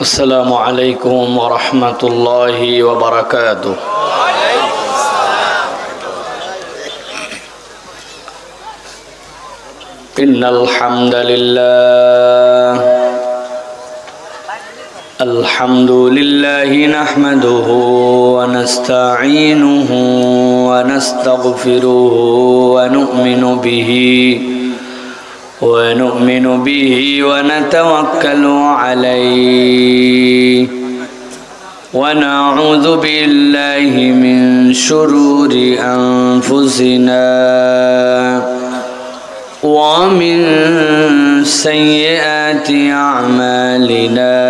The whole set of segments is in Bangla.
السلام عليكم ورحمة الله وبركاته. إن الحمد لله نحمده ونستعينه ونستغفره ونؤمن به ونتوكل عليه ونعوذ بالله من شرور أنفسنا ومن سيئات أعمالنا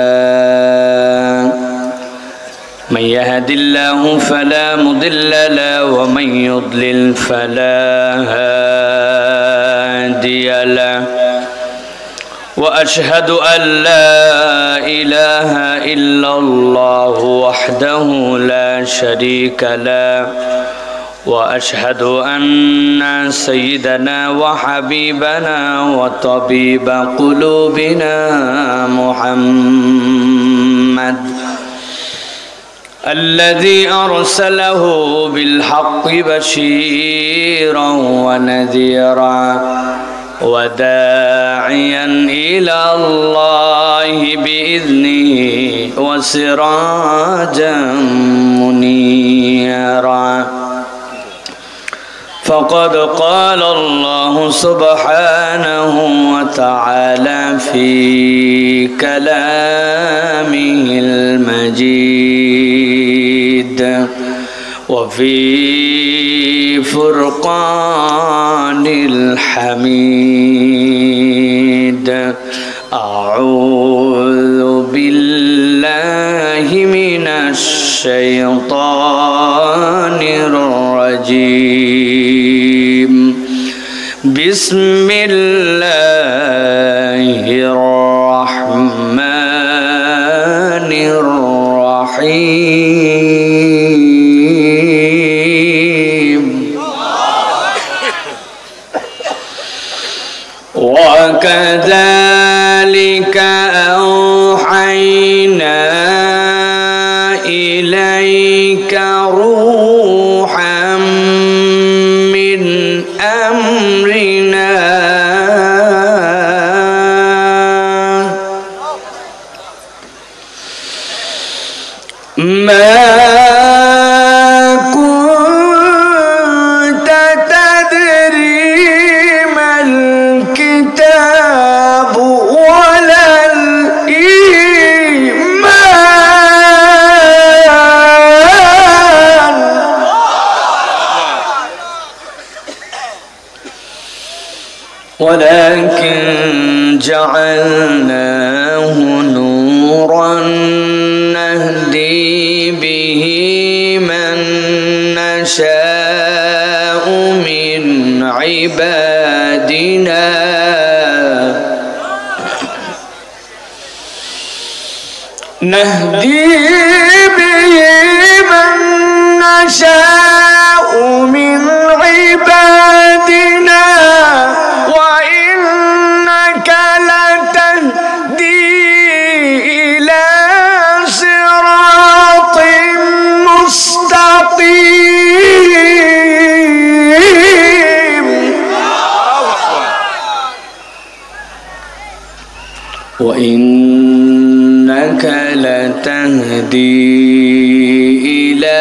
من يهد الله فلا مضل له ومن يضلل فلا هادي له وأشهد أن لا إله إلا الله وحده لا شريك له وأشهد أن سيدنا وحبيبنا وطبيب قلوبنا محمد الذي أرسله بالحق بشيرا ونذيرا وداعيا إلى الله بإذنه وسراجا منيرا فقد قال الله سبحانه وتعالى في كلامه المجيد وفي فرقان الحميد أعوذ بالله من الشيطان الرجيم بسم الله الرحمن الرحيم وكذلك أوحينا إليك روحا من أمرنا ما كنت تدري ما الكتاب ولا الإيمان ولكن جعلناه نورا نهدي به من نشاء من عبادنا نهدي به من نشاء من عبادنا وإنك لتهدي إلى صراط مستقيم وإنك لتهدي إلى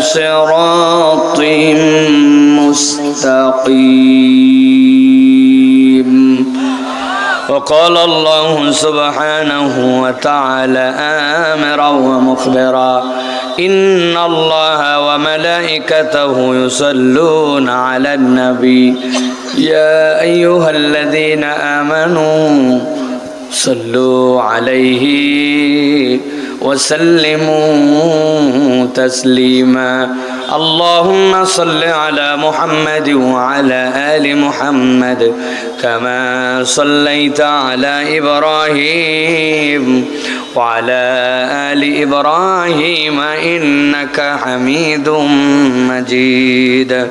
صراط مستقيم وقال الله سبحانه وتعالى آمرا ومخبرا إن الله وملائكته يصلون على النبي يا أيها الذين آمنوا صلوا عليه وسلموا تسليما اللهم صل على محمد وعلى آل محمد كما صليت على إبراهيم وعلى آل إبراهيم إنك حميد مجيد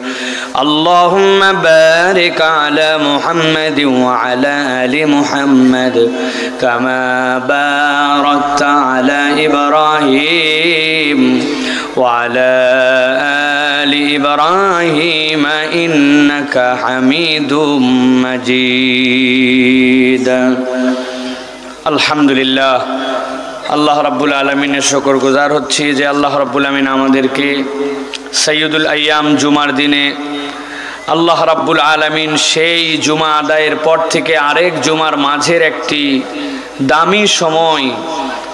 اللهم بارك على محمد وعلى آل محمد كما باركت على إبراهيم وعلى آل إبراهيم إنك حميد مجيد الحمد لله আল্লাহ রাব্বুল আলামিনের শুকর গুজার হচ্ছি যে আল্লাহ রাব্বুল আমিন আমাদেরকে সৈয়দুল আইয়াম জুমার দিনে আল্লাহ রাব্বুল আলামিন সেই জুমা আদায়ের পর থেকে আরেক জুমার মাঝের একটি দামি সময়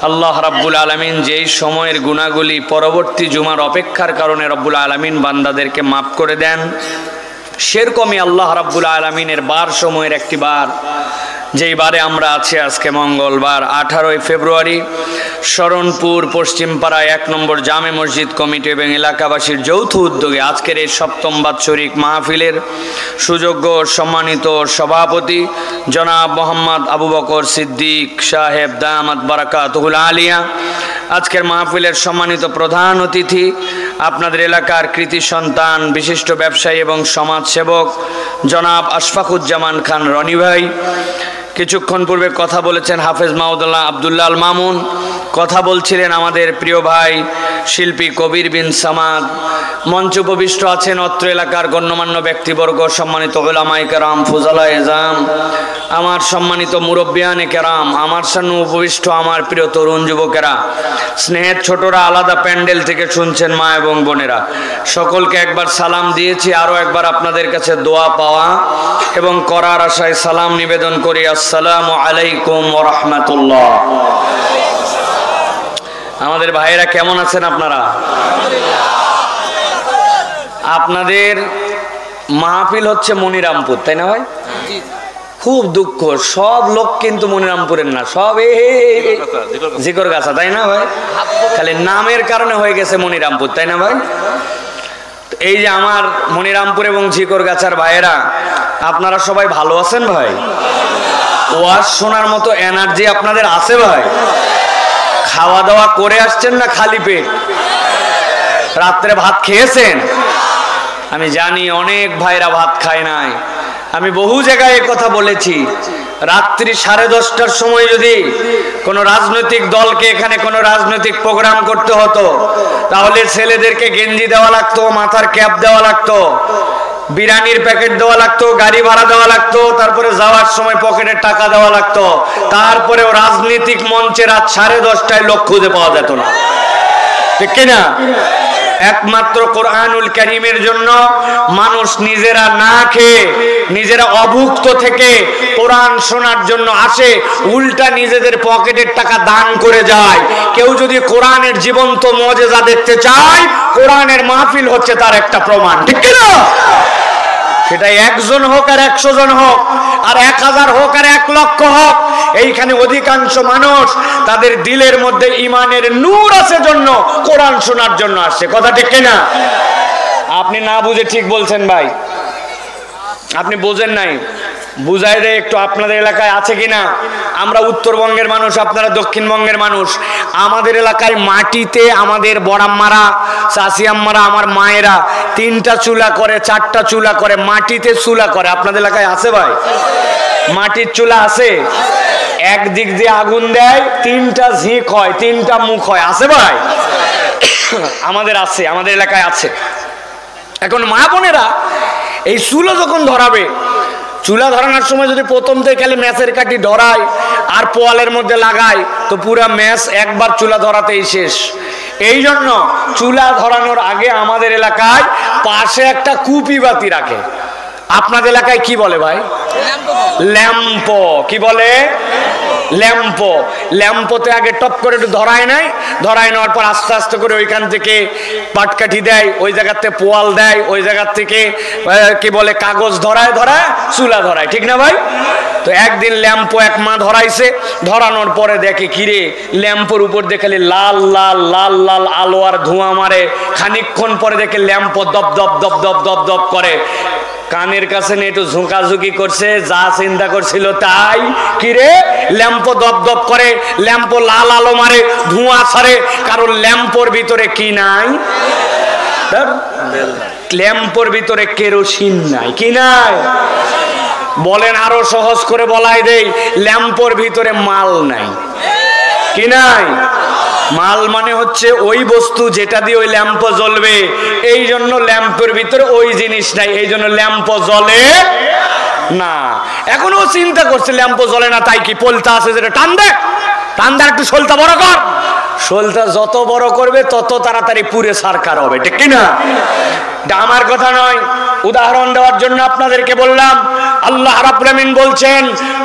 আল্লাহ রাব্বুল আলামিন যেই সময়ের গুনাহগুলি পরবর্তী জুমার অপেক্ষার কারণে রাব্বুল আলামিন বান্দাদেরকে মাফ করে দেন, সেরকমই আল্লাহ রাব্বুল আলামিনের বার সময়ের একটি বার, যেই বারে আমরা আছি আজকে মঙ্গলবার 18 ফেব্রুয়ারি, শরণপুর পশ্চিমপাড়া 1 নম্বর জামে মসজিদ কমিটি এবং এলাকাবাসীর যৌথ উদ্যোগে আজকের এই সপ্তম বাৎসরিক মাহফিলের সুযোগ্য সম্মানিত সভাপতি জনাব মোহাম্মদ আবু বকর সিদ্দিক সাহেব দামাত বারাকাতুহুল আলিয়া, আজকের মাহফিলের সম্মানিত প্রধান অতিথি, আপনাদের এলাকার কৃতি সন্তান বিশিষ্ট ব্যবসায়ী এবং সমাজসেবক জনাব আশফাকুজ্জামান খান রনি ভাই, কিছুক্ষণ পূর্বে কথা বলেছেন হাফেজ মাউদুল্লাহ আব্দুল্লাহ আল মামুন, কথা বলছিলেন আমাদের প্রিয় ভাই শিল্পী কবির বিন সামাদ, মঞ্চ উপবিষ্ট আছেন অত্র এলাকার গণ্যমান্য ব্যক্তিবর্গ, সম্মানিত উলামায়ে কেরাম, ফুজালা এজাম, আমার সম্মানিত মুরব্বিয়ানে কেরাম, আমার সামনে উপবিষ্ট আমার প্রিয় তরুণ যুবকেরা, স্নেহের ছোটরা, আলাদা প্যান্ডেল থেকে শুনছেন মা এবং বোনেরা, সকলকে একবার সালাম দিয়েছি, আরও একবার আপনাদের কাছে দোয়া পাওয়া এবং করার আশায় সালাম নিবেদন করি। আসসালামু আলাইকুম ওয়া রাহমাতুল্লাহ। আমাদের ভাইয়েরা কেমন আছেন আপনারা? আপনাদের মাহফিল হচ্ছে মনিরামপুর, তাই না ভাই? খুব দুঃখ, সব লোক কিন্তু মনিরামপুরের না, সব জিকরগাছা, তাই না ভাই? খালি নামের কারণে হয়ে গেছে মনিরামপুর, তাই না ভাই? এই যে আমার মনিরামপুর এবং জিকরগাছার ভাইয়েরা, আপনারা সবাই ভালো আছেন ভাই? ওয়াজ শোনার মতো এনার্জি আপনাদের আছে ভাই? খাওয়া দাওয়া করে আসছেন না খালি পেট? রাত্রে ভাত খেয়েছেন? আমি জানি অনেক ভাইরা ভাত খায় নাই, আমি বহু জায়গায় কথা বলেছি, রাত্রি 10:30টার সময় যদি কোনো রাজনৈতিক দলকে এখানে কোনো রাজনৈতিক প্রোগ্রাম করতে হতো, তাহলে ছেলেদেরকে গেঞ্জি দেওয়া লাগতো, মাথার ক্যাপ দেওয়া লাগতো, বিরিয়ানির প্যাকেট দেওয়া লাগতো, গাড়ি ভাড়া দেওয়া লাগতো, তারপরে যাওয়ার সময় পকেটের টাকা দেওয়া লাগতো, তারপরেও রাজনৈতিক মঞ্চে রাত 10:30টায় লোক খুঁজে পাওয়া যেত না, ঠিক কিনা? একমাত্র কোরআনুল কারীমের জন্য মানুষ নিজেরা না খেয়ে, নিজেরা অভুক্ত থেকে কোরআন শোনার জন্য আসে, উল্টা নিজেদের পকেটের টাকা দান করে যায়। কেউ যদি কোরআনের জীবন্ত মুজিজা দেখতে চায়, কোরআনের মাহফিল হচ্ছে তার একটা প্রমাণ, ঠিক কিনা? সেটা 1 জন হোক আর 100 জন হোক আর 1000 হোক আর 1 লক্ষ হোক, এইখানে অধিকাংশ মানুষ তাদের দিলের মধ্যে ইমানের নূর আছে জন্য কোরআন শোনার জন্য আসছে, কথা ঠিক কিনা? আপনি না বুঝে ঠিক বলছেন ভাই, আপনি বোঝেন নাই, বুঝাই দেয় একটু আপনাদের এলাকায় আছে কিনা। আমরা উত্তরবঙ্গের মানুষ, আপনারা দক্ষিণবঙ্গের মানুষ, আমাদের এলাকায় মাটিতে আমাদের বড়াম্মারা, চাচিয়াম্মারা, আমার মায়েরা 3টা চুলা করে, 4টা চুলা করে, মাটিতে চুলা করে। আপনাদের এলাকায় আছে ভাই? মাটির চুলা আছে, একদিক দিয়ে আগুন দেয়, 3টা ঝিক হয়, 3টা মুখ হয়, আছে ভাই? আমাদের আছে, আমাদের এলাকায় আছে। এখন মা বোনেরা এই চুলো যখন ধরাবে, চুলা ধরানোর সময় যদি প্রথম থেকে খালি ম্যাচের কাঠি ধরায় আর পোয়ালের মধ্যে লাগায়, তো পুরা ম্যাচ একবার চুলা ধরাতেই শেষ। এই জন্য চুলা ধরানোর আগে আমাদের এলাকায় পাশে একটা কুপি বাতি রাখে। আপনাদের এলাকায় কি বলে ভাই? ল্যাম্প। কি বলে? ল্যাম্প। ল্যাম্পতে আগে টপ করে একটু ধরায় নাই, ধরায় নেওয়ার পর আস্তে আস্তে করে ওইখান থেকে পাটকাঠি দেয়, ওই জায়গাতে পোয়াল দেয়, ওই জায়গার থেকে কি বলে কাগজ ধরায় ধরায় চুলা ধরায়, ঠিক না ভাই? তো একদিন ল্যাম্পো এক মা ধরাইছে, ধরানোর পরে দেখে কিরে ল্যাম্পোর উপর দেখে লাল লাল লাল লাল আলো আর ধোঁয়া মারে। খানিকক্ষণ পরে দেখে ল্যাম্পো দপ দপ দপ দপ দপ দপ করে, কানের কাছে নিয়ে একটু ঝুঁকাঝুঁকি করছে, যা চিন্তা করছিল তাই। কিরে ল্যাম্পো দপ দপ করে, ল্যাম্পো লাল আলো মারে, ধোঁয়া ছাড়ে, কারণ ল্যাম্পোর ভিতরে কি নাই? ল্যাম্পের ভিতরে কেরোসিন নাই, কি নাই? বলেন আরো সহজ করে বলাই দেই, ল্যাম্পের ভিতরে মাল নাই, কি নাই? মাল মানে হচ্ছে ওই বস্তু যেটা দিয়ে ওই ল্যাম্প জ্বলবে, এই জন্য ল্যাম্পের ভিতরে ওই জিনিস নাই, এই জন্য ল্যাম্প জ্বলে না। এখনো চিন্তা করছে ল্যাম্প জ্বলে না, তাই কি পোলতা আছে যেটা টান দে, টান দে একটু শোলটা বড় কর। শোলটা যত বড় করবে তত তাড়াতাড়ি পুরে সারকার হবে, ঠিক কিনা? এটা আমার কথা নয়, উদাহরণ দেওয়ার জন্য আপনাদেরকে বললাম। আল্লাহ রাব্বুল আমিন বলছেন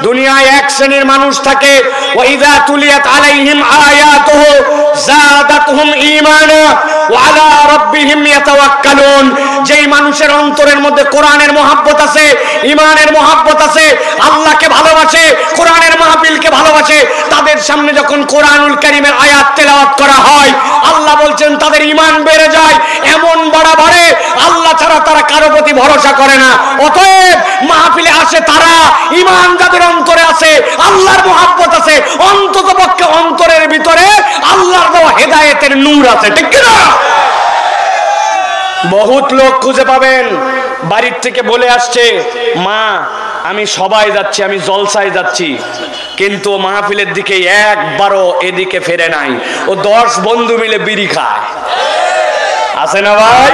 দুনিয়ায় এক শ্রেণীর মানুষ থাকে, ওয়া ইযা তুলিয়াত আলাইহিম আয়াতুহু যাদাতুহুম ঈমানা ওয়া আলা রাব্বিহিম ইয়াতাওয়াক্কালুন। যেই মানুষের অন্তরের মধ্যে কোরআনের মহব্বত আছে, ঈমানের মহব্বত আছে, আল্লাহকে ভালোবাসে, কোরআনের মাহফিলকে ভালোবাসে, তাদের সামনে যখন কোরআনুল কারীমের আয়াত তেলাওয়াত করা হয়, আল্লাহ বলছেন তাদের ঈমান বেড়ে যায়, এমন বাড়ে আল্লাহ ছাড়া তারা কারো প্রতি ভরসা করে না। অতএব মাহফিলে আসে তারা, ঈমান যাদের অন্তরে আছে, আল্লাহর মহব্বত আছে, অন্ততপক্ষে অন্তরের ভিতরে আল্লাহর দেওয়া হেদায়েতের নূর আছে, ঠিক কি না? বহুত লোক খুঁজে পাবেন বাড়ির থেকে বলে আসছে, মা আমি সবাই যাচ্ছি, আমি জলসায় যাচ্ছি, কিন্তু মাহফিলের দিকে একবারও এদিকে ফেরে নাই। ও 10 বন্ধু মিলে বিড়ি খায়, আছে না ভাই?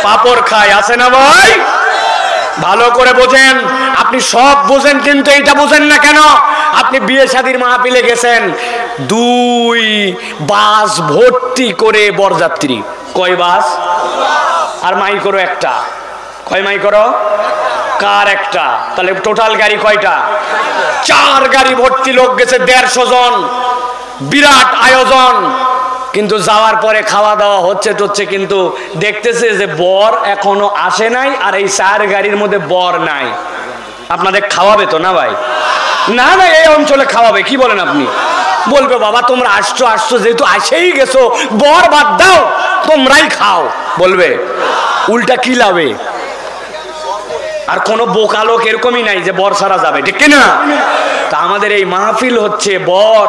পাপড় খায়, আছে না ভাই? ভালো করে বোঝেন, আপনি সব বোঝেন কিন্তু এইটা বোঝেন না কেন? আপনি বিয়ে শাদীর মাহফিলে গেছেন, 2 বাস ভর্তি করে বরযাত্রী, কয় বাস? আর মাই করো একটা, কয় মাই করো? কার একটা, তাহলে টোটাল গাড়ি কয়টা? 4 গাড়ি ভর্তি লোক গেছে, 150 জন, বিরাট আয়োজন। কিন্তু যাওয়ার পরে খাওয়া দাওয়া হচ্ছে, কিন্তু দেখতেছে যে বর এখনো আসে নাই, আর এই 4 গাড়ির মধ্যে বর নাই। আপনাদের খাওয়াবে তো না ভাই? না না, এই অঞ্চলে খাওয়াবে, কি বলেন আপনি? বলবে বাবা তোমরা আসছো যেহেতু আসেই গেছো, বর বাদ দাও, তোমরাই খাও, বলবে। উল্টা কি লাভে? আর কোনো বোকা লোক এরকমই নাই যে বর সারা যাবে, ঠিক কিনা? তা আমাদের এই মাহফিল হচ্ছে বর,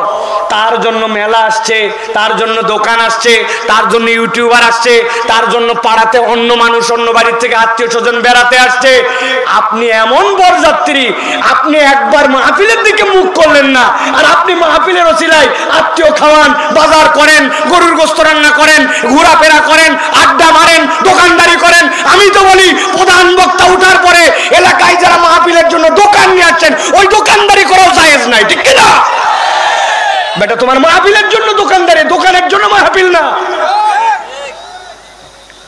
তার জন্য মেলা আসছে, তার জন্য দোকান আসছে, তার জন্য ইউটিউবার আসছে, তার জন্য পাড়াতে অন্য মানুষ অন্য বাড়ির থেকে আত্মীয় স্বজন বেড়াতে আসছে। আপনি এমন বরযাত্রী, আপনি একবার মাহফিলের দিকে মুখ করলেন না, আর আপনি মাহফিলের ওসিলায় আত্মীয় খাওয়ান, বাজার করেন, গরুর গোশত রান্না করেন, ঘোরাফেরা করেন, আড্ডা মারেন, দোকানদারি করেন। আমি তো বলি প্রধান বক্তা উঠার পরে এলাকায় যারা মাহফিলের জন্য দোকান নিয়ে আসছেন, ওই দোকানদারি করাও জায়েজ নাই, ঠিক কিনা? বেটা তোমার মাহফিলের জন্য দোকানদারি, দোকানের জন্য মাহফিল না।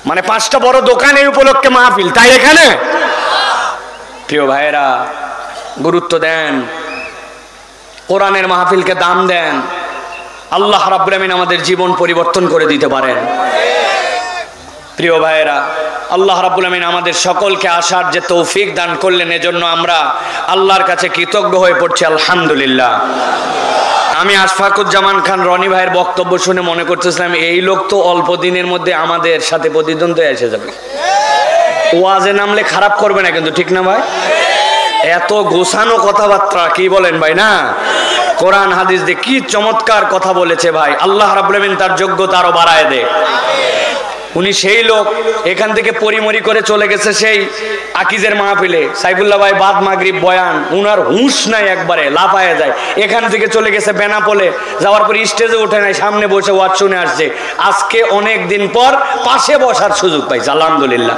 মানে 5টা বড় দোকান এই উপলক্ষে মাহফিল, তাই এখানে? প্রিয় ভাইয়েরা, গুরুত্ব দেন, কোরআনের মাহফিলকে দাম দেন। আল্লাহ রাব্বুল আমিন আমাদের জীবন পরিবর্তন করে দিতে পারেন। প্রিয় ভাইয়েরা, আল্লাহ রাব্বুল আমিন আমাদের সকলকে আসার যে তৌফিক দান করলেন, এজন্য আমরা আল্লাহর কাছে কৃতজ্ঞ হয়ে পড়ছি, আলহামদুলিল্লাহ। আমি আশফাকুজ্জামান খান রনি ভাইয়ের বক্তব্য শুনে মনে করতেছিলাম এই লোক তো অল্প দিনের মধ্যে আমাদের সাথে প্রতিদ্বন্দ্বে এসে যাবে, ওয়াজে নামলে খারাপ করবে না কিন্তু, ঠিক না ভাই? এত গোছানো কথাবার্তা, কি বলেন ভাই? না, কোরআন হাদিস দিয়ে কি চমৎকার কথা বলেছে ভাই। আল্লাহ রাব্বুল আমিন তার যোগ্যতা আরো বাড়ায় দে। উনি সেই লোক, এখান থেকে পরিমরি করে চলে গেছে সেই আকিজের মাহফিলে, সাইফুল্লাহ ভাই বাদ মাগরিব বয়ান, উনার হুঁশ নাই, একবারে লাফায় যায়। এখান থেকে চলে গেছে বেনাপোলে, যাওয়ার পর স্টেজে ওঠে নাই, সামনে বসে ওয়াজ শুনে আসছে। আজকে অনেক দিন পর পাশে বসার সুযোগ পাইছে, আলহামদুলিল্লাহ।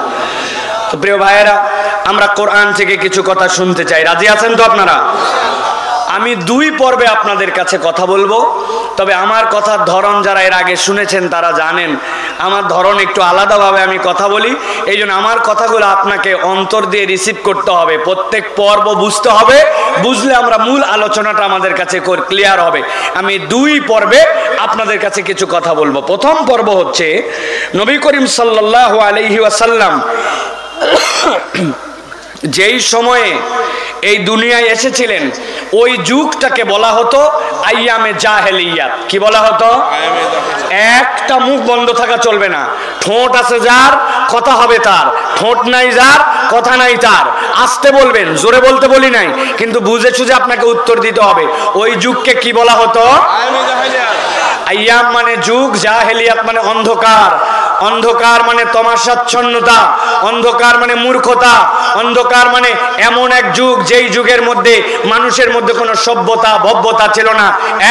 তো প্রিয় ভাইয়েরা, আমরা কোরআন থেকে কিছু কথা শুনতে চাই, রাজি আছেন তো আপনারা? আমি 2 পর্বে আপনাদের কাছে কথা বলবো, তবে আমার কথার ধরন যারা এর আগে শুনেছেন তারা জানেন আমার ধরন একটু আলাদাভাবে আমি কথা বলি। এই জন্য আমার কথাগুলো আপনাকে অন্তর দিয়ে রিসিভ করতে হবে, প্রত্যেক পর্ব বুঝতে হবে, বুঝলে আমরা মূল আলোচনাটা আমাদের কাছে ক্লিয়ার হবে। আমি 2 পর্বে আপনাদের কাছে কিছু কথা বলবো। প্রথম পর্ব হচ্ছে নবী করিম সাল্লাল্লাহু আলাইহি ওয়াসাল্লাম যেই সময়ে এই দুনিয়ায় এসেছিলেন, ওই যুগটাকে বলা হতো আইয়ামে জাহেলিয়াত। কি বলা হতো? একটা মুখ বন্ধ থাকা চলবে না, ঠোঁট আছে যার কথা হবে তার, ঠোঁট নাই যার কথা নাই তার। আস্তে বলবেন, জোরে বলতে বলি নাই, কিন্তু বুঝে সুঝে আপনাকে উত্তর দিতে হবে। ওই যুগকে কি বলা হতো? আইয়াম মানে যুগ, জাহেলিয়াত মানে অন্ধকার। অন্ধকার মানে তমাশাচ্ছন্নতা, অন্ধকার মানে মূর্খতা, অন্ধকার মানে এমন এক যুগ যেই যুগের মধ্যে মানুষের মধ্যে কোনো সভ্যতা ভব্যতা ছিল না।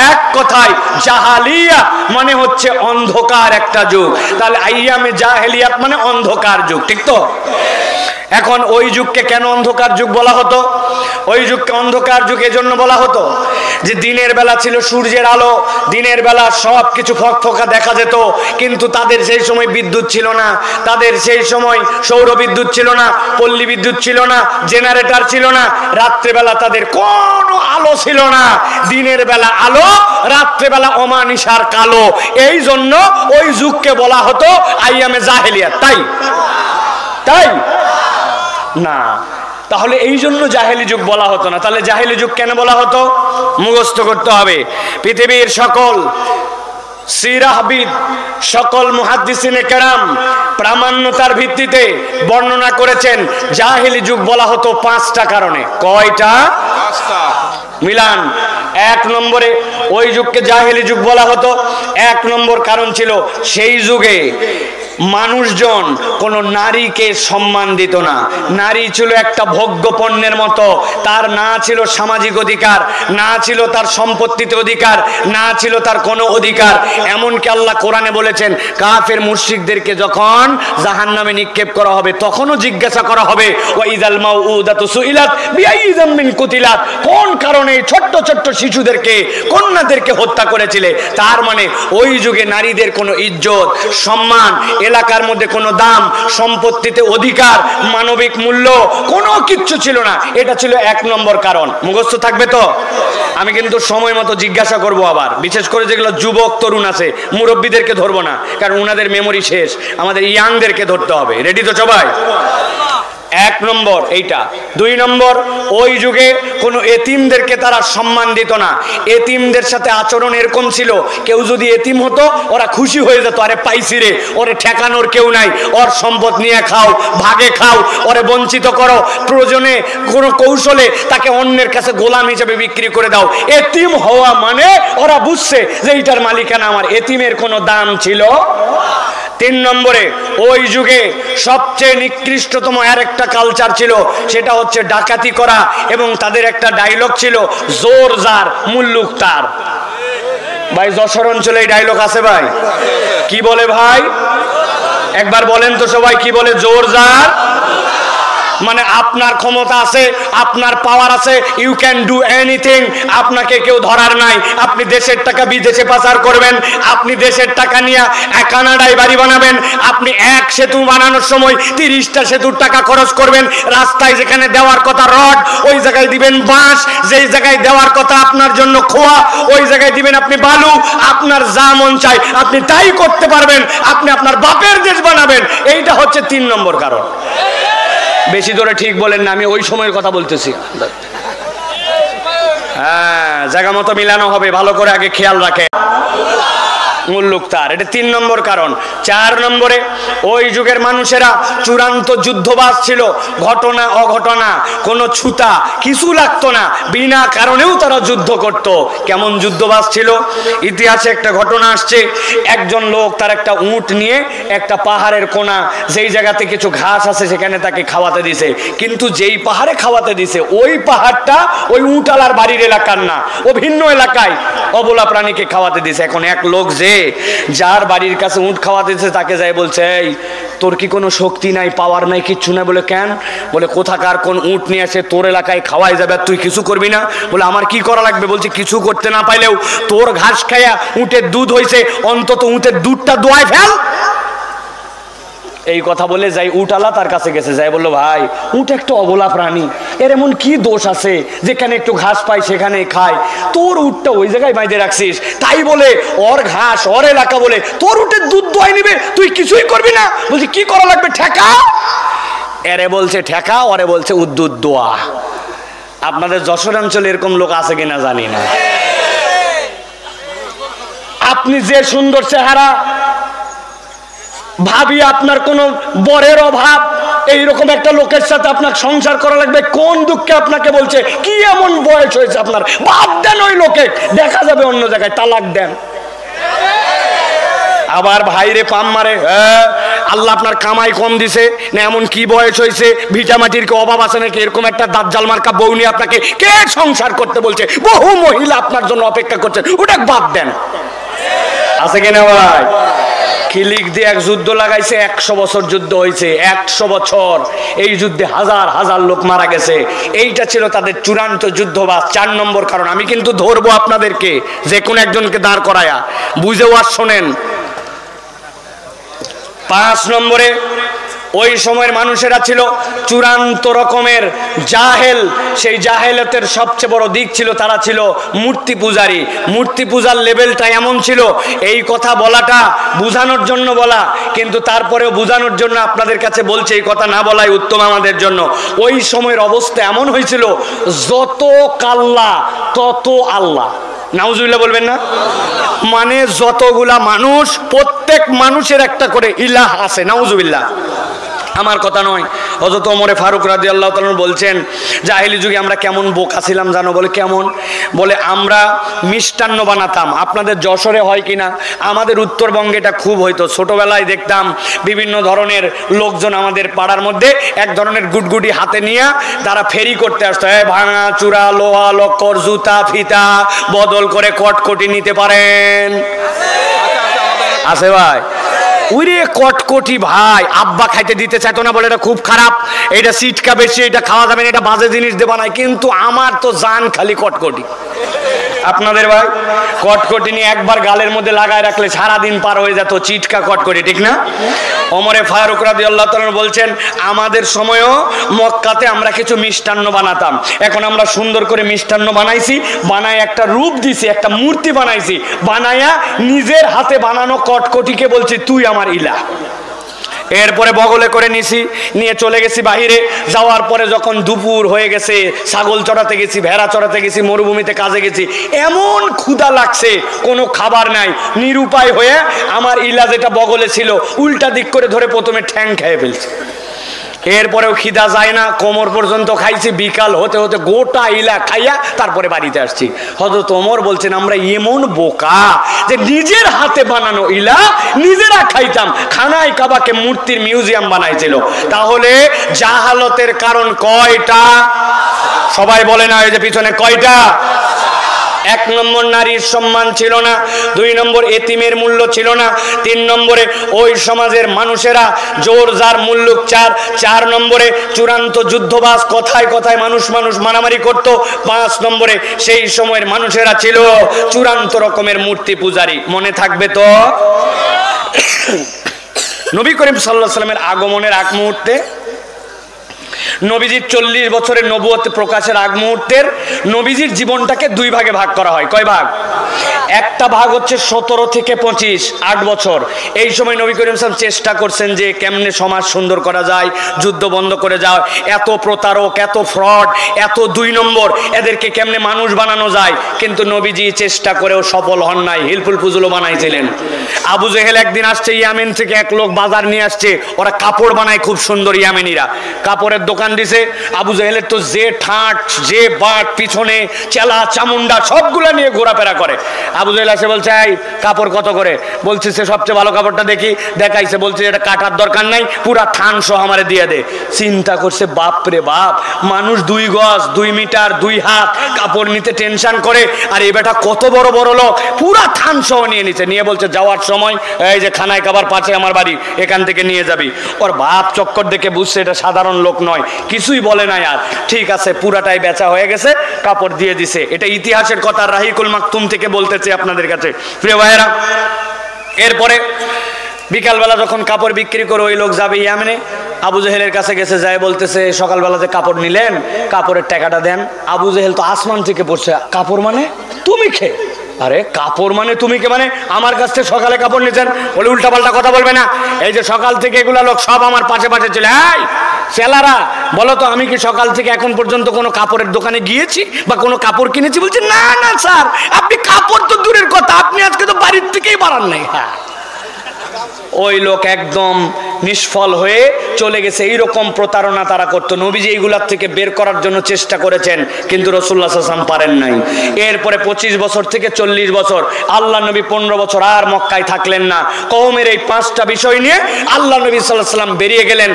এক কথায় জাহালিয়া মানে হচ্ছে অন্ধকার একটা যুগ। তাহলে আইয়ামে জাহেলিয়াত মানে অন্ধকার যুগ, ঠিক তো? এখন ওই যুগকে কেন অন্ধকার যুগ বলা হতো? ওই যুগকে অন্ধকার যুগ এজন্য বলা হতো যে দিনের বেলা ছিল সূর্যের আলো, দিনের বেলা সব কিছু ফকফকা দেখা যেত, কিন্তু তাদের সেই সময় বিদ্যুৎ ছিল না, তাদের সেই সময় সৌর বিদ্যুৎ ছিল না, পল্লী বিদ্যুৎ ছিল না, জেনারেটর ছিল না, রাত্রেবেলা তাদের কোনো আলো ছিল না। দিনের বেলা আলো, রাত্রেবেলা অমানিসার কালো। এই জন্য ওই যুগকে বলা হতো আইয়ামে জাহেলিয়াত। তাই তাই না, তাহলে এই জন্য জাহেলি যুগ বলা হতো না। তাহলে জাহেলি যুগ কেন বলা হতো? মুখস্থ করতে হবে। পৃথিবীর সকল সিরাহবিদ, সকল মুহাদ্দিসিনে কেরাম প্রামাণ্যতার ভিত্তিতে বর্ণনা করেছেন জাহেলি যুগ বলা হতো 5টা কারণে। কয়টা? 5টা। মিলান। 1 নম্বরে ওই যুগকে জাহেলি যুগ বলা হতো, 1 নম্বর কারণ ছিল সেই যুগে মানুষজন কোন নারীকে সম্মান দিত না। নারী ছিল একটা ভোগ্য পণ্যের মতো, তার না ছিল সামাজিক অধিকার, না ছিল তার সম্পত্তিতে অধিকার, না ছিল তার কোনো অধিকার। এমনকি আল্লাহ কোরআনে বলেছেন কাফের মুশরিকদেরকে যখন জাহান্নামে নিক্ষেপ করা হবে তখনও জিজ্ঞাসা করা হবে ওয়াইযাল মাউউদাতু সুইলাত বিআইয়ি যামবিন কুতিলাত, কোন কারণে ছোট্ট ছোট্ট শিশুদেরকে কন্যাদেরকে হত্যা করেছিলে। তার মানে ওই যুগে নারীদের কোনো ইজ্জত সম্মান, এলাকার মধ্যে কোনো দাম, সম্পত্তিতে অধিকার, মানবিক মূল্য কোনো কিচ্ছু ছিল না। এটা ছিল 1 নম্বর কারণ। মুখস্থ থাকবে তো? আমি কিন্তু সময় মতো জিজ্ঞাসা করব আবার, বিশেষ করে যেগুলো যুবক তরুণ আছে, মুরব্বীদেরকে ধরবো না, কারণ ওনাদের মেমোরি শেষ, আমাদের ইয়াংদেরকে ধরতে হবে। রেডি তো সবাই? 1 নম্বর এইটা। 2 নম্বর, ওই যুগে কোনো এতিমদেরকে তারা সম্মান দিত না। এতিমদের সাথে আচরণ এরকম ছিল, কেউ যদি এতিম হতো ওরা খুশি হয়ে যেত, আরে পাইছি রে, ওরে ঠেকানোর কেউ নাই, ওর সম্পদ নিয়ে খাও, ভাগে খাও, ওরে বঞ্চিত করো, প্রয়োজনে কোনো কৌশলে তাকে অন্যের কাছে গোলাম হিসেবে বিক্রি করে দাও। এতিম হওয়া মানে ওরা বুঝছে যে এইটার মালিকানা আমার, এতিমের কোনো দাম ছিল। 3 নম্বরে ওই যুগে সবচেয়ে নিকৃষ্টতম আরেকটা কালচার ছিল, সেটা হচ্ছে ডাকাতি করা, এবং তাদের একটা ডায়লগ ছিল জোর যার মুল্লুক তার। ভাই যশোর অঞ্চলে এই ডায়লগ আছে ভাই? কি বলে ভাই? একবার বলেন তো সবাই, কি বলে? জোর যার, মানে আপনার ক্ষমতা আছে, আপনার পাওয়ার আছে, ইউ ক্যান ডু এনিথিং, আপনাকে কেউ ধরার নাই। আপনি দেশের টাকা বিদেশে পাচার করবেন, আপনি দেশের টাকা নিয়ে কানাডায় বাড়ি বানাবেন, আপনি এক সেতু বানানোর সময় 30টা সেতুর টাকা খরচ করবেন, রাস্তায় যেখানে দেওয়ার কথা রড ওই জায়গায় দিবেন বাঁশ, যেই জায়গায় দেওয়ার কথা আপনার জন্য খোয়া ওই জায়গায় দিবেন আপনি বালু, আপনার যা মন চায় আপনি তাই করতে পারবেন, আপনি আপনার বাপের দেশ বানাবেন। এইটা হচ্ছে 3 নম্বর কারণ। বেশি জোরে ঠিক বলেন না, আমি ওই সময়ের কথা বলতেছি। হ্যাঁ, জায়গা মতো মিলানো হবে, ভালো করে আগে খেয়াল রাখে। মুল্লুক তার, এটা 3 নম্বর কারণ। 4 নম্বরে ওই যুগের মানুষেরা চূড়ান্ত যুদ্ধবাজ ছিল। ঘটনা অঘটনা কোনো ছুতা কিছু লাগতো না, বিনা কারণেও তারা যুদ্ধ করত। কেমন যুদ্ধবাজ ছিল? ইতিহাসে একটা ঘটনা আসছে, একজন লোক তার একটা উট নিয়ে একটা পাহাড়ের কোণা, যেই জায়গাতে কিছু ঘাস আছে সেখানে তাকে খাওয়াতে দিছে, কিন্তু যেই পাহাড়ে খাওয়াতে দিছে ওই পাহাড়টা ওই উটওয়ালার বাড়ির এলাকার না, ও ভিন্ন এলাকায় অবলা প্রাণীকে খাওয়াতে দিছে। এখন এক লোক যে যার বাড়ির কাছে উট খাওয়াতে দিছে তাকে যায় বলছে, এই তোর কি কোনো শক্তি নাই, পাওয়ার নাই, কিচ্ছু নাই? বলে কেন? বলে কোথাকার কোন উট নিয়ে এসে তোর এলাকায় খাওয়াই যাবে, তুই কিছু করবি না? বলে আমার কি করা লাগবে? বলছে কিছু করতে না পাইলেও তোর ঘাস খাইয়া উটের দুধ হয়েছে, অন্তত উটের দুধটা দোয়ায় ফেল। এই কথা বলে যাই উটওয়ালা তার কাছে গেছে, যাই বললো ভাই উট একটা অবলা প্রাণী, এর এমন কি দোষ আছে যেখানে একটু ঘাস পাই সেখানে খায়, তোর উটটা ওই জায়গায় বাইধে রাখছিস, তাই বলে ওর ঘাস ওর এলাকা বলে তোর উটের দুধ দোয়াই নিবে, তুই কিছুই করবি না? বলছি কি করা লাগবে? ঠেকা। এরে বলছে ঠেকা, ওরে বলছে উদ্দুত দোয়া। আপনাদের যশোর অঞ্চলে এরকম লোক আছে কিনা জানি না। আপনি যে সুন্দর চেহারা, ভাবি আপনার কোনো বরের অভাব, এইরকম একটা লোকের সাথে আপনার সংসার করা লাগবে, কোন দুঃখে আপনাকে বলছে? কি এমন বয়স হয়েছে আপনার? বাদ দেন ওই লোকে, দেখা যাবে অন্য জায়গায়, তালাক দেন। আবার ভাইরে পাম মারে, আল্লাহ আপনার কামাই কম দিছে না এমন কি বয়স হয়েছে, ভিটামাটির কি অভাব আছে নাকি, এরকম একটা দাজ্জাল মার্কা বউ নিয়ে আপনাকে কে সংসার করতে বলছে? বহু মহিলা আপনার জন্য অপেক্ষা করছেন, ওটা বাদ দেন। আছে কিনা ভাই? খিলিক দিয়ে এক যুদ্ধ লাগাইছে, 100 বছর যুদ্ধ হয়েছে, 100 বছর। এই যুদ্ধে হাজার হাজার লোক মারা গেছে। এইটা ছিল তাদের চূড়ান্ত যুদ্ধবাজ। 4 নম্বর কারণ, আমি কিন্তু ধরবো আপনাদেরকে, যে কোনো একজনকে দাঁড় করায়া, বুঝে ওয়াজ শোনেন। 5 নম্বরে, ওই সময়ের মানুষেরা ছিল চূড়ান্ত রকমের জাহেল। সেই জাহেলতের সবচেয়ে বড় দিক ছিল তারা ছিল মূর্তি পূজারী। মূর্তি পূজার লেভেলটা এমন ছিল, এই কথা বলাটা বুঝানোর জন্য বলা, কিন্তু তারপরেও বুঝানোর জন্য আপনাদের কাছে বলছে, এই কথা না বলাই উত্তম আমাদের জন্য। ওই সময়ের অবস্থা এমন হয়েছিল, যত কাল্লা তত আল্লাহ। নাউজুবিল্লাহ বলবেন না? মানে যতগুলা মানুষ, প্রত্যেক মানুষের একটা করে ইলাহ আছে। নাউজুবিল্লাহ, আমার কথা নয়। হযরত ওমরে ফারুক রাদিয়াল্লাহু তাআলা বলছেন, জাহেলি যুগে আমরা কেমন বোকা ছিলাম জানো? বলে কেমন? বলে আমরা মিষ্টান্ন বানাতাম। আপনাদের যশোরে হয় কিনা, আমাদের উত্তরবঙ্গে এটা খুব হইতো। ছোটবেলায় দেখতাম বিভিন্ন ধরনের লোকজন আমাদের পাড়ার মধ্যে এক ধরনের গুটগুটি হাতে নিয়ে তারা ফেরি করতে আসতো। ভাঙা চূড়া, লোহা লক্কর, জুতা ফিতা বদল করে কটকটি নিতে পারেন? আছে ভাই? উরে কটকটি ভাই, আব্বা খাইতে দিতে চাইতো না, বলে এটা খুব খারাপ, এটা সিটকা বেশি, এটা খাওয়া যাবে না, এটা বাজে জিনিস দেবা না। কিন্তু আমার তো জান খালি কটকটি। আপনাদের ভাই কটকটি নিয়ে একবার গালের মধ্যে লাগায় রাখলে সারাদিন পার হয়ে যেত, চিটকা কটকটি, ঠিক না? ওমরে ফারুক রাদিয়াল্লাহু তাআলা বলছেন, আমাদের সময়ও মক্কাতে আমরা কিছু মিষ্টান্ন বানাতাম। এখন আমরা সুন্দর করে মিষ্টান্ন বানাইছি, বানায় একটা রূপ দিছি, একটা মূর্তি বানাইছি, বানায়া নিজের হাতে বানানো কটকটিকে বলছি তুই আমার ইলা। এরপরে বগলে করে নিছি, নিয়ে চলে গেছি বাহিরে। যাওয়ার পরে যখন দুপুর হয়ে গেছে, ছাগল চড়াতে গেছি, ভেড়া চড়াতে গেছি, মরুভূমিতে কাজে গেছি, এমন ক্ষুধা লাগছে, কোনো খাবার নাই, নিরুপায় হয়ে আমার ইলা যেটা বগলে ছিল উল্টা দিক করে ধরে প্রথমে ঠ্যাং খেয়ে ফেলছি। এরপরেও খিদা যায় না, কোমর পর্যন্ত খাইছি। বিকাল হতে হতে গোটা ইলা খাইয়া তারপরে বাড়িতে আসছি। হযরত ওমর বলছেন, আমরা এমন বোকা যে নিজের হাতে বানানো ইলা নিজেরা খাইতাম। খানায় কাবাকে মূর্তির মিউজিয়াম বানাইছিল। তাহলে জাহালতের কারণ কয়টা? সবাই বলে না, এই যে পিছনে কয়টা? 1 নম্বর, নারীর সম্মান ছিল না। 2 নম্বর, এতিমের মূল্য ছিল না। 3 নম্বরে, ওই সমাজের মানুষেরা জোর যার মুল্লুক 4 নম্বরে, চূড়ান্ত যুদ্ধবাজ, কথায় কথায় মানুষ মারামারি করত। 5 নম্বরে, সেই সময়ের মানুষেরা ছিল চূড়ান্ত রকমের মূর্তি পূজারী। মনে থাকবে তো? নবী করিম সাল্লাল্লাহু আলাইহি ওয়াসাল্লামের আগমনের আগ মুহূর্তে, নবীজির 40 বছরের নবুয়ত প্রকাশের আগ মুহূর্তের নবীজির জীবনটাকে 2 ভাগে ভাগ করা হয়। কয় ভাগ? একটা ভাগ হচ্ছে 17 থেকে 25, 8 বছর। এই সময় নবী করিম সাল্লাল্লাহু আলাইহি ওয়াসাল্লাম চেষ্টা করছেন যে কেমনে সমাজ সুন্দর করা যায়, যুদ্ধ বন্ধ করে যায়, এত প্রতারক, এত ফ্রড, এত 2 নম্বর, এদেরকে কেমনে মানুষ বানানো যায়। কিন্তু নবীজি চেষ্টা করেও সফল হন নাই, হিলফুল ফুজুলও বানাইছিলেন। আবু জেহেল একদিন আসছে ইয়ামেন থেকে, এক লোক বাজার নিয়ে আসছে, ওরা কাপড় বানায় খুব সুন্দর, ইয়ামেনিরা কাপড়ের দোকান দিছে। আবু জেহেলের তো যে ঠাট, যে বাট, পিছনে চেলা চামুন্ডা সবগুলা নিয়ে ঘোরাফেরা করে। আবু জেহেল এসে বলছে, এই কাপড় কত করে? বলছে সে সবচেয়ে ভালো কাপড়টা দেখি, দেখাইছে, বলছে এটা কাটার দরকার নাই, পুরা থান সহ আমারে দিয়ে দে। চিন্তা করছে, বাপ রে বাপ, মানুষ 2 গজ 2 মিটার 2 হাত কাপড় নিতে টেনশন করে, আর এই বেটা কত বড় বড় লোক, পুরা থান সহ নিয়ে নিচ্ছে। নিয়ে বলছে, যাওয়ার সময় এই যে খানায় কাবার পাশে আমার বাড়ি, এখান থেকে নিয়ে যাবি। ওর বাপ চক্কর দেখে বুঝছে এটা সাধারণ লোক নয়, কিছুই বলে না। আর ঠিক আছে, পুরাটাই বেচা হয়ে গেছে, কাপড় দিয়ে দিছে। এটা ইতিহাসের কথা, রাহিকুল মাকতুম থেকে বলতেছে আপনাদের কাছে, প্রিয় ভাইয়েরা। এরপরে বিকালবেলা যখন কাপড় বিক্রি করে ওই লোক যাবে ইয়ামেনে, আবু জেহেলের কাছে গেছে, যায় বলতেছে, সকালবেলা যে কাপড় নিলেন, কাপড়ের টাকাটা দেন। আবু জেহেল তো আসমান থেকে পড়ছে, কাপড় মানে তুমি খেয়ে? আরে কাপড় মানে তুমি কে? মানে আমার কাছ থেকে সকালে কাপড় নিয়েছেন? বলে উল্টা পাল্টা কথা বলবে না, এই যে সকাল থেকে এগুলা লোক সব আমার পাশে পাশে ছিল। এই সেলারা, বলো তো আমি কি সকাল থেকে এখন পর্যন্ত কোনো কাপড়ের দোকানে গিয়েছি বা কোনো কাপড় কিনেছি? বলছে, না না স্যার, আপনি কাপড় তো দূরের কথা, আপনি আজকে তো বাড়ির থেকেই বাড়ান নাই। হ্যাঁ, ওই লোক একদম নিষ্ফল হয়ে চলে গেছে। এইরকম প্রতারণা তারা করতো। নবীজি এইগুলার থেকে বের করার জন্য চেষ্টা করেছেন, কিন্তু রাসূলুল্লাহ সাল্লাল্লাহু আলাইহি ওয়াসাল্লাম পারেন নাই। এরপরে 25 বছর থেকে 40 বছর, আল্লাহ নবী 15 বছর আর মক্কায় থাকলেন না। কওমের এই 5টা বিষয় নিয়ে আল্লাহ নবী সাল্লাল্লাহু আলাইহি ওয়াসাল্লাম বেরিয়ে গেলেন।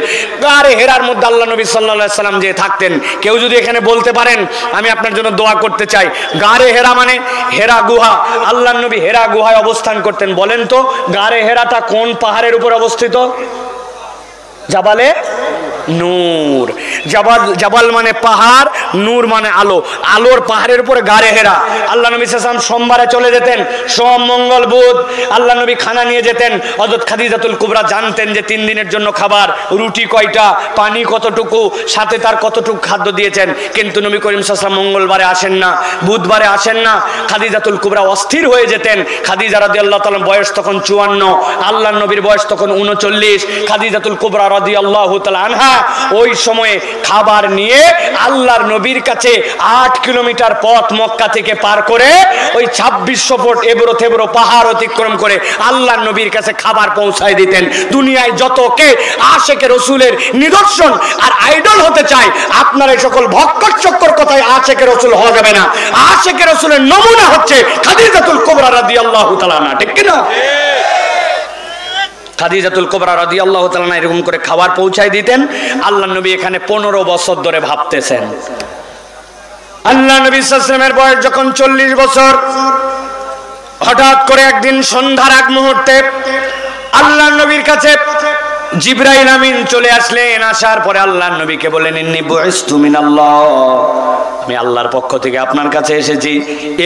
গারে হেরার মধ্যে আল্লাহ নবী সাল্লাল্লাহু আলাইহি ওয়াসাল্লাম যে থাকতেন, কেউ যদি এখানে বলতে পারেন আমি আপনার জন্য দোয়া করতে চাই। গারে হেরা মানে হেরা গুহা, আল্লাহ নবী হেরা গুহায় অবস্থান করতেন। বলেন তো গারে হেরাটা কোন পাহাড়ের উপর অবস্থিত? জাবালে নূর। জাবাল মানে পাহাড়, নূর মানে আলো। আলোর পাহাড়ের উপরে গারে হেরা। আল্লাহ নবী সাল্লাল্লাহু আলাইহি ওয়াসাল্লাম সোমবারে চলে যেতেন, সোম মঙ্গল বুধ আল্লাহ নবী খানা নিয়ে যেতেন। হযরত খাদিজাতুল কুবরা জানতেন যে 3 দিনের জন্য খাবার, রুটি কয়টা, পানি কতটুকু, সাথে তার কতটুকু খাদ্য দিয়েছেন। কিন্তু নবী করিম সাল্লাল্লাহু আলাইহি ওয়াসাল্লাম মঙ্গলবারে আসেন না, বুধবারে আসেন না। খাদিজাতুল কুবরা অস্থির হয়ে যেতেন। খাদিজা রাদিয়াল্লাহু তাআলা বয়স তখন 54, আল্লাহ নবীর বয়স তখন 39। খাদিজাতুল কুবরা রাদিয়াল্লাহু তাআলা আনহা ওই সময়ে খাবার নিয়ে আল্লাহর নবীর কাছে 8 কিলোমিটার পথ মক্কা থেকে পার করে ওই 2600 ফুট এবড়ো থেবড়ো পাহাড় অতিক্রম করে আল্লাহর নবীর কাছে খাবার পৌঁছায় দিতেন। দুনিয়ায় যত কে আশিকে রাসূলের নিদর্শন আর আইডল হতে চায়, আপনার এই সকল ভক্কর চক্কর কথায় আশিকে রাসূল হওয়া যাবে না। আশিকে রাসূলের নমুনা হচ্ছে খাদিজাতুল কুবরা রাদিয়াল্লাহু তাআলা আনহা, ঠিক কি না? খাদিজাতুল কুবরা রাদিয়াল্লাহু তাআলা আনহা এরকম করে খাবার পৌঁছায় দিতেন। আল্লাহ নবী এখানে 15 বছর ধরে ভাবতেছেন। আল্লাহ নবী সাল্লাল্লাহু আলাইহি ওয়াসাল্লামের বয়স যখন 40 বছর, হঠাৎ করে একদিন সন্ধ্যার আগ মুহূর্তে আল্লাহ নবীর কাছে জিবরাইল আমিন চলে আসলেন। আসার পরে আল্লাহ নবীকে বলেন, ইন্নী বুইস্তু মিনাল্লাহ, আমি আল্লাহর পক্ষ থেকে আপনার কাছে এসেছি।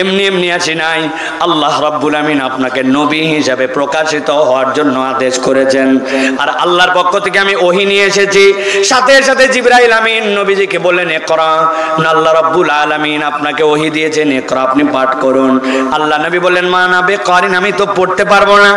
এমনি এমনি আসি নাই, আল্লাহ রাব্বুল আমিন আপনাকে নবী হিসাবে প্রকাশিত হওয়ার জন্য আদেশ করেছেন। আর আল্লাহর পক্ষ থেকে আমি ওহী নিয়ে এসেছি। সাথে সাথে জিবরাইল আমিন নবীজিকে বললেন, ইকরা, আল্লাহ রাব্বুল আলামিন আপনাকে ওহী দিয়েছেন, ইকরা, আপনি পাঠ করুন। আল্লাহ নবী বললেন, মা না বেকারিন, আমি তো পড়তে পারবো না।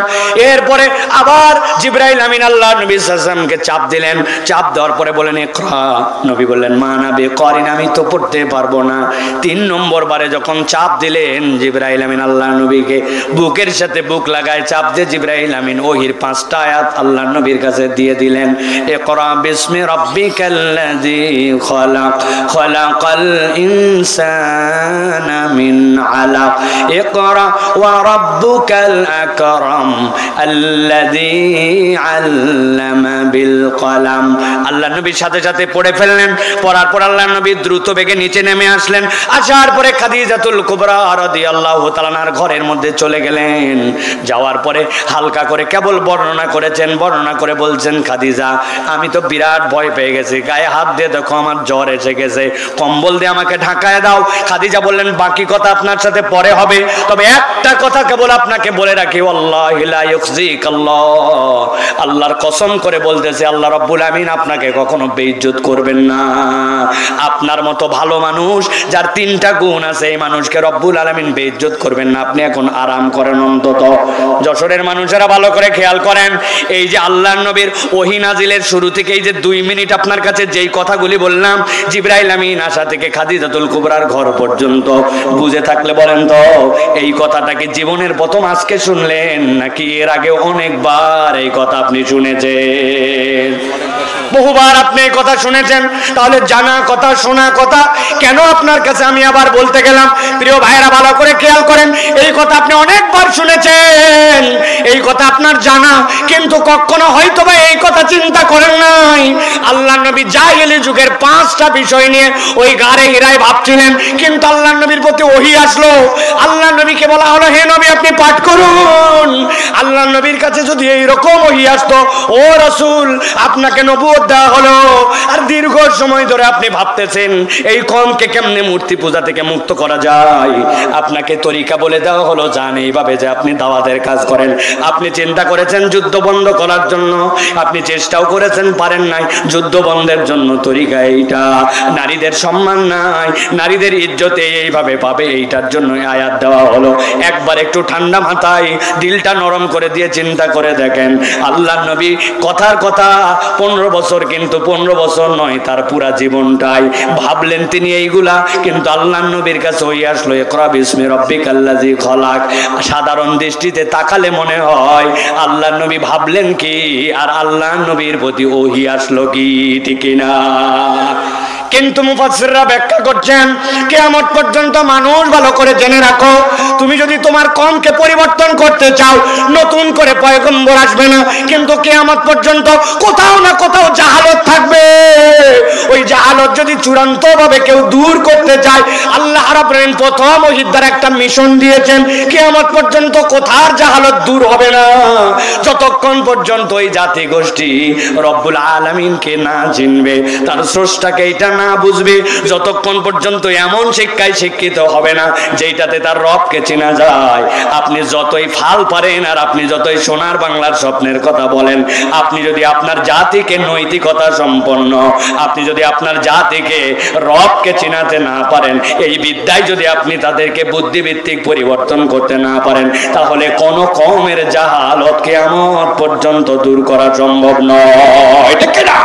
এরপরে আবার জিবরাইল আমিন আল্লাহ নবী সাল্লাল্লাহু আলাইহি ওয়াসাল্লামকে চাপ দিলেন। চাপ দেওয়ার পরে বলেন, ইকরা। নবী বললেন, মা না বেকারিন, আমি তো পড়তে পারবো না। 3 নম্বর বারে যখন চাপ দিলেন জিবরাইল আমিন আল্লাহ নবীকে বুকের সাথে বুক লাগায় চাপ দিয়ে জিবরাইল আমিন ওহির 5টা আয়াত আল্লাহ নবীর কাছে দিয়ে দিলেন। ইকরা বিসমি রাব্বিকাল্লাযী খালাক, খালাকাল ইনসানা মিন আলাক, ইকরা ওয়া রাব্বুকাল আকরাম আল্লাযী আল্লামা বিল কলাম। আল্লাহ নবীর সাথে সাথে পড়ে ফেললেন। পড়ার পর আল্লাহ নবী দ্রুত বেগে নিচে নেমে আসলেন। আসার পরে খাদিজাতুল কুবরা রাদিয়াল্লাহু তাআলা আনহার ঘরের মধ্যে চলে গেলেন। যাওয়ার পরে হালকা করে কেবল বর্ণনা করেছেন, বর্ণনা করে বলছেন, খাদিজা, আমি তো বিরাট ভয় পেয়ে গেছি, গায়ে হাত দিয়ে দেখো আমার জ্বর এসে গেছে, কম্বল দিয়ে আমাকে ঢাকায় দাও। খাদিজা বললেন, বাকি কথা আপনার সাথে পরে হবে, তবে একটা কথা কেবল আপনাকে বলে রাখি, ওয়াল্লাহি লা ইউখজিকাল্লাহ, আল্লাহর কসম করে বলতেছে, আল্লাহ রাব্বুল আমিন আপনাকে কখনো বেইজ্জত করবেন না। আপনার মতো ভালো মানুষ যার 3টা গুণ আছে, এই মানুষকে রব্বুল আলামিন বেইজ্জত করবেন না। আপনি এখন আরাম করেন। অন্তত যশোরের মানুষেরা ভালো করে খেয়াল করেন, এই যে আল্লাহর নবীর ওহী নাজিলের শুরু থেকে এই যে 2 মিনিট আপনার কাছে যেই কথাগুলি বললাম, জিবরাইল আমিন আসা থেকে খাদিজাতুল কুবরার ঘর পর্যন্ত, বুঝে থাকলে বলেন তো এই কথাটা কি জীবনের প্রথম আজকে শুনলেন, নাকি এর আগে অনেকবার এই কথা আপনি শুনেছেন? বহুবার আপনি এই কথা শুনেছেন। তাহলে জানা কথা, শোনা কথা কেন আপনার কাছে আমি আবার বলতে গেলাম? প্রিয় ভাইরা ভালো করে খেয়াল করেন, এই কথা আপনি অনেকবার শুনেছেন, এই কথা আপনার জানা, কিন্তু কখনো হয়তো বা এই কথা চিন্তা করেন নাই। আল্লাহ নবী জাহেলি যুগের 5টা বিষয় নিয়ে ওই গারে হিরায় ভাবছিলেন, কিন্তু আল্লাহ নবীর প্রতি ওহী আসলো। আল্লাহ নবীকে বলা হলো, হে নবী আপনি পাঠ করুন। আল্লাহ নবীর কাছে যদি এইরকম ওহী আসতো, ও রাসূল আপনাকে নবুয়ত দেওয়া হলো, আর দীর্ঘ সময় ধরে আপনি ভাবতেছেন এই কওমকে কেমনে মূর্তি পূজা থেকে মুক্ত করা যায়, আপনাকে তরিকা বলে দেওয়া হলো, জান এইভাবে যে আপনি দাওয়াতের কাজ করেন। আপনি চিন্তা করেছেন যুদ্ধ বন্ধ করার জন্য, আপনি চেষ্টাও করেছেন, পারেন নাই। যুদ্ধ বন্ধের জন্য তরিকা এইটা, নারীদের সম্মান নাই, নারীদের ইজ্জতে এইভাবে পাবে, এইটার জন্য আয়াত দেওয়া হলো। একবার একটু ঠান্ডা মাথায় দিলটা নরম করে করে দিয়ে চিন্তা করে দেখেন, আল্লাহ নবী কথার কথা 15 বছর, কিন্তু 15 বছর নয়, তার পুরা জীবনটাই ভাবলেন তিনি এইগুলা। কিন্তু আল্লাহ নবীর কাছে ওই আসলো ইকরা বিসমি রাব্বিকাল্লাযী খলাক। সাধারণ দৃষ্টিতে তাকালে মনে হয় আল্লাহ নবী ভাবলেন কি, আর আল্লাহ নবীর প্রতি ওহী আসলো কি, ঠিক না? কিন্তু মুফাসসিররা ব্যাখ্যা করছেন, কিয়ামত পর্যন্ত মানুষ ভালো করে জেনে রাখো, তুমি যদি তোমার কওমকে পরিবর্তন করতে চাও, নতুন করে পয়গম্বর আসবে না, কিন্তু কিয়ামত পর্যন্ত কোথাও না কোথাও জাহালত থাকবে। ওই জাহালত যদি চূড়ান্ত ভাবে কেউ দূর করতে চায়, আল্লাহ রাব্বুল আলামিন প্রথম ওহীর দ্বারা একটা মিশন দিয়েছেন, কিয়ামত পর্যন্ত কোথার জাহালত দূর হবে না, যতক্ষণ পর্যন্ত ওই জাতি গোষ্ঠী রব্বুল আলামিনকে না চিনবে, তার স্রষ্টাকে এটা না বুঝবে, যতক্ষণ পর্যন্ত এমন শিক্ষায় শিক্ষিত হবে না যেটাতে তার রবকে চেনা যায়। আপনি যতই ফাল পারেন, আর আপনি যতই সোনার বাংলার স্বপ্নের কথা বলেন, আপনি যদি আপনার জাতিকে নৈতিকতা সম্পন্ন, আপনি যদি আপনার জাতিকে রবকে চিনাতে না পারেন, এই বিদ্যায় যদি আপনি তাদেরকে বুদ্ধিভিত্তিক পরিবর্তন করতে না পারেন, তাহলে কোন কওমের জাহালত কিয়ামত পর্যন্ত দূর করা সম্ভব নয়। ঠিক না?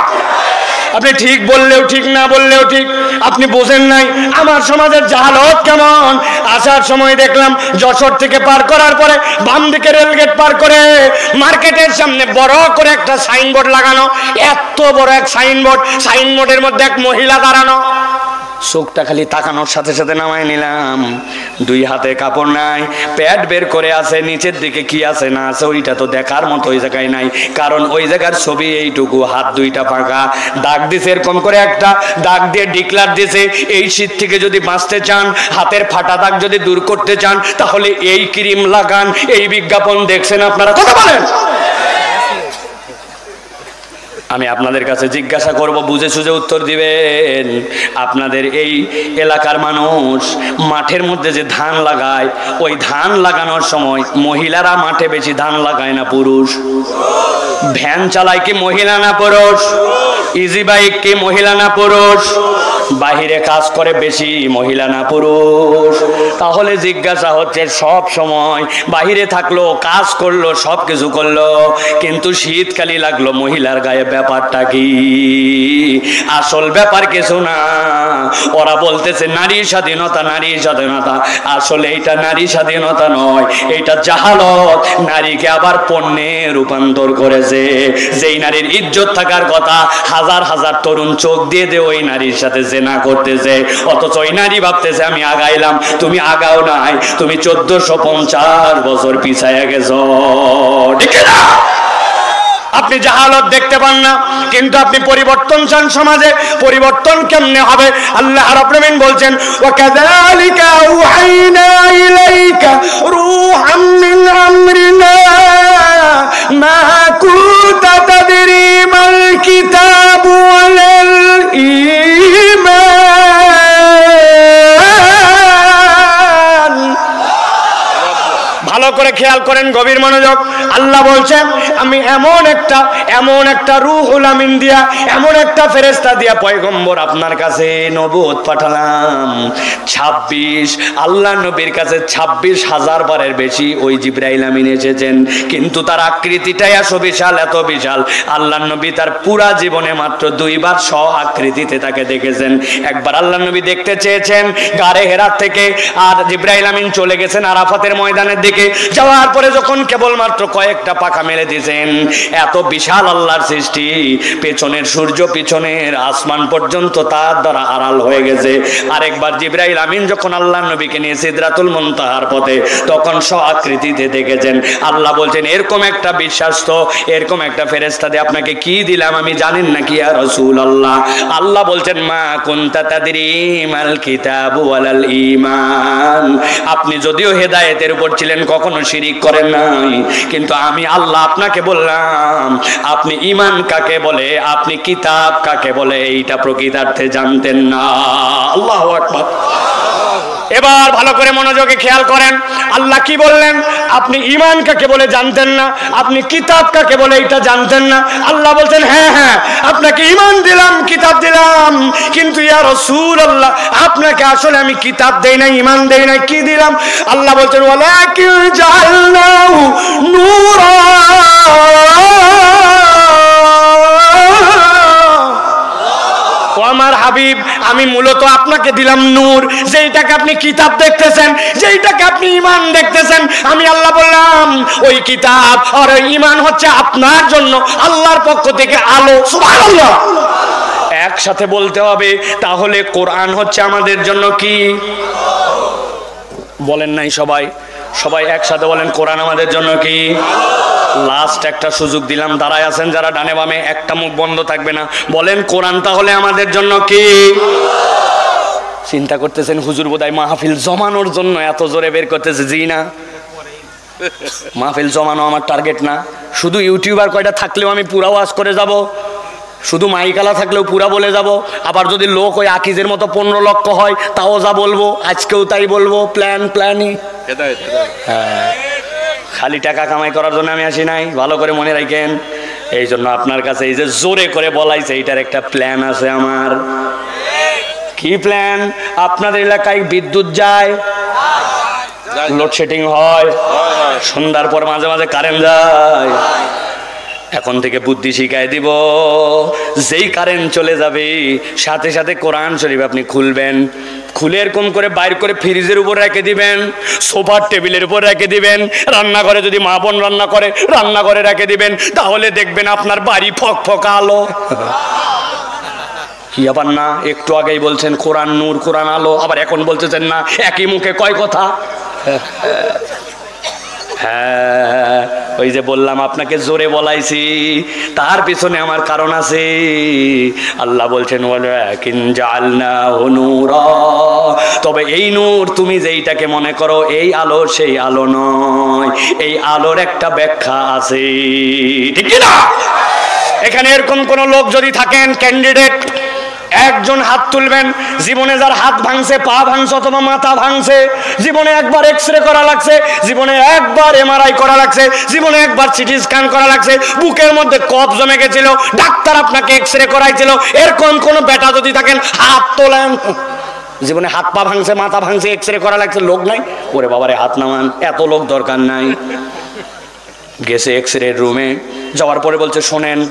আপনি ঠিক বললেও ঠিক, না বললেও ঠিক, আপনি বোঝেন নাই আমার সমাজের জাহালত কেমন। আসার সময় দেখলাম যশোর থেকে পার করার পরে বাম দিকে রেলগেট পার করে মার্কেটের সামনে বড় করে একটা সাইনবোর্ড লাগানো, এত বড় এক সাইনবোর্ড, সাইনবোর্ডের মধ্যে এক মহিলা দাঁড়ানো। চোখটা খালি তাকানোর সাথে সাথে নামায় নিলাম, দুই হাতে কাপড় নাই, প্যাড বের করে আছে, নিচের দিকে কি আছে না আছে ওইটা তো দেখার মতো ওই জায়গায় নাই, কারণ ওই জায়গার ছবি এইটুকু, হাত দুইটা ফাঁকা, দাগ দিছে এরকম করে, একটা দাগ দিয়ে ডিক্লার দিছে, এই শীত থেকে যদি বাঁচতে চান, হাতের ফাটা দাগ যদি দূর করতে চান, তাহলে এই ক্রিম লাগান। এই বিজ্ঞাপন দেখছেন আপনারা? কথা বলেন। আমি আপনাদের কাছে জিজ্ঞাসা করব, বুঝে সুঝে উত্তর দিবেন। আপনাদের এই এলাকার মানুষ মাঠের মধ্যে যে ধান লাগায়, ওই ধান লাগানোর সময় মহিলারা মাঠে বেশি ধান লাগায় না পুরুষ? ভ্যান চালায় কি মহিলা না পুরুষ? ইজি বাইক কি মহিলা না পুরুষ? বাহিরে কাজ করে বেশি মহিলা না পুরুষ? তাহলে জিজ্ঞাসা হচ্ছে, সব সময় বাহিরে থাকলো, কাজ করলো, সব কিছু করলো, কিন্তু শীতকালি লাগলো মহিলার গায়ে, ব্যাপারটা কি? আসল ব্যাপার কিছু না। ওরা বলতেছে নারী স্বাধীনতা, নারী স্বাধীনতা, আসলে এটা নারী স্বাধীনতা নয়, এটা জাহালত। নারীকে আবার পণ্যে রূপান্তর করেছে। যেই নারীর ইজ্জত থাকার কথা, হাজার হাজার তরুণ চোখ দিয়ে দিয়ে ওই নারীর সাথে জেনা করতেছে, অথচ ওই নারী ভাবতেছে আমি আগাইলাম। তুমি আগাও নাই, তুমি 1450 বছর পিছায়া গেছো। ঠিক না? আপনি জাহালত দেখতে পান না, কিন্তু আপনি পরিবর্তন চান সমাজে। পরিবর্তন কেমনে হবে? আল্লাহ রাব্বুল আলামিন বলছেন, ওয়া কাযালিকা আউহাইনা ইলাইকা রূহাম মিন আমরিনা মা কুনতা তাদরি মাল কিতাবু ওয়ালাল ঈমান। ভালো করে খেয়াল করেন, গভীর মনোযোগ। আল্লাহ বলছেন, আমি এমন একটা রূহুল আমিন দিয়া, এমন একটা ফেরেশতা দিয়া পয়গম্বর আপনার কাছে নবুয়ত পাঠালাম। 26 আল্লাহ নবীর কাছে 26,000 বারের বেশি ওই জিবরাইল আমিন এসেছেন, কিন্তু তার আকৃতিটাই এত বিশাল, এত বিশাল। আল্লাহ নবী তার পুরা জীবনে মাত্র 2 বার স্ব আকৃতিতে তাকে দেখেছেন। একবার আল্লাহ নবী দেখতে চেয়েছেন গারে হেরাত থেকে, আর জিবরাইল আমিন চলে গেছেন আরাফাতের ময়দানের দিকে। যাওয়ার পরে যখন কেবলমাত্র কয়েকটা পাখা মেলে দিয়েছেন, এত বিশাল আল্লাহর সৃষ্টি, পেছনের সূর্য, পিছনের আসমান পর্যন্ত তার দ্বারা আড়াল হয়ে গেছে। আরেকবার জিবরাইল আমিন যখন আল্লাহ নবীকে নিয়ে সিদরাতুল মুনতাহার পথে, তখন স্ব আকৃতিতে দেখেছেন। আল্লাহ বলছেন, এরকম একটা বিশ্বাস্ত, এরকম একটা ফেরেশতা দিয়ে আপনাকে কি দিলাম আমি জানেন নাকি ইয়া রাসূলুল্লাহ? আল্লাহ বলছেন, মা কুনতা তাদরি মাল কিতাবু ওয়ালাল ঈমান। আপনি যদিও হেদায়েতের উপর ছিলেন, কখনো শিরিক করেন নাই, কিন্তু আমি আল্লাহ আপনাকে বললাম আপনি ঈমান কাকে বলে, আপনি কিতাব কাকে বলে, এইটা প্রকৃতার্থে জানতেন না। আল্লাহু আকবার। এবার ভালো করে মনোযোগে খেয়াল করেন, আল্লাহ কি বললেন? আপনি ঈমান কাকে বলে জানতেন না, আপনি কিতাব কাকে বলে এটা জানতেন না। আল্লাহ বলছেন, হ্যাঁ হ্যাঁ আপনাকে ঈমান দিলাম, কিতাব দিলাম, কিন্তু ইয়া রাসূলুল্লাহ আপনাকে আসলে আমি কিতাব দেই নাই, ঈমান দেই নাই, কি দিলাম? আল্লাহ বলছেন, ওয়ালাকিন জাআলনাহু নূরা হাবিব আমি মূলত আপনাকে দিলাম নূর, যেইটাকে আপনি কিতাব দেখতেছেন, যেইটাকে আপনি ঈমান দেখতেছেন, আমি আল্লাহ বললাম ওই কিতাব আর ওই ঈমান হচ্ছে আপনার জন্য আল্লাহর পক্ষ থেকে আলো। সুবহানাল্লাহ, একসাথে বলতে হবে। তাহলে কোরআন হচ্ছে আমাদের জন্য কি? বলেন নাই সবাই? সবাই একসাথে বলেন, কোরআন আমাদের জন্য কি? লাস্ট একটা সুযোগ দিলাম, দাঁড়ায় আছেন যারা ডানে বামে, একটা মুখ বন্ধ থাকবে না, বলেন কোরআন তাহলে আমাদের জন্য কি? চিন্তা করতেছেন হুজুর বোধহয় মাহফিল জমানোর জন্য এত জোরে বের করতেছে। জি না, মাহফিল জমানো আমার টার্গেট না। শুধু ইউটিউবার কয়টা থাকলেও আমি পুরা ওয়াজ করে যাব, শুধু মাইকালা থাকলেও পুরা বলে যাব। আবার যদি লোক ওই আকিজের মতো 15 লক্ষ হয় তাও যা বলবো, আজকেও তাই বলবো। প্ল্যানই। হ্যাঁ, খালি টাকা কামাই করার জন্য আমি আসি নাই, ভালো করে মনে রাখেন। এই জন্য আপনার কাছে এই যে জোরে করে বলাইছে, এইটার একটা প্ল্যান আছে আমার। কি প্ল্যান? আপনাদের এলাকায় বিদ্যুৎ যায়, লোডশেডিং হয়, সন্ধ্যার পর মাঝে মাঝে কারেন্ট যায়। এখন থেকে বুদ্ধি শিখাই দিব, যেই কারেন্ট চলে যাবে সাথে সাথে কোরআন শরীফ আপনি খুলবেন, খুলে এরকম করে বাইর করে ফ্রিজের উপর রেখে দিবেন, সোফার টেবিলের উপর রেখে দিবেন, রান্নাঘরে যদি মা বোন রান্না করে রান্নাঘরে রেখে দিবেন, তাহলে দেখবেন আপনার বাড়ি ফকফকা আলো। কি আবার না, একটু আগেই বলছেন কোরআন নূর কোরআন আলো, আবার এখন বলতেছেন না, একই মুখে কয় কথা। হ্যাঁ, ওই যে বললাম আপনাকে জোরে বলাইছি, তার পিছনে আমার কারণ আছে। আল্লাহ বলছেন ওয়ালাকিন জাআলনাহু নূরা, তবে এই নূর তুমি যেইটাকে মনে করো এই আলো সেই আলো নয়, এই আলোর একটা ব্যাখ্যা আছে, ঠিক কি না? এখানে এরকম কোন লোক যদি থাকেন ক্যান্ডিডেট, একজন হাত তুলবেন। জীবনে যার হাত ভাঙছে, পা ভাঙছে অথবা মাথা ভাঙছে, জীবনে একবার এক্সরে করা লাগছে, জীবনে একবার এমআরআই করা লাগছে, জীবনে একবার সিটি স্ক্যান করা লাগছে, বুকের মধ্যে কফ জমে গেছিল, ডাক্তার আপনাকে এক্সরে করাইছিল, এরকম কোন বেটা যদি থাকেন হাত তোলেন। জীবনে হাত পা ভাঙছে, মাথা ভাঙছে, এক্সরে করা লাগছে, লোক নাই? ওরে বাবারে হাত নামান, এত লোক দরকার নাই। গেছে এক্সরে রুমে, যাওয়ার পরে বলছে শোনেন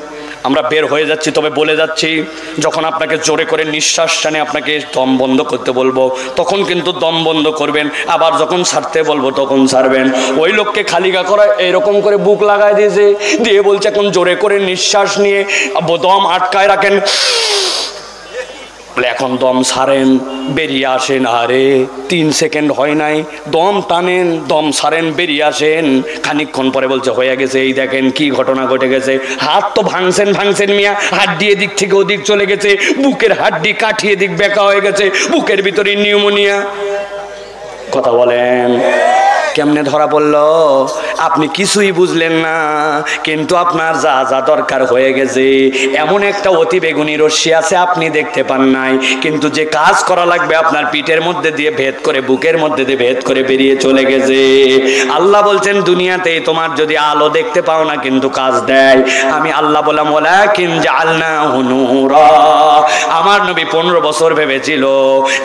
আমরা বের হয়ে যাচ্ছি, তবে বলে যাচ্ছি যখন আপনাকে জোরে করে নিঃশ্বাস টানে আপনাকে দম বন্ধ করতে বলবো তখন কিন্তু দম বন্ধ করবেন, আবার যখন ছাড়তে বলবো তখন ছাড়বেন। ওই লোককে খালিগা করা এরকম করে বুক লাগাই দিয়েছে, দিয়ে বলছে এখন জোরে করে নিঃশ্বাস নিয়ে দম আটকায় রাখেন, এখন দম ছাড়েন, বেরিয়ে আসেন। আরে 3 সেকেন্ড হয় নাই, দম টানেন, দম ছাড়েন, বেরিয়ে আসেন। খানিকক্ষণ পরে বলছে হয়ে গেছে, এই দেখেন কি ঘটনা ঘটে গেছে। হাত তো ভাঙছেন মিয়া, হাড্ডি এদিক থেকে ওদিক চলে গেছে, বুকের হাড্ডি কাঠিয়ে দিক বেঁকা হয়ে গেছে, বুকের ভিতরে নিউমোনিয়া। কথা বলেন, কেমনে ধরা পড়লো? আপনি কিছুই বুঝলেন না, কিন্তু আপনার যা যা দরকার হয়ে গেছে। এমন একটা অতি বেগুনি রশ্মি আছে আপনি দেখতে পান নাই, কিন্তু যে কাজ করা লাগবে আপনার পিঠের মধ্যে দিয়ে ভেদ করে, বুকের মধ্যে দিয়ে ভেদ করে বেরিয়ে চলে গেছে। আল্লাহ বলছেন দুনিয়াতে তোমার যদি আলো দেখতে পাও না কিন্তু কাজ দেয়। আমি আল্লাহ বললাম ওয়ালাকিন জাআলনাহু নূরা। আমার নবী 15 বছর ভেবেছিল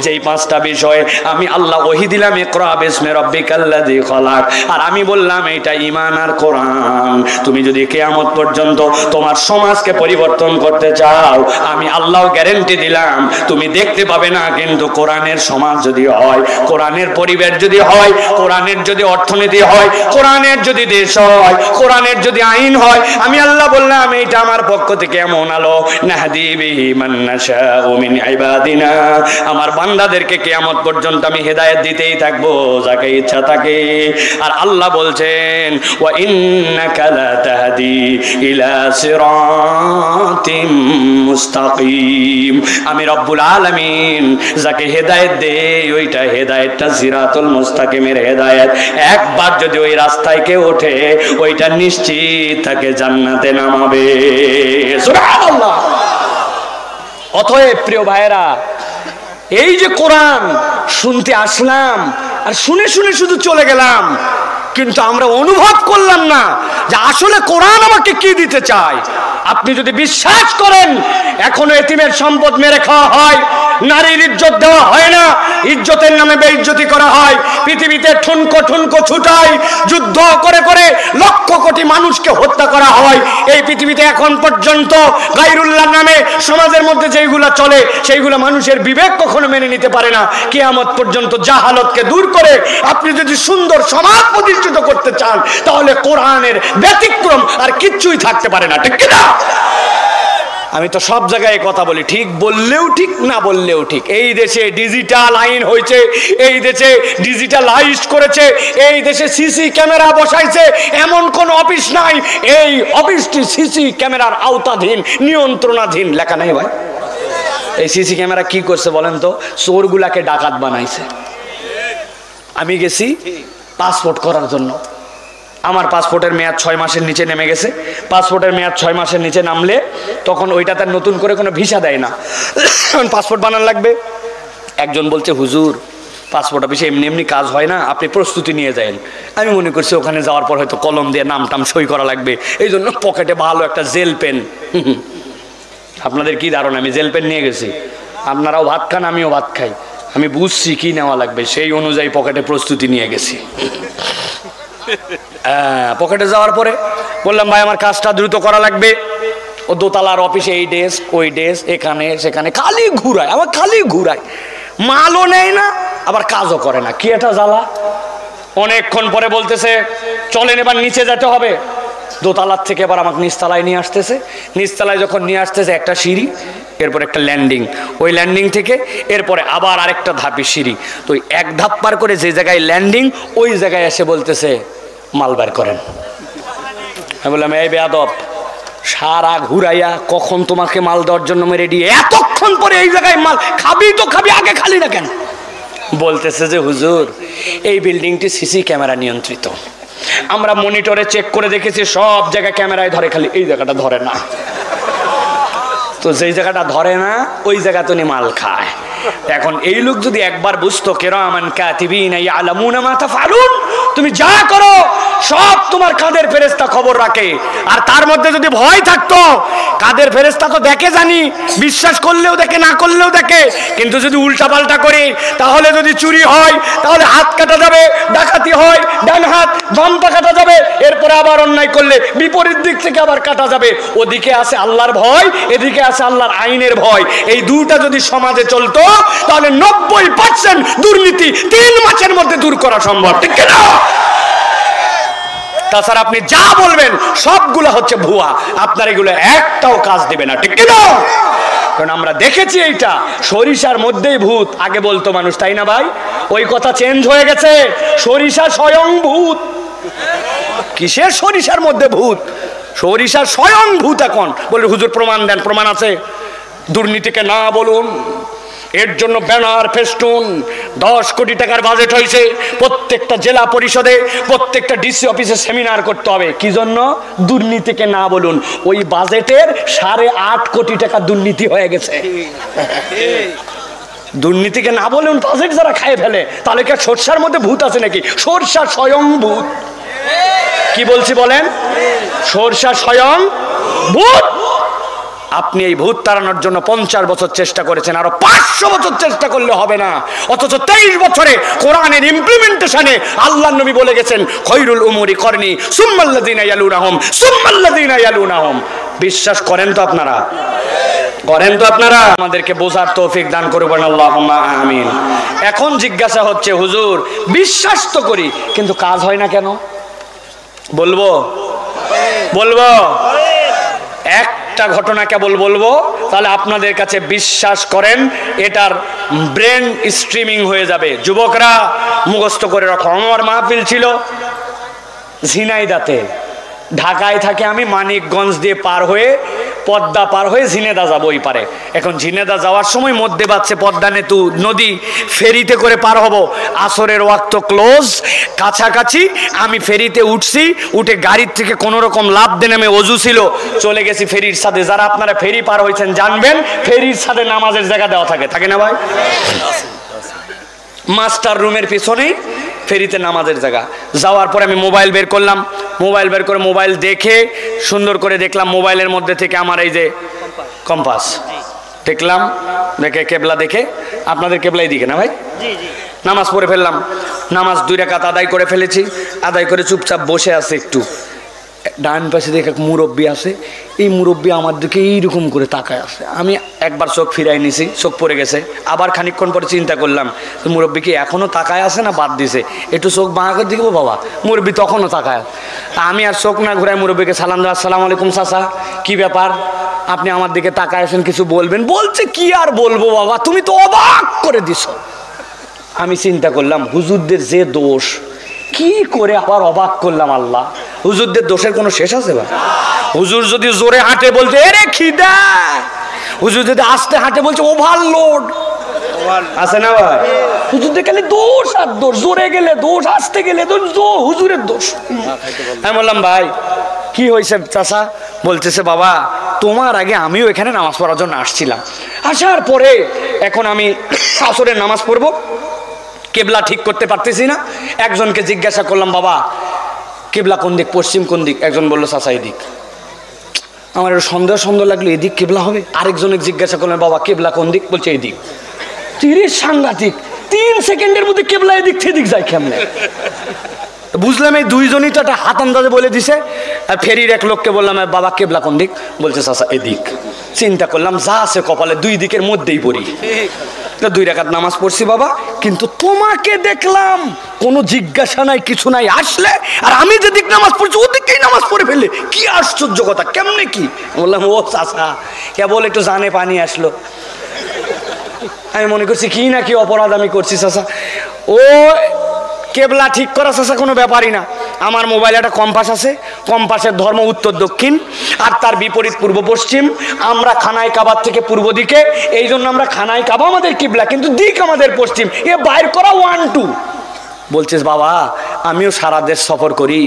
যেই 5টা বিষয় আমি আল্লাহ ওহী দিলাম, ইকরা বিসমি রাব্বিকাল্লাযী খালাক, আর আমি বললাম এটা ঈমান আর কোরআন। তুমি যদি কিয়ামত পর্যন্ত তোমার সমাজকে পরিবর্তন করতে চাও, আমি আল্লাহ গ্যারান্টি দিলাম তুমি দেখতে পাবে না, কিন্তু কোরআনের সমাজ যদি হয়, কোরআনের পরিবেশ যদি হয়, কোরআনের যদি অর্থনীতি হয়, কোরআনের যদি দেশ হয়, কোরআনের যদি আইন হয়, আমি আল্লাহ বললাম এটা আমার পক্ষ থেকে এমন আলো, নাহদি বিহি মান নাশাউ মিন ইবাদিনা, আমার বান্দাদেরকে কিয়ামত পর্যন্ত আমি হেদায়েত দিতেই থাকবো যাকে ইচ্ছা তাকে। আর আল্লাহ বলছেন ওয়া ইন্নাকা লা তাহদি ইলা সিরাতিম মুস্তাকিম, আমি রব্বুল আলামিন যাকে হেদায়েত দেই ওইটা হেদায়েতটা সিরাতুল মুস্তাকিমের হেদায়েত। একবার যদি ওই রাস্তায় কেউ ওঠে ওইটা নিশ্চিত তাকে জান্নাতে নামাবে। সুবহানাল্লাহ। অতএব প্রিয় ভাইরা, এই যে কোরআন শুনতে আসলাম আর শুনে শুনে শুধু চলে গেলাম, কিন্তু আমরা অনুভব করলাম না যে আসলে কোরআন আমাকে কি দিতে চায়। আপনি যদি বিশ্বাস করেন এখনো এতিমের সম্পদ মেরে খাওয়া হয়, নারীর ইজ্জত দেওয়া হয় না, ইজ্জতের নামে বেইজ্জতি করা হয়, পৃথিবীতে ঠুনকো ঠুনকো ছুটাই, যুদ্ধ করে করে লক্ষ কোটি কোটি মানুষকে হত্যা করা হয়। এই পৃথিবীতে এখন পর্যন্ত গায়রুল্লাহর নামে সমাজের মধ্যে যেইগুলা চলে সেইগুলো মানুষের বিবেক কখনো মেনে নিতে পারে না। কিয়ামত পর্যন্ত জাহালতকে দূর করে আপনি যদি সুন্দর সমাজ প্রতিষ্ঠিত করতে চান তাহলে কোরআনের ব্যতিক্রম আর কিচ্ছুই থাকতে পারে না, ঠিক কিনা? আমি তো সব জায়গায় কথা বলি, ঠিক বললেও ঠিক, না বললেও ঠিক। এই দেশে ডিজিটাল আইন হয়েছে, এই দেশে ডিজিটালাইজ করেছে, এই দেশে সিসি ক্যামেরা বসাইছে, এমন কোন অফিস নাই এই অফিসটি সিসি ক্যামেরার আওতাধীন, নিয়ন্ত্রণাধীন লেখা নাই ভাই। এই সিসি ক্যামেরা কি করছে বলেন তো? চোরগুলাকে ডাকাত বানাইছে। আমি গেছি পাসপোর্ট করার জন্য, আমার পাসপোর্টের মেয়াদ 6 মাসের নিচে নেমে গেছে। পাসপোর্টের মেয়াদ 6 মাসের নিচে নামলে তখন ওইটা তার নতুন করে কোনো ভিসা দেয় না, পাসপোর্ট বানানো লাগবে। একজন বলছে হুজুর পাসপোর্ট অফিসে এমনি এমনি কাজ হয় না, আপনি প্রস্তুতি নিয়ে যান। আমি মনে করছি ওখানে যাওয়ার পর হয়তো কলম দিয়ে নাম টাম সই করা লাগবে, এই জন্য পকেটে ভালো একটা জেল পেন। আপনাদের কি ধারণা আমি জেল পেন নিয়ে গেছি? আপনারাও ভাত খান, আমিও ভাত খাই, আমি বুঝছি কি নেওয়া লাগবে, সেই অনুযায়ী পকেটে প্রস্তুতি নিয়ে গেছি। পকেটে যাওয়ার পরে বললাম ভাই আমার কাজটা দ্রুত করা লাগবে। ও দোতলার অফিসে এই ডেস্ক ওই ডেস্ক, এখানে সেখানে খালি ঘুরায়, আমার খালি ঘুরায়, মালও নেয় না আবার কাজও করে না। কি এটা জ্বালা! অনেকক্ষণ পরে বলতেছে চলেন এবার নিচে যেতে হবে। দোতলার থেকে এবার আমাকে নিচতলায় নিয়ে আসতেছে। নিচতলায় যখন নিয়ে আসতেছে একটা সিঁড়ি, এরপর একটা ল্যান্ডিং, ওই ল্যান্ডিং থেকে এরপরে আবার আরেকটা ধাপি সিঁড়ি। তো এক ধাপ পার করে যে জায়গায় ল্যান্ডিং ওই জায়গায় এসে বলতেছে মাল বের করেন। আমি বললাম এই বেয়াদব, সারা ঘুরাইয়া কখন তোমাকে মাল দেওয়ার জন্য রেডি, এতক্ষণ পরে এই জায়গায় মাল খাবি তো খাবি, আগে খালি না কেন? বলতেছে যে হুজুর এই বিল্ডিংটি সিসি ক্যামেরা নিয়ন্ত্রিত, আমরা মনিটরে চেক করে দেখেছি সব জায়গায় ক্যামেরায় ধরে, খালি এই জায়গাটা ধরে না। তো যেই জায়গাটা ধরে না ওই জায়গা তো মাল খায়। এখন এই লোক যদি একবার বুঝতো কিরামান কাতিবিনা ইয়ালামুনা মা তাফআলুন, তুমি যা করো সব তোমার কাদের ফেরেশতা খবর রাখে। আর তার মধ্যে যদি ভয় থাকতো, কাদের ফেরেশতা তো দেখে জানি, বিশ্বাস করলেও দেখে না করলেও দেখে, কিন্তু যদি উল্টা পাল্টা করি তাহলে যদি চুরি হয় তাহলে হাত কাটা যাবে, ডাকাতি হয় ডান হাত বাম পা কাটা যাবে, এরপরে আবার অন্যায় করলে বিপরীত দিক থেকে আবার কাটা যাবে। ওদিকে আছে আল্লাহর ভয়, এদিকে আছে আল্লাহর আইনের ভয়। এই দুটা যদি সমাজে চলতো তাহলে 90% দুর্নীতি 3 মাসের মধ্যে দূর করা সম্ভব, ঠিক না? তাছাড়া আপনি যা বলবেন সবগুলা হচ্ছে ভুয়া, আপনার এগুলো একটাও কাজ দেবে না, ঠিক না? কারণ আমরা দেখেছি এইটা সরিষার মধ্যেই ভূত আগে বলতো মানুষ, তাই না ভাই? ওই কথা চেঞ্জ হয়ে গেছে, সরিষা স্বয়ং ভূত। কিসের সরিষার মধ্যে ভূত? সরিষা স্বয়ং ভূত। এখন বলে হুজুর প্রমাণ দেন, প্রমাণ আছে। দুর্নীতিকে না বলুন, এর জন্য ব্যানার ফেস্টুন 10 কোটি টাকার বাজেট হয়েছে, প্রত্যেকটা জেলা পরিষদে প্রত্যেকটা ডিসি অফিসে সেমিনার করতে হবে। কি জন্য? দুর্নীতিকে না বলুন। ওই বাজেটের 8.5 কোটি টাকা দুর্নীতি হয়ে গেছে। দুর্নীতিকে না বলুন, বাজেট যারা খায় ফেলে, তাহলে কি সরষার মধ্যে ভূত আছে নাকি? সরষা স্বয়ং ভূত। কি বলছি বলেন? সরষা স্বয়ং ভূত। আপনি এই ভূত তাড়ানোর জন্য 50 বছর চেষ্টা করেছেন, আরো 500 বছর চেষ্টা করলে হবে না। অথচ 23 বছরে কোরআনের ইমপ্লিমেন্টেশনে আল্লাহর নবী বলে গেছেন খৈরুল উমুরি করনি সুম্মাল্লাযিনা ইয়ালুনাহুম সুম্মাল্লাযিনা ইয়ালুনাহুম। বিশ্বাস করেন তো আপনারা? করেন তো আপনারা? আমাদেরকে বোঝার তৌফিক দান করবেন আল্লাহুম্মা আমিন। এখন জিজ্ঞাসা হচ্ছে হুজুর বিশ্বাস তো করি কিন্তু কাজ হয় না কেন? বলবো বলবো একটা ঘটনা কেবল বলবো, তাহলে আপনাদের কাছে বিশ্বাস করেন এটার ব্রেন স্ট্রিমিং হয়ে যাবে। যুবকরা মুখস্থ করে রাখো, আমার মাহফিল ছিল ঝিনাইদাতে। ঢাকায় থাকে আমি, মানিকগঞ্জ দিয়ে পার হয়ে পদ্মা পার হয়ে ঝিনেদা যাবো ওই পারে। এখন ঝিনেদা যাওয়ার সময় মধ্যে বাচ্ছে পদ্মা নেতু নদী, ফেরিতে করে পার হব। আসরের ওয়াক্ত ক্লোজ, কাছাকাছি। আমি ফেরিতে উঠছি, উঠে গাড়ির থেকে কোনো রকম লাভ দিয়ে নামে অজু ছিল, চলে গেছি ফেরির সাথে। যারা আপনারা ফেরি পার হয়েছেন জানবেন ফেরির সাথে নামাজের জায়গা দেওয়া থাকে, থাকে না ভাই? মাস্টার রুমের পিছনেই ফেরিতে নামাজের জায়গা। যাওয়ার পরে আমি মোবাইল বের করলাম, মোবাইল বের করে মোবাইল দেখে সুন্দর করে দেখলাম মোবাইলের মধ্যে থেকে আমার এই যে কম্পাস দেখলাম, দেখে কেবলা দেখে, আপনাদের কেবলাই দিকে না ভাই? নামাজ পড়ে ফেললাম। নামাজ 2 রাকাত আদায় করে ফেলেছি। আদায় করে চুপচাপ বসে আছে একটু। ডান পাশে দেখে এক মুরব্বী আছে, এই মুরব্বী আমার দিকে এইরকম করে তাকায় আছে। আমি একবার চোখ ফিরাই নিছি, চোখ পড়ে গেছে। আবার খানিকক্ষণ পরে চিন্তা করলাম তো মুরব্বী কি এখনও তাকায় আছে না বাদ দিছে, একটু চোখ বাঁকা করে দেখবো। বাবা মুরব্বী তখনও তাকায়। আমি আর চোখ না ঘুরাই মুরব্বীকে সালাম দেওয়া, আসসালামু আলাইকুম চাচা, কি ব্যাপার আপনি আমার দিকে তাকায় আছেন, কিছু বলবেন? বলছে কি আর বলবো বাবা, তুমি তো অবাক করে দিছো। আমি চিন্তা করলাম হুজুরদের যে দোষ, কি করে আবার অবাক করলাম। আল্লাহ, হুজুরদের দোষের কোনো শেষ আছে ভাই? হুজুর যদি জোরে হাঁটে বলছে এরে খিদা, হুজুর যদি আস্তে হাঁটে বলছে ওভারলোড, আছে না ভাই? হুজুরদের খালি দোষ আর দোষ, জোরে গেলে দোষ, আসতে গেলে দোষ, হুজুরের দোষ। আমি বললাম ভাই কি হয়েছে চাচা? বলতেছে বাবা তোমার আগে আমিও এখানে নামাজ পড়ার জন্য আসছিলাম, আসার পরে এখন আমি আসরের নামাজ পড়বো, কেবলা ঠিক করতে পারতেছি না। একজনকে জিজ্ঞাসা করলাম বাবা কেবলা কোন দিক, পশ্চিম কোন দিক? একজন বললো চাচা এদিক। আমার একটু সন্দেহ সন্দেহ লাগলো, এদিক কেবলা হবে। আরেকজনকে জিজ্ঞাসা করলাম বাবা কেবলা কোন দিক? বলছে এদিক। 30 সাংঘাতিক, 3 সেকেন্ডের মধ্যে কেবলা এদিক সেদিক যায় কেমনে? বুঝলাম এই দুইজনই তো একটা হাত আন্দাজে বলে দিছে। আর ফেরির এক লোককে বললাম বাবা কেবলা কোন দিক? বলছে চাচা এদিক। চিন্তা করলাম যা আছে কপালে 2 দিকের মধ্যেই পড়ি। 2 রাকাত নামাজ পড়ছি বাবা, কিন্তু তোমাকে দেখলাম কোনো জিজ্ঞাসা নাই, কিছু নাই, আসলে আর আমি যেদিক নামাজ পড়ছি ওদিকেই নামাজ পড়ে ফেললে, কি আশ্চর্য কথা, কেমনে কি? বললাম ও চাচা কেবল একটু জানে পানি আসলো। আমি মনে করছি কি না কি অপরাধ আমি করছি চাচা। ও কেবলা ঠিক করা চাচা কোনো ব্যাপারই না। আমার মোবাইলে একটা কম্পাস আছে, কম্পাসের ধর্ম উত্তর দক্ষিণ আর তার বিপরীত পূর্ব পশ্চিম। আমরা খানায় কাবার থেকে পূর্ব দিকে, এই জন্য আমরা খানায় কাবা আমাদের কিবলা, কিন্তু দিক আমাদের পশ্চিম। এ বাইর করা 1 2। বলছিস বাবা আমিও সারা দেশ সফর করি,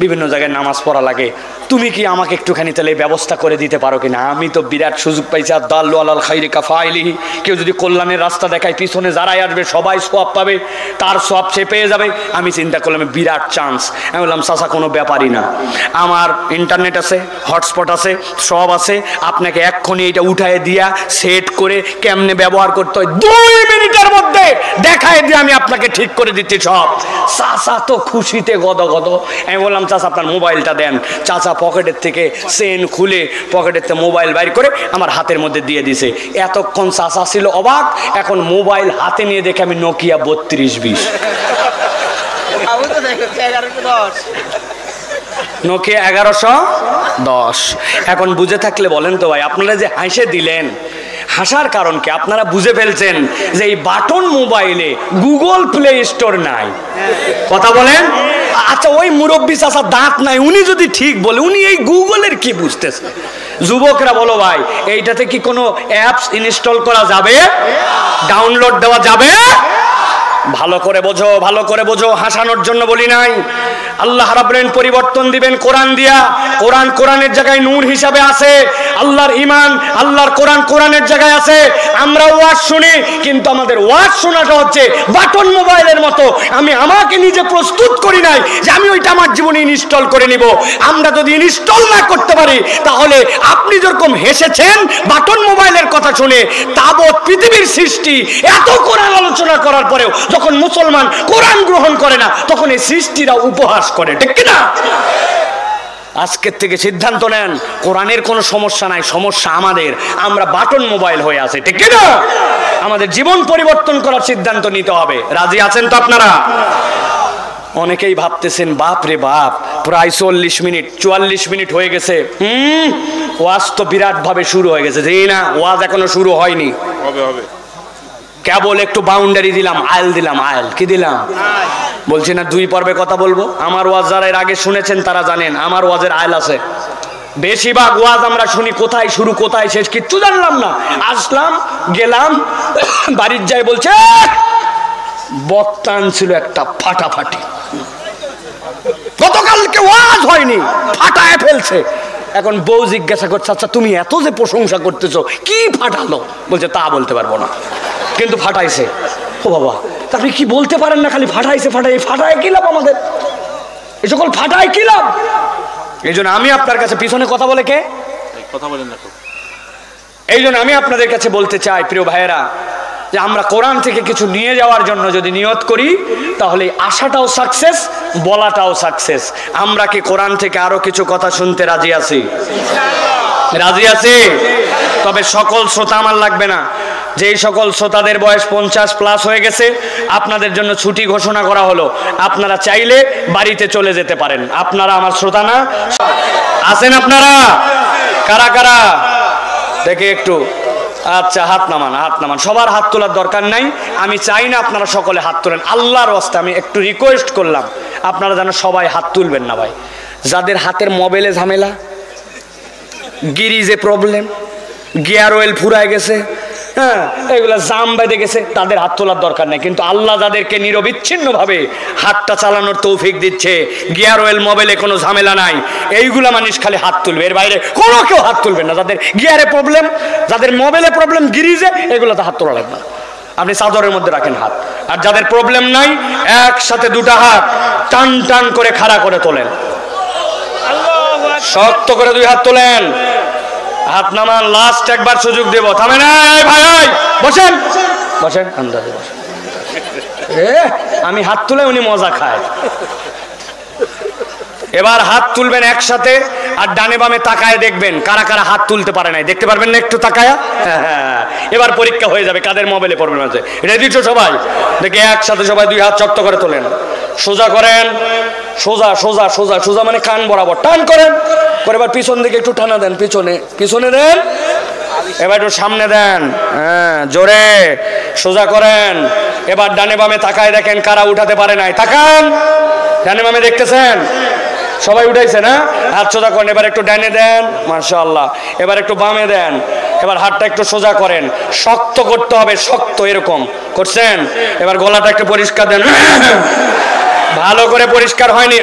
বিভিন্ন জায়গায় নামাজ পড়া লাগে, তুমি কি আমাকে একটুখানি তাহলে ব্যবস্থা করে দিতে পারো কিনা? আমি তো বিরাট সুযোগ পাইছি, আর দাল্লু আলাল খাইরি কাফাইলিহি, কেউ যদি কল্যাণের রাস্তা দেখায় পিছনে যারাই আসবে সবাই সওয়াব পাবে, তার সওয়াব সে পেয়ে যাবে। আমি চিন্তা করলাম বিরাট চান্স। আমি বললাম চাচা কোনো ব্যাপারই না, আমার ইন্টারনেট আছে, হটস্পট আছে, সব আছে, আপনাকে এক্ষুনি এটা উঠায় দিয়া সেট করে কেমনে ব্যবহার করতে হয় 2 মিনিটের মধ্যে দেখায় দিয়ে আমি আপনাকে ঠিক করে দিচ্ছি সব। চাচা তো খুশিতে গদগদ। আমি বললাম চাচা আপনার মোবাইলটা দেন। চাচা পকেটের থেকে চেন খুলে পকেটের থেকে মোবাইল বাইর করে আমার হাতের মধ্যে দিয়ে দিছে। এতক্ষণ চাচা ছিল অবাক, এখন মোবাইল হাতে নিয়ে দেখে আমি নোকিয়া 3220, নোকিয়া 1110। এখন বুঝে থাকলে বলেন তো ভাই, আপনারা যে হাসে দিলেন, হাসার কারণ কি? আপনারা বুঝে ফেলছেন যে এই বাটন মোবাইলে গুগল প্লে স্টোর নাই। কথা বলেন। আচ্ছা ওই মুরব্বী চাচা দাঁত নাই, উনি যদি ঠিক বলে, উনি এই গুগলের কি বুঝতেছে? যুবকরা বলো ভাই এইটাতে কি কোনো অ্যাপস ইনস্টল করা যাবে, ডাউনলোড দেওয়া যাবে? ভালো করে বোঝো, ভালো করে বোঝো, হাসানোর জন্য বলি নাই। আল্লাহ রাব্বুল পরিবর্তন দিবেন কোরআন দিয়া। কোরআন কোরআনের জায়গায় নূর হিসাবে আছে, আল্লাহর ঈমান আল্লাহর কোরআন কোরআনের জায়গায় আছে। আমরা ওয়াজ শুনি, কিন্তু আমাদের ওয়াজ শোনাটা হচ্ছে বাটন মোবাইলের মতো। আমি আমাকে নিজে প্রস্তুত করি নাই যে আমি ওইটা আমার জীবনে ইনস্টল করে নিব। আমরা যদি ইনস্টল না করতে পারি, তাহলে আপনি যেরকম হেসেছেন বাটন মোবাইলের কথা শুনে, তাবৎ পৃথিবীর সৃষ্টি এত কোরআন আলোচনা করার পরেও যখন মুসলমান কোরআন গ্রহণ করে না, তখন এই সৃষ্টিরা উপহাস করে, ঠিক কিনা? আজকের থেকে সিদ্ধান্ত নেন, কোরআনের কোনো সমস্যা নাই, সমস্যা আমাদের। আমরা বাটন মোবাইল হয়ে আছে, ঠিক কিনা? আমাদের জীবন পরিবর্তন করার সিদ্ধান্ত নিতে হবে। রাজি আছেন তো আপনারা? অনেকেই ভাবতেছেন বাপ রে বাপ, প্রায় 40 মিনিট 44 মিনিট হয়ে গেছে। ওয়াজ তো বিরাট ভাবে শুরু হয়ে গেছে। জি না, ওয়াজ এখনো শুরু হয়নি, হবে হবে। কেবল একটু বাউন্ডারি দিলাম, আইল দিলাম। আইল কি দিলাম? বলছি না 2 পর্বে কথা বলবো। আমার ওয়াজ যারা এর আগে শুনেছেন তারা জানেন আমার ওয়াজের আইল আছে। বেশিরভাগ ওয়াজ আমরা শুনি কোথায় শুরু কোথায় শেষ কিচ্ছু জানলাম না। আসলাম গেলাম, বাড়ির যাই বলছে বক্তান ছিল একটা ফাটাফাটি, গতকালকে ওয়াজ হয়নি, ফাটায় ফেলছে। এখন বউ জিজ্ঞাসা করছে আচ্ছা তুমি এত যে প্রশংসা করতেছো কি ফাটালো? বলছে তা বলতে পারবো না, কিন্তু ফাটাইছে। ও বাবা, আপনি কি বলতে পারেন না খালি ফাটাইছে? ফাটায় কি লাভ আমাদের? এই সকল ফাটায় কি লাভ? এই জন্য আমি আপনার কাছে, পিছনে কথা বলে কে? কথা বলেন না। এই জন্য আমি আপনাদের কাছে বলতে চাই প্রিয় ভাইয়েরা, যে আমরা কোরআন থেকে কিছু নিয়ে যাওয়ার জন্য যদি নিয়ত করি তাহলে আশাটাও সাকসেস, বলাটাও সাকসেস। আমরা কি কোরআন থেকে আরো কিছু কথা শুনতে রাজি আছি? রাজি আছি। তবে সকল শ্রোতা আমার লাগবে না। যেই সকল শ্রোতাদের বয়স 50+ হয়ে গেছে আপনাদের জন্য ছুটি ঘোষণা করা হলো, আপনারা চাইলে বাড়িতে চলে যেতে পারেন। আপনারা আমার শ্রোতা না? আছেন আপনারা? কারা কারা দেখে একটু? আচ্ছা, হাত নামান, হাত নামান। সবার হাত তোলার দরকার নাই, আমি চাই না আপনারা সকলে হাত তোলেন। আল্লাহর ওয়াস্তে আমি একটু রিকোয়েস্ট করলাম, আপনারা যেন সবাই হাত তুলবেন না ভাই। যাদের হাতের মোবাইলে ঝামেলা, গিরিজে প্রবলেম, গিয়ার অয়েল ফুরায় গেছে, হ্যাঁ, এগুলো জাম বেঁধে গেছে, তাদের হাত তোলার দরকার নেই। কিন্তু আল্লাহ যাদেরকে নিরবিচ্ছিন্নভাবে হাতটা চালানোর তৌফিক দিচ্ছে, গিয়ার অয়েল মোবাইলে কোনো ঝামেলা নাই, এইগুলা মানুষ খালি হাত তুলবে, এর বাইরে কোনো কেউ হাত তুলবেন না। যাদের গিয়ারে প্রবলেম, যাদের মোবাইলে প্রবলেম, গিরিজে, এগুলোতে হাত তোলা লাগবে না। আপনি চাদরের মধ্যে রাখেন হাত। আর যাদের প্রবলেম নাই, একসাথে দুটা হাত টান টান করে খাড়া করে তোলেন, শক্ত করে 2 হাত তোলেন। হাত নামান, লাস্ট একবার সুযোগ দেব। থামে না ভাই, বসেন বসেন, আন্দাজে বসেন। আমি হাত তুলে উনি মজা খায়। এবার হাত তুলবেন একসাথে, আর ডানে বামে তাকায় দেখবেন কারা কারা হাত তুলতে পারে নাই। দেখতে পারবেন না একটু তাকায়া? এবার পরীক্ষা হয়ে যাবে কাদের মোবাইলে প্রবলেম আছে। রেডি তো সবাই? দেখে একসাথে সবাই 2 হাত শক্ত করে তোলেন, সোজা করেন, সোজা সোজা সোজা সোজা মানে কান বরাবর টান করেন করে। এবার পিছন দিকে একটু টানা দেন, পিছনে পিছনে দেন, এবার একটু সামনে দেন, হ্যাঁ জোরে সোজা করেন। এবার ডানে বামে তাকায় দেখেন কারা উঠাতে পারে নাই। তাকান, ডানে বামে দেখতেছেন? সবাই উঠাইছে না? হাত সোজা করেন। এবার একটু ডানে দেন, মাশাআল্লাহ। এবার একটু বামে দেন। এবার হাতটা একটু সোজা করেন, শক্ত করতে হবে, শক্ত, এরকম করছেন। এবার গলাটা একটু পরিষ্কার দেন, ভালো করে পরিষ্কার হয়নি,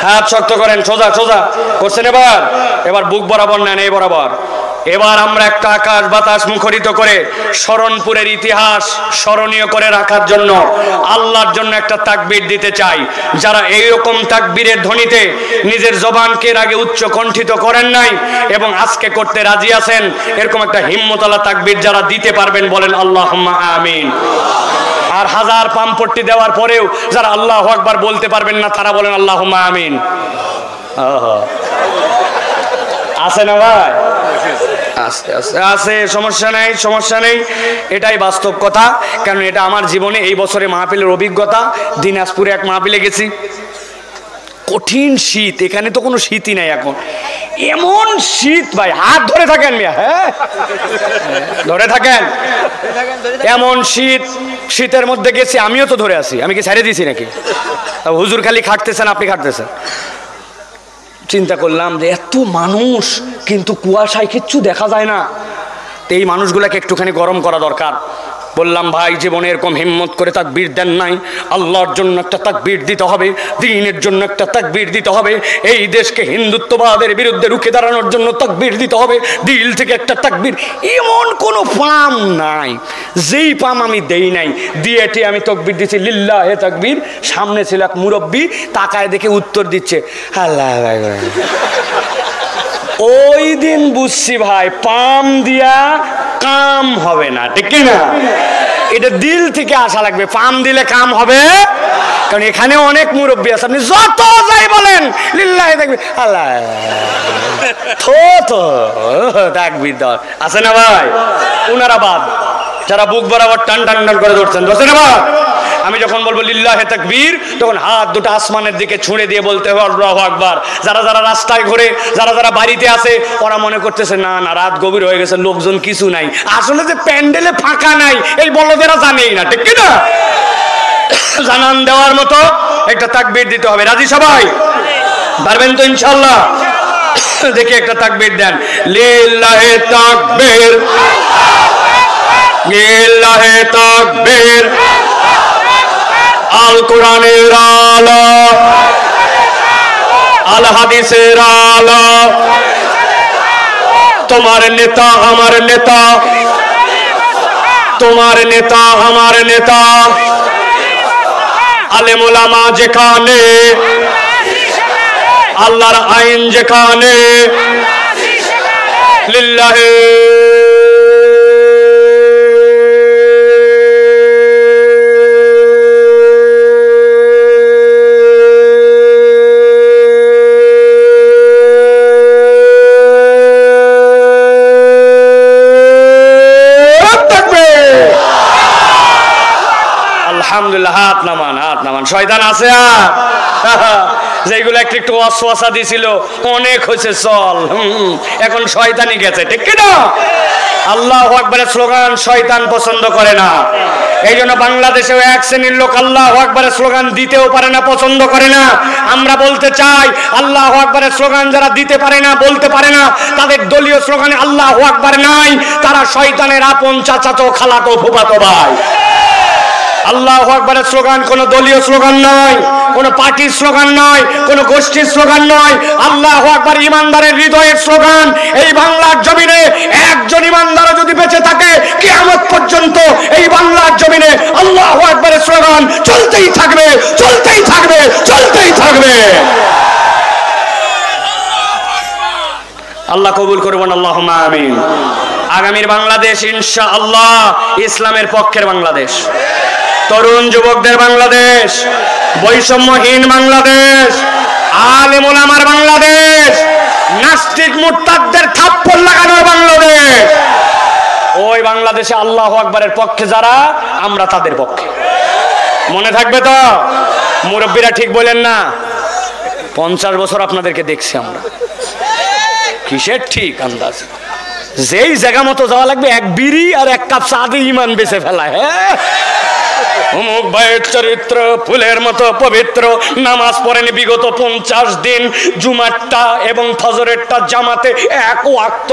হাত শক্ত করেন, সোজা সোজা করছেন। এবার এবার বুক বরাবর নেন, এই বরাবর। এবার আমরা একটা আকাশ বাতাস মুখরিত করে শরণপুরের ইতিহাস স্মরণীয় করে রাখার জন্য আল্লাহর জন্য একটা তাকবীর দিতে চাই। যারা এইরকম তাকবীরের ধ্বনিতে নিজের জবানকে এর আগে উচ্চ কণ্ঠিত করেন নাই এবং আজকে করতে রাজি আছেন, এরকম একটা হিম্মতওয়ালা তাকবীর যারা দিতে পারবেন বলেন আল্লাহুম্মা আমিন। আর 1000 পাম্পট্টি দেওয়ার পরেও যারা আল্লাহু আকবার বলতে পারবেন না, তারা বলেন আল্লাহুম্মা আমিন। আছে না ভাই? আছে আছে আছে, সমস্যা নেই, সমস্যা নেই। এটাই বাস্তব কথা, কারণ এটা আমার জীবনে এই বছরে মাহফিলের অভিজ্ঞতা। দিনাজপুরে এক মাহফিলে গেছি, কঠিন শীত, এখানে তো কোনো শীতই নাই এখন, এমন শীত ভাই, হাত ধরে থাকেন মিয়া, হ্যাঁ ধরে থাকেন, এমন শীত। শীতের মধ্যে গেছি, আমিও তো ধরে আছি, আমি কি ছেড়ে দিয়েছি নাকি? হুজুর খালি খাটতেছেন, আপনি খাটতেছেন। চিন্তা করলাম যে এত মানুষ কিন্তু কুয়াশায় কিচ্ছু দেখা যায় না, তো এই মানুষগুলোকে একটুখানি গরম করা দরকার। বললাম ভাই, জীবনে এরকম হিম্মত করে তাকবীর দেন নাই, আল্লাহর জন্য একটা তাকবীর দিতে হবে, দ্বীনের জন্য একটা তাকবীর দিতে হবে, এই দেশকে হিন্দুত্ববাদের বিরুদ্ধে রুখে দাঁড়ানোর জন্য তাকবীর দিতে হবে, দিল থেকে একটা তাকবীর। এমন কোনো পাম নাই যেই পাম আমি দেই নাই, দিয়েটি আমি তাকবীর দিচ্ছি লিল্লাহে তাকবীর। সামনে ছিল এক মুরব্বী, তাকায় দেখে উত্তর দিচ্ছে আল্লাহ। ওই দিন বুঝছি ভাই, পাম দিয়া কাম হবে না, ঠিক না? এটা দিল থেকে আসা লাগবে, পাম দিলে কাম হবে। কারণ এখানে অনেক মুরব্বী আছে, আপনি যত যাই বলেন লিল্লাহি তাকবীর, আল্লাহ তো তাকবীর দেওয়ার আছে না ভাই? উনারা বাদ, যারা বুক বরাবর টান টান টান করে ধরছেন, ধরছেন না? আমি যখন বলবো লিল্লাহে তাকবীর, তখন হাত দুটো আসমানের দিকে ছুঁড়ে দিয়ে বলতে হবে আল্লাহু আকবার। যারা যারা রাস্তায় ঘুরে, যারা যারা বাড়িতে আছে, ওরা মনে করতেছে না না রাত গভীর হয়ে গেছে, লোকজন কিছু নাই। আসলে যে প্যান্ডেলে ফাঁকা নাই, এই বলদেরা জানেই না, ঠিক না? জানান দেওয়ার মতো একটা তাকবীর দিতে হবে। রাজি সবাই? পারবেন তো ইনশাআল্লাহ? দেখি একটা তাকবীর দেন, লিল্লাহে তাকবীর, লিল্লাহে তাকবীর। আল কোরআনের আলো, আল হাদিসের আলো, তোমার নেতা আমার নেতা, তোমার নেতা আমার নেতা, আলেম ওলামা যেখানে, আল্লাহর আইন যেখানে, লিল্লাহে আলহামদুলিল্লাহ, হাত নামান। শয়তান আছে আর যেগুলো একটু ওয়াসওয়াসা দিছিল, অনেক হয়েছে চল, এখন শয়তানই গেছে, ঠিক কি না? আল্লাহু আকবারের স্লোগান শয়তান পছন্দ করে না। এই জন্য বাংলাদেশেও এক শ্রেণীর লোক আল্লাহু আকবারের স্লোগান দিতেও পারে না, পছন্দ করে না। আমরা বলতে চাই, আল্লাহু আকবারের স্লোগান যারা দিতে পারে না, বলতে পারে না, তাদের দলীয় স্লোগানে আল্লাহু আকবার নাই, তারা শয়তানের আপন চাচাতো খালাতো ফুফাতো ভাই। আল্লাহু আকবারের স্লোগান কোন দলীয় স্লোগান নয়, কোন পার্টির স্লোগান নয়, কোন গোষ্ঠীর স্লোগান নয়। আল্লাহু আকবার ইমানদারের হৃদয়ের স্লোগান। এই বাংলার জমিনে একজন ইমানদার যদি বেঁচে থাকে, কিয়ামত পর্যন্ত এই বাংলার জমিনে আল্লাহু আকবারের স্লোগান চলতেই থাকবে, চলতেই থাকবে, চলতেই থাকবে। আল্লাহ কবুল করবেন, আল্লাহুম্মা আমিন। আগামীর বাংলাদেশ ইনশাআল্লাহ ইসলামের পক্ষের বাংলাদেশ, তরুণ যুবকদের বাংলাদেশ, বৈষম্যহীন বাংলাদেশ, আলেম ওলামার বাংলাদেশ, নাস্তিক মুরতাদদের থাপ্পড় লাগানোর বাংলাদেশ। ওই বাংলাদেশে আল্লাহু আকবারের পক্ষে যারা, আমরা তাদের পক্ষে। মনে থাকবে তো? মুরব্বীরা ঠিক বলেন না? 50 বছর আপনাদেরকে দেখছি আমরা, কিসের ঠিক আন্দাজ? যেই জায়গা মতো যাওয়া লাগবে, এক বিড়ি আর এক কাপ চা দিয়ে ইমান বেঁচে ফেলায়। হ্যাঁ, অমুক ভাইয়ের চরিত্র ফুলের মতো পবিত্র, নামাজ পড়েনি বিগত 50 দিন, জুমারটা এবং ফজরেরটা জামাতে এক ওয়াক্ত,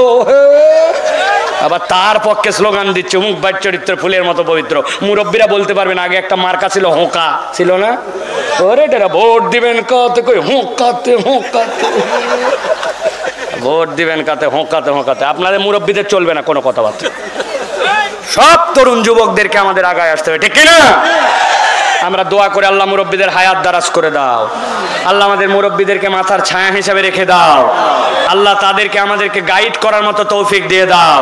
আবার তার পক্ষে স্লোগান দিচ্ছে অমুক ভাইয়ের চরিত্র ফুলের মতো পবিত্র। মুরব্বীরা বলতে পারবেন, আগে একটা মার্কা ছিল হোঁকা, ছিল না? ওরে টেরা ভোট দিবেন কাতে, কই হোঁকাতে হোঁকাতে, ভোট দিবেন কাতে হোঁকাতে হোঁকাতে। আপনাদের মুরব্বীদের চলবে না কোনো কথাবার্তা। সব তরুণ যুবকদেরকে আমাদের আগায় আসতে হবে, ঠিক কিনা? আমরা দোয়া করে, আল্লাহ মুরব্বীদের হায়াত দারাজ করে দাও, আল্লাহ আমাদের মুরব্বীদেরকে মাথার ছায়া হিসেবে রেখে দাও, আল্লাহ তাদেরকে আমাদেরকে গাইড করার মতো তৌফিক দিয়ে দাও,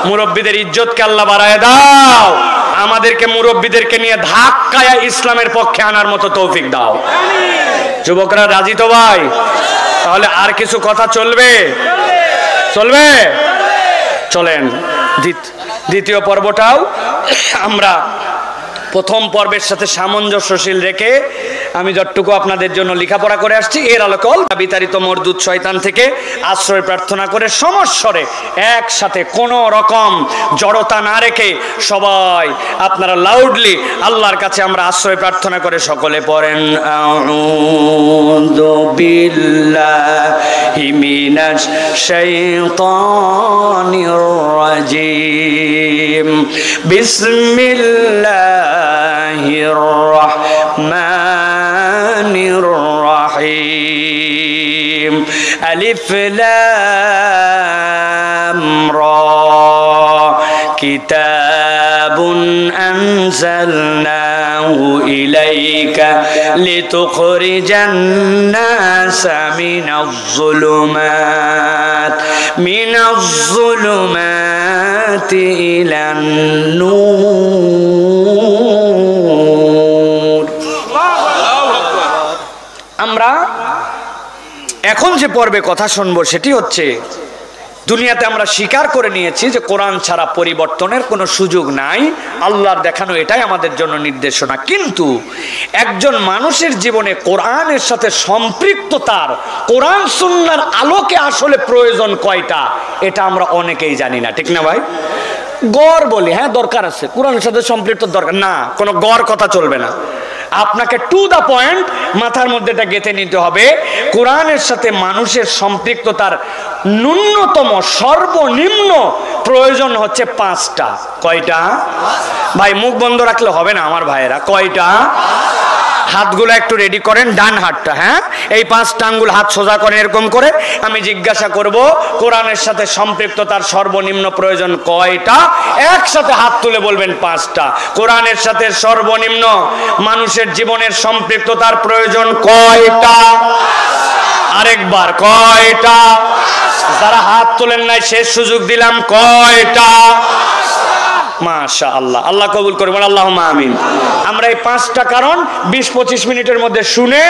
মুরব্বীদের ইজ্জতকে আল্লাহ বাড়ায় দাও, আমাদেরকে মুরব্বীদেরকে নিয়ে ধাক্কায় ইসলামের পক্ষে আনার মতো তৌফিক দাও। যুবকরা রাজি তো ভাই? তাহলে আর কিছু কথা চলবে? চলবে? চলেন দ্বিতীয় পর্বটাও আমরা প্রথম পর্বের সাথে সামঞ্জস্যশীল রেখে আমি যতটুকু আপনাদের জন্য লেখাপড়া করে আসছি, এর আলোকে বিতাড়িত মরদুদ শয়তান থেকে আশ্রয় প্রার্থনা করে সমস্বরে একসাথে কোনো রকম জড়তা না রেখে সবাই আপনারা লাউডলি আল্লাহর কাছে আমরা আশ্রয় প্রার্থনা করে সকলে পড়েন, আউযু বিল্লাহি মিনাশ শাইতানির রাজিম, বিসমিল্লাহির রাহমানির রাহিম, আলিফ লাম রা, কিতাবুন আনজালনাহু ইলাইকা লিতুখরিজান নাসা মিনাজ যুলুমাতি ইলান নূর। আমরা এখন যে পর্বে কথা শুনবো সেটি হচ্ছে, দুনিয়াতে আমরা স্বীকার করে নিয়েছি যে কোরআন ছাড়া পরিবর্তনের কোনো সুযোগ নাই, আল্লাহর দেখানো এটাই আমাদের জন্য নির্দেশনা। কিন্তু একজন মানুষের জীবনে কোরআনের সাথে সম্পৃক্ততার, কোরআন সুন্নাহর আলোকে আসলে প্রয়োজন কয়টা, এটা আমরা অনেকেই জানি না, ঠিক না ভাই? গড় বলি, হ্যাঁ দরকার আছে, কোরআনের সাথে সম্পৃক্ত দরকার না, কোনো গড় কথা চলবে না। আপনাকে টু দা পয়েন্ট মাথার মধ্যে এটা গেঁথে নিতে হবে, কোরআনের সাথে মানুষের সম্পৃক্ততার ন্যূনতম সর্বনিম্ন প্রয়োজন হচ্ছে 5টা। কয়টা ভাই? মুখ বন্ধ রাখলে হবে না আমার ভাইয়েরা। কয়টা? হাতগুলো একটু রেডি করেন, ডান হাতটা, হ্যাঁ এই 5টা আঙ্গুল হাত সোজা করেন এরকম করে। আমি জিজ্ঞাসা করব কোরআনের সাথে সম্পৃক্ততার সর্বনিম্ন প্রয়োজন কয়টা? একসাথে হাত তুলে বলবেন 5টা। কোরআনের সাথে সর্বনিম্ন মানুষের জীবনের সম্পৃক্ততার প্রয়োজন কয়টা? আরেকবার, কয়টা? যারা হাত তোলেন নাই শেষ সুযোগ দিলাম, কয়টা? মাশাআল্লাহ, আল্লাহ কবুল করবেন, আল্লাহুম্মা আমিন। আমরা এই 5টা কারণ 20-25 মিনিটের মধ্যে শুনে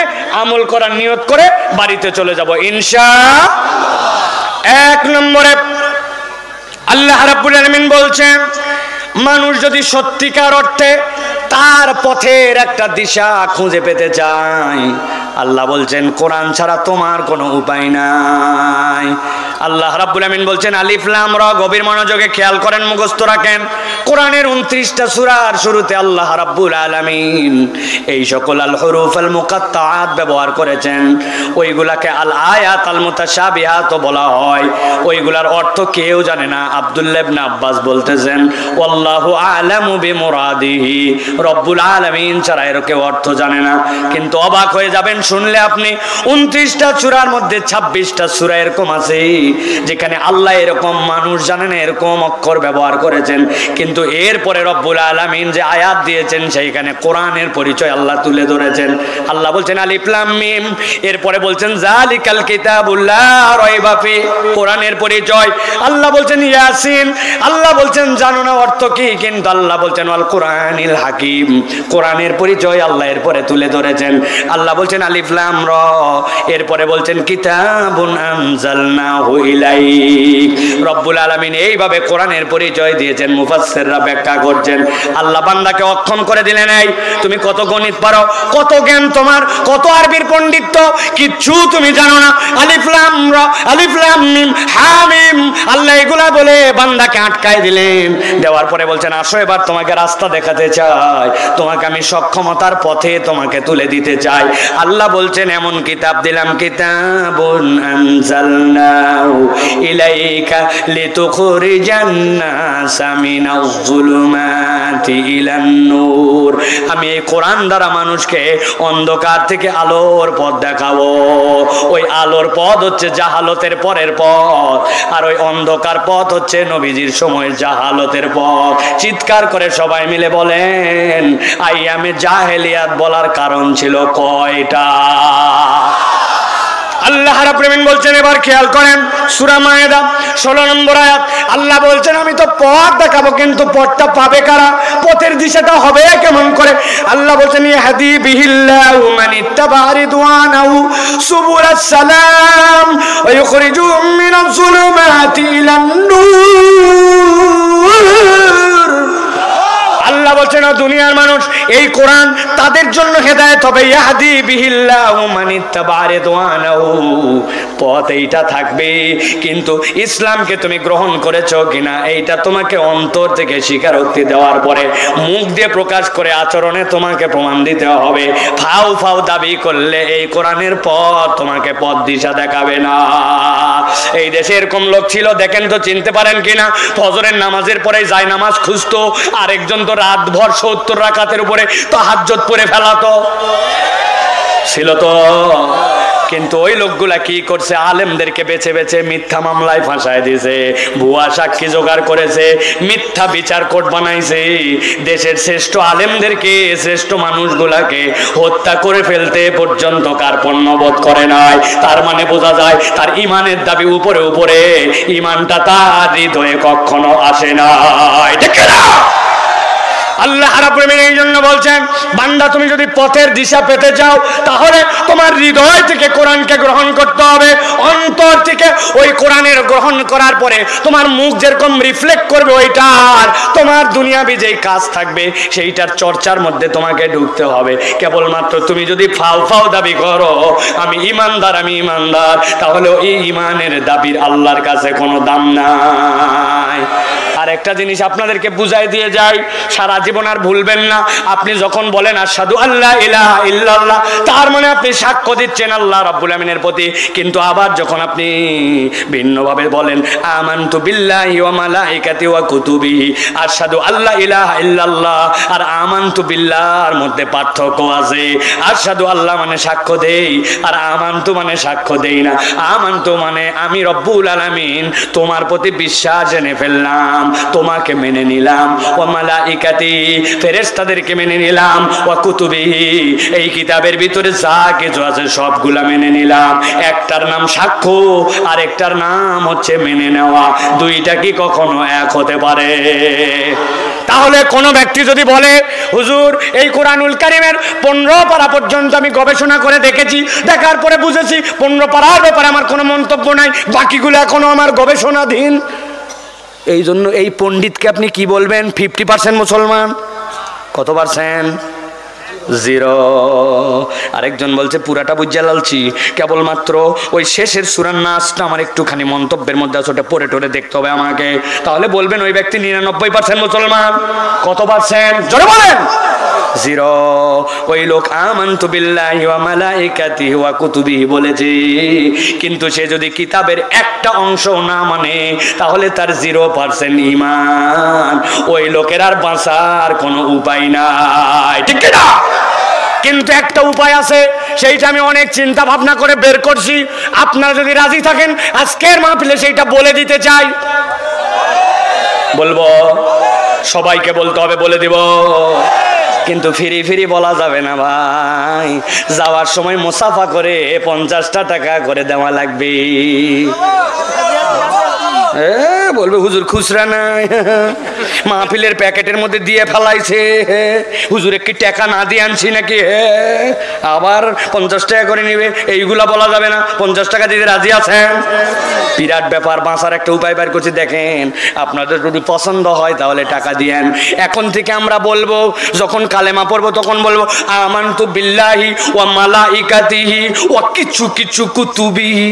আমল করার নিয়ত করে বাড়িতে চলে যাব ইনশাআল্লাহ। 1 নম্বরে আল্লাহ রাব্বুল আলামিন বলছেন, মানুষ যদি সত্যিকার অর্থে তার পথের একটা দিশা খুঁজে পেতে চাই, আল্লাহ বলছেন কোরআন ছাড়া তোমার কোনো উপায় নাই। আল্লাহ রাব্বুল আমিন বলছেন আলিফ লাম রা, গভীর মনোযোগে খেয়াল করেন, মুখস্থ রাখেন। কোরআনের 29টা সূরার শুরুতে আল্লাহ রাব্বুল আলামিন এই সকল আল হুরুফ আল মুকাত্তাআত ব্যবহার করেছেন। ওইগুলাকে আল আয়াত আল মুতাশাবিহাত বলা হয়। ওইগুলার অর্থ কেউ জানে না। আব্দুল্লাহ ইবনে আব্বাস বলতেছেন ওয়াল্লাহু আ'লামু বিমুরাদিহি, রব্বুল আলামিন ছাড়া এর কেউ অর্থ জানে না। কিন্তু অবাক হয়ে যাবেন শুনলে আপনি, 29টা সূরার মধ্যে 26টা সূরা এরকম আছে যেখানে আল্লাহ এরকম মানুষ জানে না এরকম অক্ষর ব্যবহার করেছেন। কিন্তু এরপরে রব্বুল আলামিন যে আয়াত দিয়েছেন সেইখানে কোরআনের পরিচয় আল্লাহ তুলে ধরেছেন। আল্লাহ বলছেন আলিফ লাম মিম, এরপরে বলছেন যালিকাল কিতাবুল লা রাইবা ফি, কোরআনের পরিচয়। আল্লাহ বলছেন ইয়াসিন, আল্লাহ বলছেন জানো না অর্থ কি, কিন্তু আল্লাহ বলছেন আল কোরআনিল হাকিম, কোরআনের পরিচয় আল্লাহ এরপরে তুলে ধরেছেন। আল্লাহ বলছেন আলিফ লাম রা, এরপরে বলছেন কিতাবুন আনজালনাহু ইলাইক। রব্বুল আলামিন এইভাবে কোরআনের পরিচয় দিয়েছেন। মুফাসসিররা ব্যাখ্যা করছেন আল্লাহ বান্দাকে অক্ষম করে দিলেন, এই তুমি কত গণিত পারো, কত জ্ঞান তোমার, কত আরবির পণ্ডিত্য, কিচ্ছু তুমি জানো না। আলিফ লাম রা, আলিফ লাম মিম হামিম, আল্লাহ এগুলা বলে বান্দাকে আটকায় দিলেন। দেওয়ার পরে বলছেন আসো এবার তোমাকে রাস্তা দেখাতে চাই, তোমাকে আমি সক্ষমতার পথে তোমাকে তুলে দিতে চাই। আল্লাহ বলছেন এমন কিতাব দিলাম, কিতাবুন আনজালনাহু ইলাইকা লিতুখরিজান নাসা মিনাজ যুলুমাতি ইলান নূর, আমি এই কোরআন দ্বারা মানুষকে অন্ধকার থেকে আলোর পথ দেখাবো। ওই আলোর পথ হচ্ছে জাহালতের পরের পথ, আর ওই অন্ধকার পথ হচ্ছে নবীজির সময়ের জাহালতের পথ। চিৎকার করে সবাই মিলে বলেন আইয়ামে জাহেলিয়াত বলার কারণ ছিল কয়টা? আল্লাহ রাব্বুল আমিন বলছেন, এবার খেয়াল করেন সূরা মায়েদা 16 নম্বর আয়াত। আল্লাহ বলছেন আমি তো পথ দেখাবো, কিন্তু পথটা পাবে কারা, পথের দিশাটা হবে কেমন করে? আল্লাহ বলছেন ইয়াহদি বিহিল্লাহু মান ইত্তাবা রিদওয়ানাহু সুবুলাস সালাম ওয়া ইখরিজুহুম মিনাজ যুলুমাতি ইলান নূর। আল্লাহ বলছেন দুনিয়ার মানুষ এই কোরআন তাদের জন্য হেদায়েত হবে। ইয়াহদি বিহিল্লাহু মান ইত্তাবা রিদওয়ানাহু, পথ এইটা থাকবে, কিন্তু ইসলামকে তুমি গ্রহণ করেছো কিনা এইটা তোমাকে অন্তর থেকে স্বীকারোক্তি দেওয়ার পরে মুখ দিয়ে প্রকাশ করে আচরণে তোমাকে প্রমাণ দিতে হবে। ফাউ ফাউ দাবি করলে এই কোরআনের পথ তোমাকে পথ দিশা দেখাবে না। এই দেশে এরকম লোক ছিল, দেখেন তো চিনতে পারেন কিনা, ফজরের নামাজের পরে যায় নামাজ খুঁজতো, আরেকজন তো রাতভর 70 রাকাতের উপরে তাহাজ্জুদ পড়ে ফেলাতো, ছিল তো। কিন্তু ওই লোকগুলা কি করছে, আলেমদেরকে বেছে বেছে মিথ্যা মামলায় ফাঁসায় দিয়েছে, ভুয়া সাক্ষী জোগাড় করেছে, মিথ্যা বিচার কোর্ট বানাইছে, দেশের শ্রেষ্ঠ আলেমদেরকে, শ্রেষ্ঠ মানুষগুলাকে হত্যা করে ফেলতে পর্যন্ত কার্পণ্যবোধ করে নাই। তার মানে বোঝা যায় তার ইমানের দাবি উপরে উপরে, ইমানটা তার হৃদয়ে কখনো আসে না। ঠিক না? আল্লাহ রাব্বুল আমিন এই জন্য বলছেন বান্দা তুমি যদি পথের দিশা পেতে চাও তাহলে তোমার হৃদয় থেকে কোরআনকে গ্রহণ করতে হবে, অন্তর থেকে ওই কোরআনের গ্রহণ করার পরে তোমার মুখ যেরকম রিফ্লেক্ট করবে ওইটার, তোমার দুনিয়াবি যেই কাজ থাকবে সেইটার চর্চার মধ্যে তোমাকে ঢুকতে হবে। কেবলমাত্র তুমি যদি ফাও ফাও দাবি করো আমি ইমানদার আমি ইমানদার, তাহলে এই ইমানের দাবির আল্লাহর কাছে কোনো দাম নাই। আর একটা জিনিস আপনাদেরকে বুঝাই দিয়ে যাই, সারা জীবন আর ভুলবেন না, আপনি যখন বলেন আশহাদু আল্লা ইলাহা ইল্লাল্লাহ, তার মানে আপনি সাক্ষ্য দিচ্ছেন আল্লাহ রাব্বুল আমিনের প্রতি। কিন্তু আবার যখন আপনি ভিন্নভাবে বলেন আমানতু বিল্লাহি ওয়া মালাইকাতি ওয়া কুতুবিহি, আশহাদু আল্লা ইলাহা ইল্লাল্লাহ আর আমানতু বিল্লাহর মধ্যে পার্থক্য আছে। আশহাদু আল্লাহ মানে সাক্ষ্য দেই, আর আমানতু মানে সাক্ষ্য দেই না। আমানতু মানে আমি রব্বুল আলামিন তোমার প্রতি বিশ্বাস এনে ফেললাম, তোমাকে মেনে নিলাম, ওয়া মালাইকাতি ফেরেশতাদেরকে মেনে নিলাম, ওয়া কুতুবিহি এই কিতাবের ভিতরে যা কিছু আছে সবগুলা মেনে নিলাম। একটার নাম সাক্ষ্য আর একটার নাম হচ্ছে মেনে নেওয়া, দুইটা কি কখনো এক হতে পারে? তাহলে কোনো ব্যক্তি যদি বলে হুজুর এই কোরআনুল কারীমের 15 পারা পর্যন্ত আমি গবেষণা করে দেখেছি, দেখার পরে বুঝেছি 15 পারার ব্যাপারে আমার কোনো মন্তব্য নাই, বাকিগুলো এখনো আমার গবেষণাধীন, এই জন্য এই পণ্ডিতকে আপনি কি বলবেন? 50% মুসলমান। কত পার্সেন্ট? 0। আরেকজন বলছে পুরাটা বুঝা লালছি, কেবলমাত্র ওই শেষের সূরার নাসটা আমার একটুখানি মন্তব্যের মধ্যে আছে, ওটা পড়ে টরে দেখতে হবে আমাকে, তাহলে বলবেন ওই ব্যক্তি 99% মুসলমান। কত পার্সেন্ট? জোরে বলেন। 0। ওই লোক আমানতু বিল্লাহি ওয়া মালাইকাতিহি ওয়া কুতুবিহি বলেছে, কিন্তু সে যদি কিতাবের একটা অংশ না মানে তাহলে তার 0% ঈমান। ওই লোকের আর বাঁচার কোনো উপায় নাই, ঠিক কি না? কিন্তু একটা উপায় আছে, সেইটা আমি অনেক চিন্তা ভাবনা করে বের করছি। আপনারা যদি রাজি থাকেন আজকের মাহফিলে সেইটা বলে দিতে চাই। বলবো? সবাইকে বলতে হবে, বলে দিব। কিন্তু ফিরি ফিরি বলা যাবে না ভাই, যাওয়ার সময় মুসাফা করে 50টা টাকা করে দেওয়া লাগবে। বলবে হুজুর খুচরা নাই, মাহফিলের প্যাকেটের মধ্যে দিয়ে ফেলাইছে, হুজুর কি টাকা না দিয়ে আনছি নাকি, আবার 50 টাকা করে নিবে, এইগুলা বলা যাবে না। 50 টাকা দিতে রাজি আছেন? বিরাট ব্যাপার। বাঁচার একটা উপায় বের করছি, দেখেন। আপনাদের যদি পছন্দ হয় তাহলে টাকা দিয়েন। এখন থেকে আমরা বলবো, যখন কালেমা পড়বো তখন বলবো আমানতু বিল্লাহি ওয়া মালাইকাতিহি ওয়া কিছু কিছু কুতুবিহি,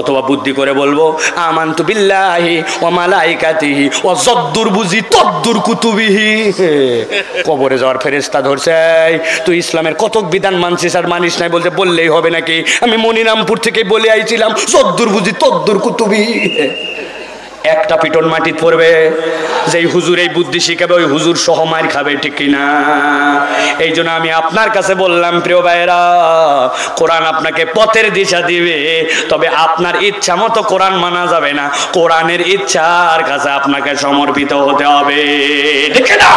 অথবা বুদ্ধি করে বলবো আমানতু বিল্লাহি ওয়া মালাইকাতিহি ওয়া যদ্দুর বুঝি তদ্দুর কুতুবিহি। কবরে যাওয়ার ফেরেশতা ধরছে, তুই ইসলামের কতক বিধান মানছিস আর মানিস নাই, বলতে বললেই হবে নাকি? আমি মনিরামপুর থেকে বলে আইছিলাম যদ্দুর বুঝি তদ্দুর কুতুবিহি। একটা পিটন মাটি পড়বে, যেই হুজুর এই বুদ্ধি শিখাবে ওই হুজুর সহ মার খাবে, ঠিক কিনা? এই জন্য আমি আপনার কাছে বললাম, প্রিয় ভাইরা, কোরআন আপনাকে পথের দিশা দিবে, তবে আপনার ইচ্ছা মতো কোরআন মানা যাবে না। কোরআনের ইচ্ছার কাছে আপনাকে সমর্পিত হতে হবে, ঠিক কিনা?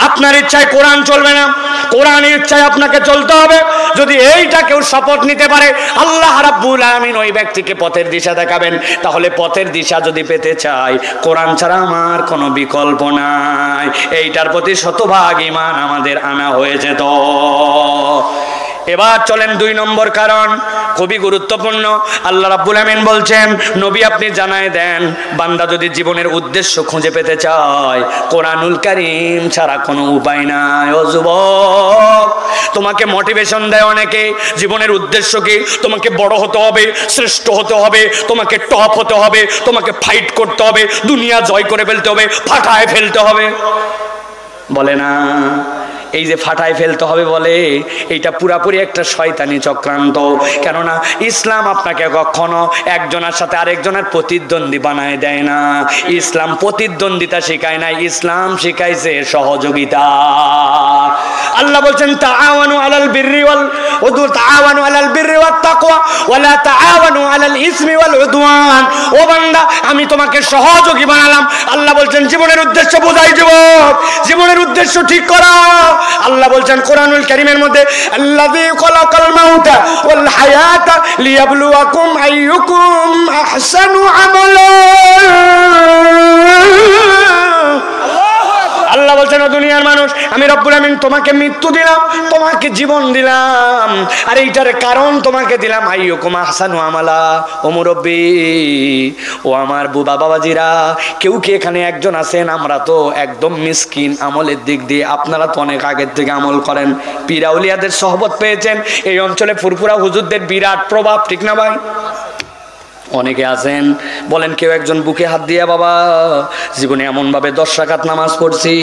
আপনার ইচ্ছায় কোরআন চলবে না, কোরআনের ইচ্ছায় আপনাকে চলতে হবে। যদি এইটা কেউ শপথ নিতে পারে, আল্লাহ রাব্বুল আমিন ওই ব্যক্তিকে পথের দিশা দেখাবেন। তাহলে পথের দিশা যদি পেতে চাই, কোরআন ছাড়া আমার কোনো বিকল্প নাই। এইটার প্রতি শতভাগ ঈমান আমাদের আনা হয়েছে। তো এবার চলেন 2 নম্বর কারণ, খুবই গুরুত্বপূর্ণ। আল্লাহ রাব্বুল আমিন বলছেন, নবী আপনি জানায় দেন, বান্দা যদি জীবনের উদ্দেশ্য খুঁজে পেতে চায়, কোরআনুল কারীম ছাড়া কোনো উপায় নাই। ও যুবক, তোমাকে মোটিভেশন দেয় অনেকে, জীবনের উদ্দেশ্য কি? তোমাকে বড় হতে হবে, শ্রেষ্ঠ হতে হবে, তোমাকে টপ হতে হবে, তোমাকে ফাইট করতে হবে, দুনিয়া জয় করে ফেলতে হবে, ফাটায় ফেলতে হবে, বলে না? এই যে ফাটায় ফেলতে হবে বলে, এইটা পুরাপুরি একটা শয়তানি চক্রান্ত। কেননা ইসলাম আপনাকে কখনো একজনের সাথে আরেকজনের প্রতিদ্বন্দ্বী বানায় দেয় না। ইসলাম প্রতিদ্বন্দ্বিতা শেখায় না, ইসলাম শিখাইছে সহযোগিতা। আল্লাহ বলছেন তাআওয়ানু আলাল বিররি ওয়াল উদওয়ান, তাআওয়ানু আলাল বিররি ওয়াত তাকওয়া ওয়া লা তাআওয়ানু আলাল ইসমি ওয়াল উদওয়ান। ও বান্দা, আমি তোমাকে সহযোগী বানালাম। আল্লাহ বলছেন জীবনের উদ্দেশ্য বোঝাই যুবক, জীবনের উদ্দেশ্য ঠিক করো। আল্লাহ বলছেন কোরআনুল কারীমের মধ্যে, আল্লাযী খালাকাল মাউতা ওয়াল হায়াতা লিয়াবলুয়াকুম আইয়ুকুম আহসানু আমালা। আল্লাহ বলছেন, ও দুনিয়ার মানুষ, আমি রব্বুল আমিন তোমাকে মৃত্যু দিলাম, তোমাকে জীবন দিলাম, আর এইটার কারণ তোমাকে দিলাম আইয়ুকুম আহসানু আমালা। ও মুরব্বি, ও আমার বুবা বাবাজিরা, কেউ কি এখানে একজন আছেন আমরা তো একদম মিসকিন আমলের দিক দিয়ে? আপনারা তো অনেক আগের থেকে আমল করেন, পীর আউলিয়াদের সহবত পেয়েছেন, এই অঞ্চলে ফুরফুরা হুজুরদের বিরাট প্রভাব, ঠিক না ভাই? অনেকে আছেন বলেন, কেউ একজন বুকে হাত দিয়া, বাবা জীবনে এমনভাবে 10 রাকাত নামাজ পড়ছি,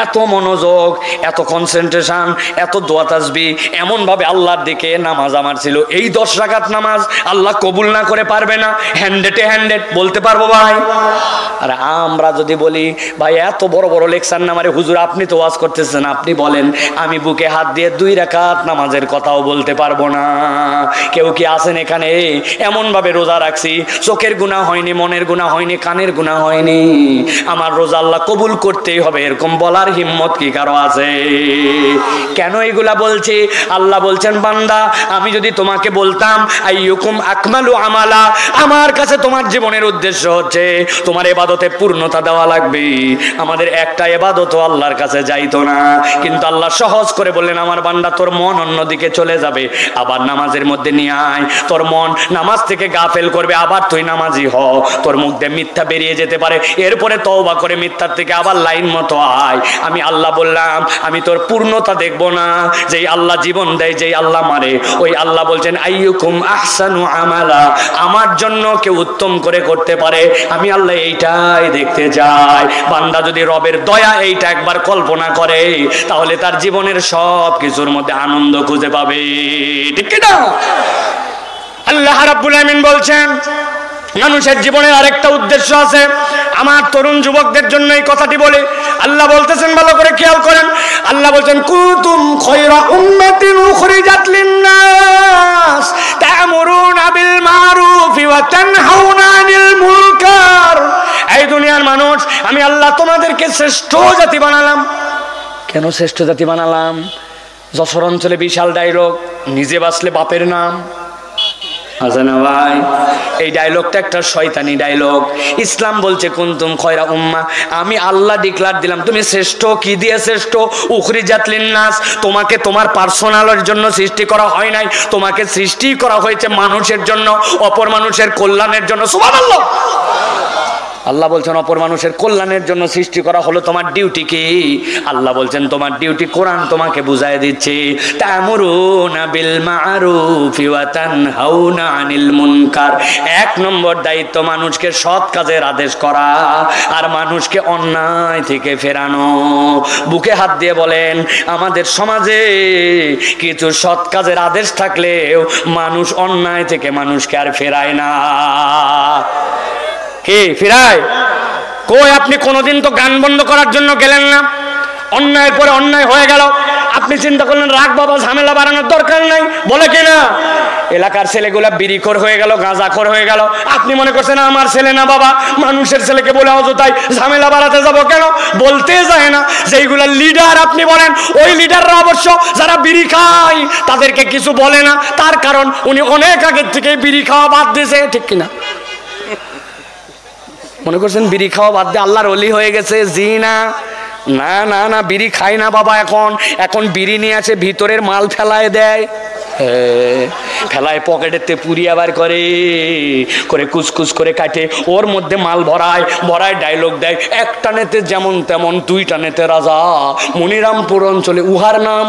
এত মনোযোগ, এত কনসেন্ট্রেশন, এত দোয়া তাসবিহ, এমনভাবে আল্লাহর দিকে নামাজ আমার ছিল, এই 10 রাকাত নামাজ আল্লাহ কবুল না করে পারবে না? হ্যান্ডেটে হ্যান্ডেট বলতে পারবো ভাই? আর আমরা যদি বলি, ভাই এত বড় বড় লেকচার না মারে হুজুর, আপনি তো ওয়াজ করতেছেন, আপনি বলেন, আমি বুকে হাত দিয়ে 2 রাকাত নামাজের কথাও বলতে পারবো না। কেউ কি আছেন এখানে এমনভাবে রোজা রাখছে, চোখের গুনাহ হয়নি, মনের গুনাহ হয়নি, কানের গুনাহ হয়নি, আমার রোজা আল্লাহ কবুল করতেই হবে, এরকম বলার হিম্মত কি কারো আছে? কেন এগুলা বলছি? আল্লাহ বলছেন, বান্দা আমি যদি তোমাকে বলতাম আইয়ুকুম আকমালু আমালা, আমার কাছে তোমার জীবনের উদ্দেশ্য হচ্ছে তোমার ইবাদতে পূর্ণতা দেওয়া লাগবে, আমাদের একটা ইবাদতও আল্লাহর কাছে যাইতো না। কিন্তু আল্লাহ সহজ করে বললেন, আমার বান্দা তোর মন অন্যদিকে চলে যাবে, আবার নামাজের মধ্যে নিয়ে আয়, তোর মন নামাজ থেকে গাফেল করবে, হবে আবার তুই নামাজি হ, তোর মুখ দিয়ে মিথ্যা বেরিয়ে যেতে পারে, এরপরে তওবা করে মিথ্যার থেকে আবার লাইন মতো আয়। আমি আল্লাহ বললাম আমি তোর পূর্ণতা দেখব না, যেই আল্লাহ জীবন দেয়, যেই আল্লাহ মারে, ওই আল্লাহ বলছেন আইয়ুকুম আহসানু আমালা, আমার জন্য কেউ উত্তম করে করতে পারে, আমি আল্লাহ এইটাই দেখতে চাই। বান্দা যদি রবের দয়া এইটা একবার কল্পনা করে, তাহলে তার জীবনের সব কিছুর মধ্যে আনন্দ খুঁজে পাবে, ঠিক কি না? আল্লাহ রাব্বুল আমিন বলছেন মানুষের জীবনে আরেকটা উদ্দেশ্য আছে। আমার তরুণ যুবকদের জন্য এই কথাটি বলে আল্লাহ বলতেছেন, ভালো করে খেয়াল করেন। আল্লাহ বলছেন কুনতুম খায়রা উম্মাতিন উখরিজাত লিন-নাস তা'মুরুনা বিল মা'রুফি ওয়া তানহাউনা আনিল মুনকার। এই দুনিয়ার মানুষ, আমি আল্লাহ তোমাদেরকে শ্রেষ্ঠ জাতি বানালাম। কেন শ্রেষ্ঠ জাতি বানালাম? যশোর অঞ্চলে বিশাল ডায়লগ, নিজে বাঁচলে বাপের নাম, আছে না ভাই? এই ডায়লগটা একটা শয়তানি ডায়লগ। ইসলাম বলছে কুনতুম খায়রা উম্মাহ, আমি আল্লাহ ডিক্লার দিলাম তুমি শ্রেষ্ঠ। কি দিয়ে শ্রেষ্ঠ? উখরিজাত লিন-নাস, তোমাকে তোমার পার্সোনালের জন্য সৃষ্টি করা হয় নাই, তোমাকে সৃষ্টি করা হয়েছে মানুষের জন্য, অপর মানুষের কল্যাণের জন্য। সুবহানাল্লাহ। আল্লাহ বলছেন অপর মানুষের কল্যাণের জন্য সৃষ্টি করা হলো। তোমার ডিউটি কি? আল্লাহ বলছেন তোমার ডিউটি, কোরআন তোমাকে বুঝায় দিচ্ছে, তা'মুরুনা বিল মা'রুফি ওয়া তানহাউনা আনিল মুনকার। এক নম্বর দায়িত্ব মানুষকে সৎ কাজের আদেশ করা আর মানুষকে অন্যায় থেকে ফেরানো। বুকে হাত দিয়ে বলেন, আমাদের সমাজে কিছু সৎ কাজের আদেশ থাকলেও মানুষ অন্যায় থেকে মানুষকে আর ফেরায় না। কি ফিরায়? কই আপনি কোনোদিন তো গান বন্ধ করার জন্য গেলেন না, অন্যায়ের পরে অন্যায় হয়ে গেল, আপনি চিন্তা করলেন রাগ বাবা ঝামেলা বাড়ানোর দরকার নাই, বলে কিনা? এলাকার ছেলেগুলা বিড়িখোর হয়ে গেল, গাঁজাখোর হয়ে গেল, আপনি মনে করছেন আমার ছেলে না বাবা, মানুষের ছেলেকে বলে অযথাই ঝামেলা বাড়াতে যাব কেন? বলতে যায় না। যেইগুলা লিডার আপনি বলেন, ওই লিডাররা অবশ্য যারা বিড়ি খায় তাদেরকে কিছু বলে না, তার কারণ উনি অনেক আগের থেকে বিড়ি খাওয়া বাদ দিয়েছে, ঠিক কিনা? মনে করছেন বিড়ি খাওয়া বাদ দিয়ে আল্লাহর ওলি হয়ে গেছে? জি না, না না না, বিড়ি খায় না বাবা। এখন বিড়ি নিয়ে আছে, ভিতরের মাল ফেলায় দেয়, ফেলায় পকেটেতে পুরি আবার করে কুচকুচ করে কাটে, ওর মধ্যে মাল ভরায় ডায়লগ দেয়, এক টানেতে যেমন তেমন, দুই টানেতে রাজা। মনিরামপুর অঞ্চলে উহার নাম,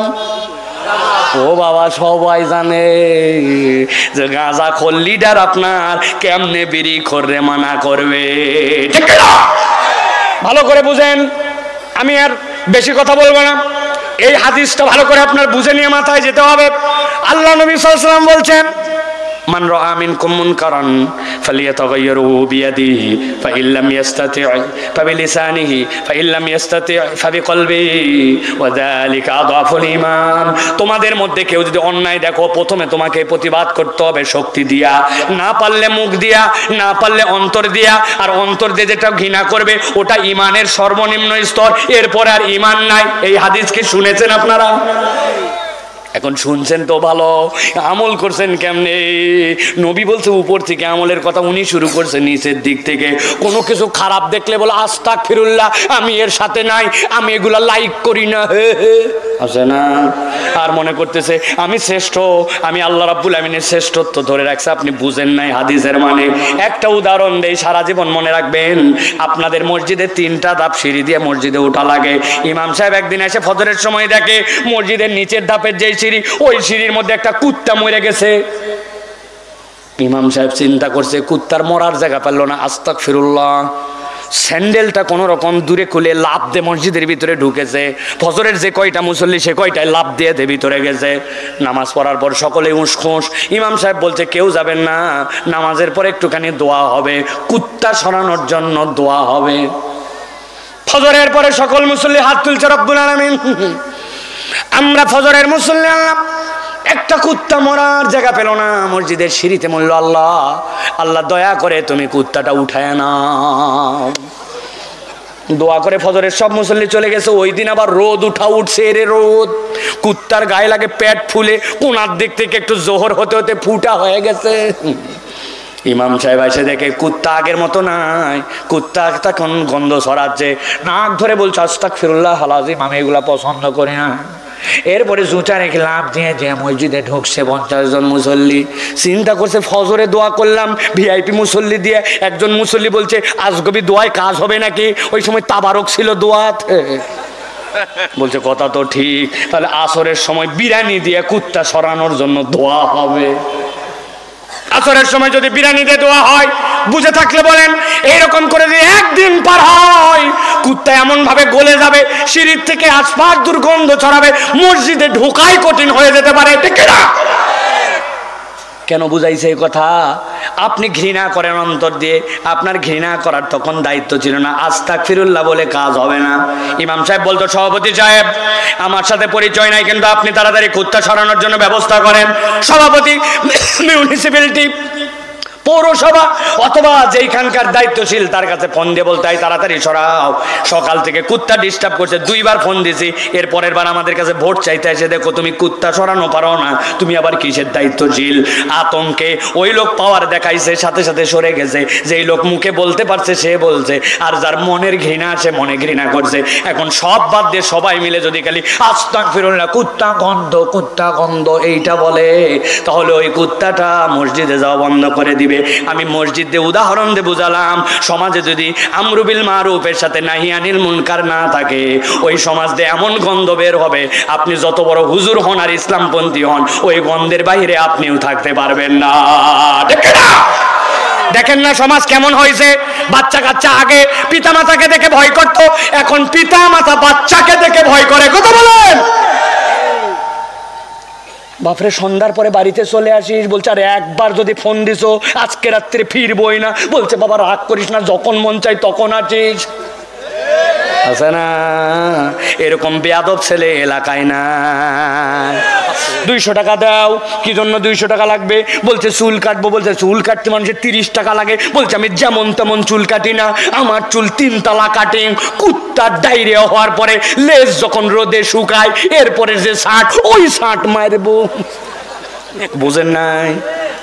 ও বাবা সবাই জানে যে গাঁজাখোর লিডার আপনার কেমনে বিড়ি খোররে মানা করবে, ঠিক না? ভালো করে বুঝেন, আমি আর বেশি কথা বলবো না। এই হাদিসটা ভালো করে আপনার বুঝে নিয়ে মাথায় যেতে হবে। আল্লাহ নবী সাল্লাল্লাহু আলাইহি ওয়াসাল্লাম বলছেন, মান রাআ মিনকুম মুনকারান ফালিয়াতাগায়্যারহু বিয়াদিহি ফাইল্লাম ইয়াস্তাতি' ফাবিলিসানিহি ফাইল্লাম ইয়াস্তাতি' ফাবিকলবিহি ওয়া যালিকা আযাফুল ঈমান। তোমাদের মধ্যে কেউ যদি অন্যায় দেখো, প্রথমে তোমাকে প্রতিবাদ করতে হবে শক্তি দিয়া, না পারলে মুখ দিয়া, না পারলে অন্তর দিয়া। আর অন্তর দিয়ে যেটা ঘৃণা করবে ওটা ঈমানের সর্বনিম্ন স্তর, এরপর আর ঈমান নাই। এই হাদিস কি শুনেছেন আপনারা? এখন শুনছেন তো ভালো, আমল করছেন কেমনে? নবী বলছে উপর থেকে আমলের কথা, উনি শুরু করছে নিচের দিক থেকে। কোনো কিছু খারাপ দেখলে বলে আস্তাগফিরুল্লাহ, আমি এর সাথে নাই, আমি এগুলা লাইক করি না, আছে না? আর মনে করতেছে আমি শ্রেষ্ঠ, আমি আল্লাহ রাব্বুল আমিনের শ্রেষ্ঠত্ব ধরে রাখছে। আপনি বুঝেন নাই হাদিসের মানে। একটা উদাহরণ দেই, সারা জীবন মনে রাখবেন। আপনাদের মসজিদে 3টা ধাপ সিঁড়ি দিয়ে মসজিদে ওঠা লাগে। ইমাম সাহেব একদিন এসে ফজরের সময় দেখে মসজিদের নিচের ধাপের যেই সিঁড়ি, ওই সিঁড়ির মধ্যে একটা কুত্তা মরে গেছে। ইমাম সাহেব চিন্তা করছে কুত্তার মরার জায়গা পেল না, আস্তাগফিরুল্লাহ। স্যান্ডেলটা কোন রকম দূরে খুলে লাফ দিয়ে মসজিদের ভিতরে ঢুকেছে। ফজরের যে কয়টা মুসল্লি সে কয়টায় লাফ দিয়ে ভিতরে গেছে। নামাজ পড়ার পর সকলে উঁসখুঁস। ইমাম সাহেব বলছে কেউ যাবেন না, নামাজের পর একটুখানি দোয়া হবে, কুত্তা সরানোর জন্য দোয়া হবে। ফজরের পরে সকল মুসল্লি হাত তুলছে, রব্বুল আলামিন আমরা ফজরের মুসল্লি আল্লাহ, একটা কুত্তা মরার জায়গা পেল না, মসজিদের সিঁড়িতে মরল। আল্লাহ আল্লাহ দয়া করে তুমি কুত্তাটা উঠায় নাও। দোয়া করে ফজরের সব মুসল্লি চলে গেছে। ওই দিন আবার রোদ উঠছে, এরে রোদ, কুত্তার গায়ে লাগে পেট ফুলে, কোনার দিক থেকে একটু জোহর হতে হতে ফুটা হয়ে গেছে। ইমাম সাহেব এসে দেখে কুত্তা আগের মতো নাই, কুত্তা তখন গন্ধ ছড়াচ্ছে, নাক ধরে বলছে আস্তাগফিরুল্লাহ আল আযীম, আমি এগুলা পছন্দ করি না। এরপরে জুতা রেখে লাভ দিয়ে যে মসজিদে ঢুকছে 50 জন মুসল্লি। চিন্তা করছে ফজরে দোয়া করলাম ভিআইপি মুসল্লি দিয়ে, একজন মুসল্লি বলছে আজগবি দোয়ায় কাজ হবে নাকি? ওই সময় তাবারক ছিল দোয়াত। বলছে কথা তো ঠিক, তাহলে আসরের সময় বিরিয়ানি দিয়ে কুত্তা সরানোর জন্য দোয়া হবে। আসরের সময় যদি বিরিয়ানি দিয়ে দোয়া হয়, বুঝে থাকলে বলেন এইরকম করে যদি একদিন পার হয়, কুত্তা এমন ভাবে গলে যাবে, সিঁড়ির থেকে আসপাস দুর্গন্ধ ছড়াবে, মসজিদে ঢোকাই কঠিন হয়ে যেতে পারে, ঠিক না? কেন বুঝাইছে এই কথা? আপনি ঘৃণা করেন অন্তর দিয়ে, আপনার ঘৃণা করার তখন দায়িত্ব ছিল না। আস্তাগফিরুল্লাহ বলে কাজ হবে না। ইমাম সাহেব বলতো, সভাপতি সাহেব আমার সাথে পরিচয় নাই, কিন্তু আপনি তাড়াতাড়ি কুত্তা সরানোর জন্য ব্যবস্থা করেন। সভাপতি মিউনিসিপ্যালিটি, পৌরসভা অথবা যেইখানকার দায়িত্বশীল তার কাছে ফোন দিয়ে বলতে হয় তাড়াতাড়ি সরাও, সকাল থেকে কুত্তা ডিস্টার্ব করছে। 2 বার ফোন দিছি, এর পরের বার আমাদের কাছে ভোট চাইতে এসে দেখো তুমি কুত্তা সরানো পারো না, তুমি আবার কিসের দায়িত্বশীল? আতঙ্কে ওই লোক পাওয়ার দেখাইছে, সাথে সাথে সরে গেছে। যেই লোক মুখে বলতে পারছে সে বলছে, আর যার মনের ঘৃণা সে মনে ঘৃণা করছে। এখন সব বাদ দিয়ে সবাই মিলে যদি খালি আস্তাগফিরুল্লাহ কুত্তা গন্ধ এইটা বলে, তাহলে ওই কুত্তাটা মসজিদে যাওয়া বন্ধ করে দিবে। আমি মসজিদ দিয়ে উদাহরণ দিয়ে বুঝালাম, সমাজে যদি আমরু বিল মারুফের সাথে নাহি আনিল মুনকার না থাকে, ওই সমাজ দিয়ে এমন গন্ধ বের হবে, আপনি যত বড় হুজুর হন আর ইসলামপন্থী হন, ওই গন্ধের বাইরে আপনিও থাকতে পারবেন না, ঠিক না? দেখেন না সমাজ কেমন হয়েছে? বাচ্চা কাচ্চা আগে পিতামাতাকে দেখে ভয় করত, এখন পিতামাতা বাচ্চাকে দেখে ভয় করে। কথা বলেন। বাপরে সন্ধ্যার পরে বাড়িতে চলে আসিস, বলছে আর একবার যদি ফোন দিছো আজকে রাত্রে ফিরবই না। বলছে বাবা রাগ করিস না, যখন মন চাই তখন আসিস। আছে না এরকম বেয়াদব ছেলে এলাকায় না? 200 টাকা দাও। কি জন্য 200 টাকা লাগবে? বলছে চুল কাটবো। বলছে চুল কাটতে মানুষের 30 টাকা লাগে। বলছে আমি যেমন তেমন চুল কাটি না, আমার চুল 3 তলা কাটিং। কুত্তার ডায়রিয়া হওয়ার পরে লেজ যখন রোদে শুকায়, এরপরে যে শার্ট, ওই শার্ট মারবো। বুঝেন নাই?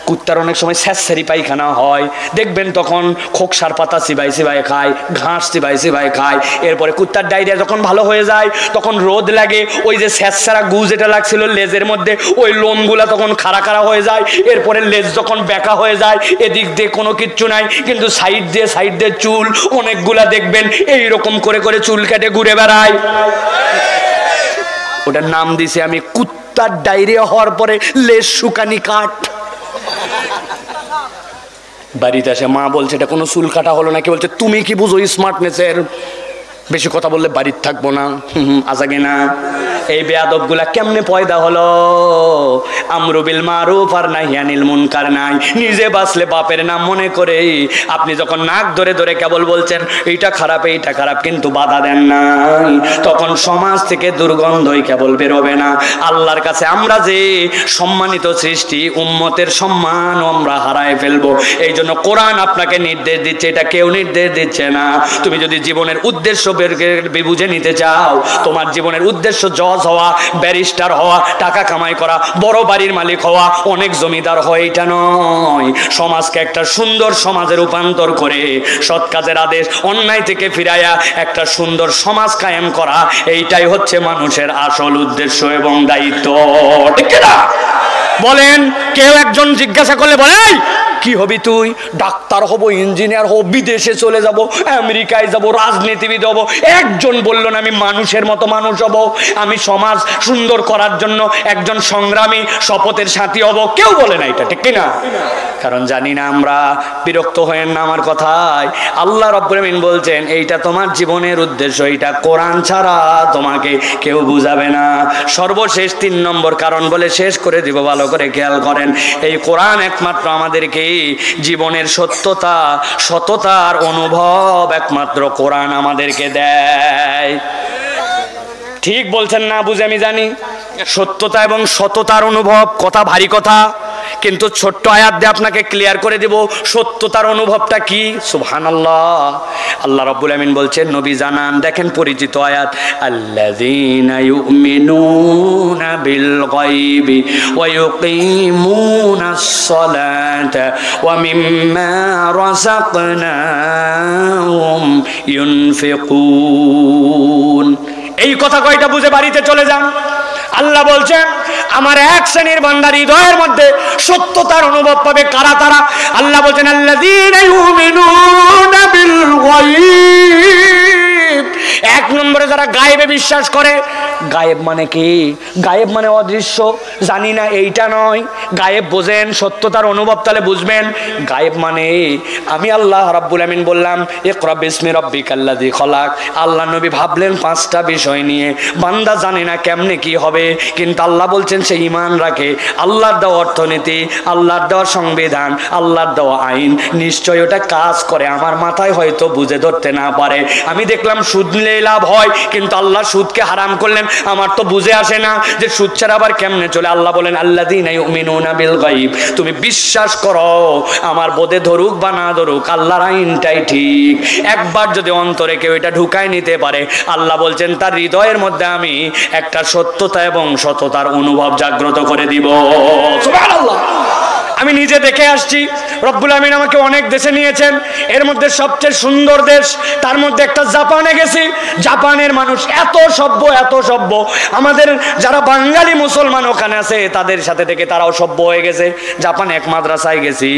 কুত্তার অনেক সময় স্যাঁতস্যাঁরি পায়খানা হয়, দেখবেন তখন খোকসার পাতা চিবাই চিবাই খায়, ঘাস চিবাই চিবাই খায়। এরপরে কুত্তার ডায়রিয়া যখন ভালো হয়ে যায়, তখন রোদ লাগে, ওই যে স্যাঁতস্যাঁরা গু যেটা লাগছিল লেজের মধ্যে, ওই লোমগুলা তখন খাড়া খাড়া হয়ে যায়। এরপরে লেজ যখন বেঁকা হয়ে যায়, এদিক দিয়ে কোনো কিচ্ছু নাই, কিন্তু সাইড দিয়ে চুল অনেকগুলা দেখবেন এইরকম করে করে চুল কেটে ঘুরে বেড়ায়। ওটার নাম দিছি আমি কুত্তার ডায়রিয়া হওয়ার পরে লেজ শুকানি কাট। বাড়িতে আসে মা বলছে এটা কোনো চুল কাটা হলো নাকি? বলছে তুমি কি বুঝো স্মার্টনেসের? বেশি কথা বললে বাড়ির থাকবো না। আজাগে না। এই বেয়াদব গুলা কেমনে পয়দা হলো? আমরু বিল মারুফ আর নাহি আনিল মুনকার নাই। নিজে বাঁচলে বাপের নাম মনে করে আপনি যখন নাক ধরে ধরে কেবল বলছেন এইটা খারাপ এইটা খারাপ, কিন্তু বাধা দেন নাই, তখন সমাজ থেকে দুর্গন্ধই কেবল বেরোবে না, আল্লাহর কাছে আমরা যে সম্মানিত সৃষ্টি, উম্মতের সম্মান আমরা হারায় ফেলবো। এই জন্য কোরআন আপনাকে নির্দেশ দিচ্ছে, এটা কেউ নির্দেশ দিচ্ছে না। তুমি যদি জীবনের উদ্দেশ্য বুঝে নিতে চাও, তোমার জীবনের উদ্দেশ্য জজ হওয়া, ব্যারিস্টার হওয়া, টাকা কামাই করা, বড় বাড়ির মালিক হওয়া, অনেক জমিদার হয়, এটা নয়। সমাজকে একটা সুন্দর সমাজে রূপান্তর করে সৎ কাজের আদেশ, অন্যায় থেকে ফিরাইয়া একটা সুন্দর সমাজ কায়েম করা, এইটাই হচ্ছে মানুষের আসল উদ্দেশ্য এবং দায়িত্ব, ঠিক না? বলেন, কেউ একজন জিজ্ঞাসা করলে বলে কি হবি তুই? ডাক্তার হব, ইঞ্জিনিয়ার হব, বিদেশে চলে যাব, আমেরিকায় যাব, রাজনীতিবিদ হব। একজন বলল না আমি মানুষের মতো মানুষ হব, আমি সমাজ সুন্দর করার জন্য একজন সংগ্রামী শপথের সাথী হব। কেউ বলে না এটা, ঠিক কিনা? কারণ জানি না আমরা। বিরক্ত হয়েন না আমার কথায়। আল্লাহ রাব্বুল আমিন বলছেন এইটা তোমার জীবনের উদ্দেশ্য, এটা কোরআন ছাড়া তোমাকে কেউ বুঝাবে না। সর্বশেষ 3 নম্বর কারণ বলে শেষ করে দিব, ভালো করে খেয়াল করেন। এই কোরআন একমাত্র আমাদেরকে জীবনের সততার অনুভব একমাত্র কোরআন আমাদেরকে দেয়। ঠিক বলছেন না? বুঝে আমি জানি সত্যতা এবং সততার অনুভব কথা ভারী কথা, কিন্তু ছোট্ট আয়াত দিয়ে আপনাকে ক্লিয়ার করে দেব সত্যতার অনুভবটা কি। সুবহানাল্লাহ। আল্লাহ রাব্বুল আমিন বলছেন, নবী জানান, দেখেন পরিচিত আয়াত, আল্লাযীনা ইউমিনুনা বিল গায়বি ওয়া ইউকিমুনাস সালাতা ওয়া মিম্মা রাযাকনাহুম ইউনফিকুন। এই কথা কয়টা বুঝে বাড়িতে চলে যান। আল্লাহ বলছেন আমার এক শ্রেণীর বান্দার হৃদয়ের মধ্যে সত্যতার অনুভব পাবে। কারা তারা? আল্লাহ বলছেন আল্লাযীনা ইউমিনুনা বিল গায়ব। এক নম্বরে যারা গায়েবে বিশ্বাস করে। গায়েব মানে কি? গায়েব মানে অদৃশ্য, জানি না এইটা নয়। গায়েব বোঝেন, সত্যতার অনুভব তাহলে বুঝবেন। গায়েব মানে আমি আল্লাহ রাব্বুল আমিন বললাম ইকরা বিসমি রাব্বিকাল্লাযী খলাক। আল্লাহ নবী ভাবলেন 5টা বিষয় নিয়ে, বান্দা জানে না কেমনে কি হবে, কিন্তু আল্লাহ বলছেন সে ঈমান রাখে। আল্লাহর দেওয়া অর্থনীতি, আল্লাহর দেওয়া সংবিধান, আল্লাহর দেওয়া আইন, নিশ্চয় ওটা কাজ করে। আমার মাথায় হয়তো বুঝে ধরতে না পারে। আমি দেখলাম সুদ নিলে লাভ হয়, কিন্তু আল্লাহ সুদকে হারাম করলেন, আমার তো বুঝে আসে না যে সুদ ছাড়া আবার কেমনে চলে। আল্লাহ বলেন আল্লাযীনা ইউমিনুনা বিল গায়ব। তুমি বিশ্বাস করো, আমার বোধে ধরুক বা না ধরুক, আল্লাহর আইনটাই ঠিক। একবার যদি অন্তরে কেউ এটা ঢুকায় নিতে পারে, আল্লাহ বলছেন তার হৃদয়ের মধ্যে আমি একটা সত্যতা এবং সততার অনুভব জাগ্রত করে দিব। সুবহানাল্লাহ। আমি নিজে দেখে আসছি, রব্বুল আমিন আমাকে অনেক দেশে নিয়েছেন। এর মধ্যে সবচেয়ে সুন্দর দেশ, তার মধ্যে একটা জাপানে গেছি। জাপানের মানুষ এত সভ্য, এত সভ্য। আমাদের যারা বাঙালি মুসলমান ওখানে আছে তাদের সাথে থেকে তারাও সভ্য হয়ে গেছে। জাপানে এক মাদ্রাসায় গেছি,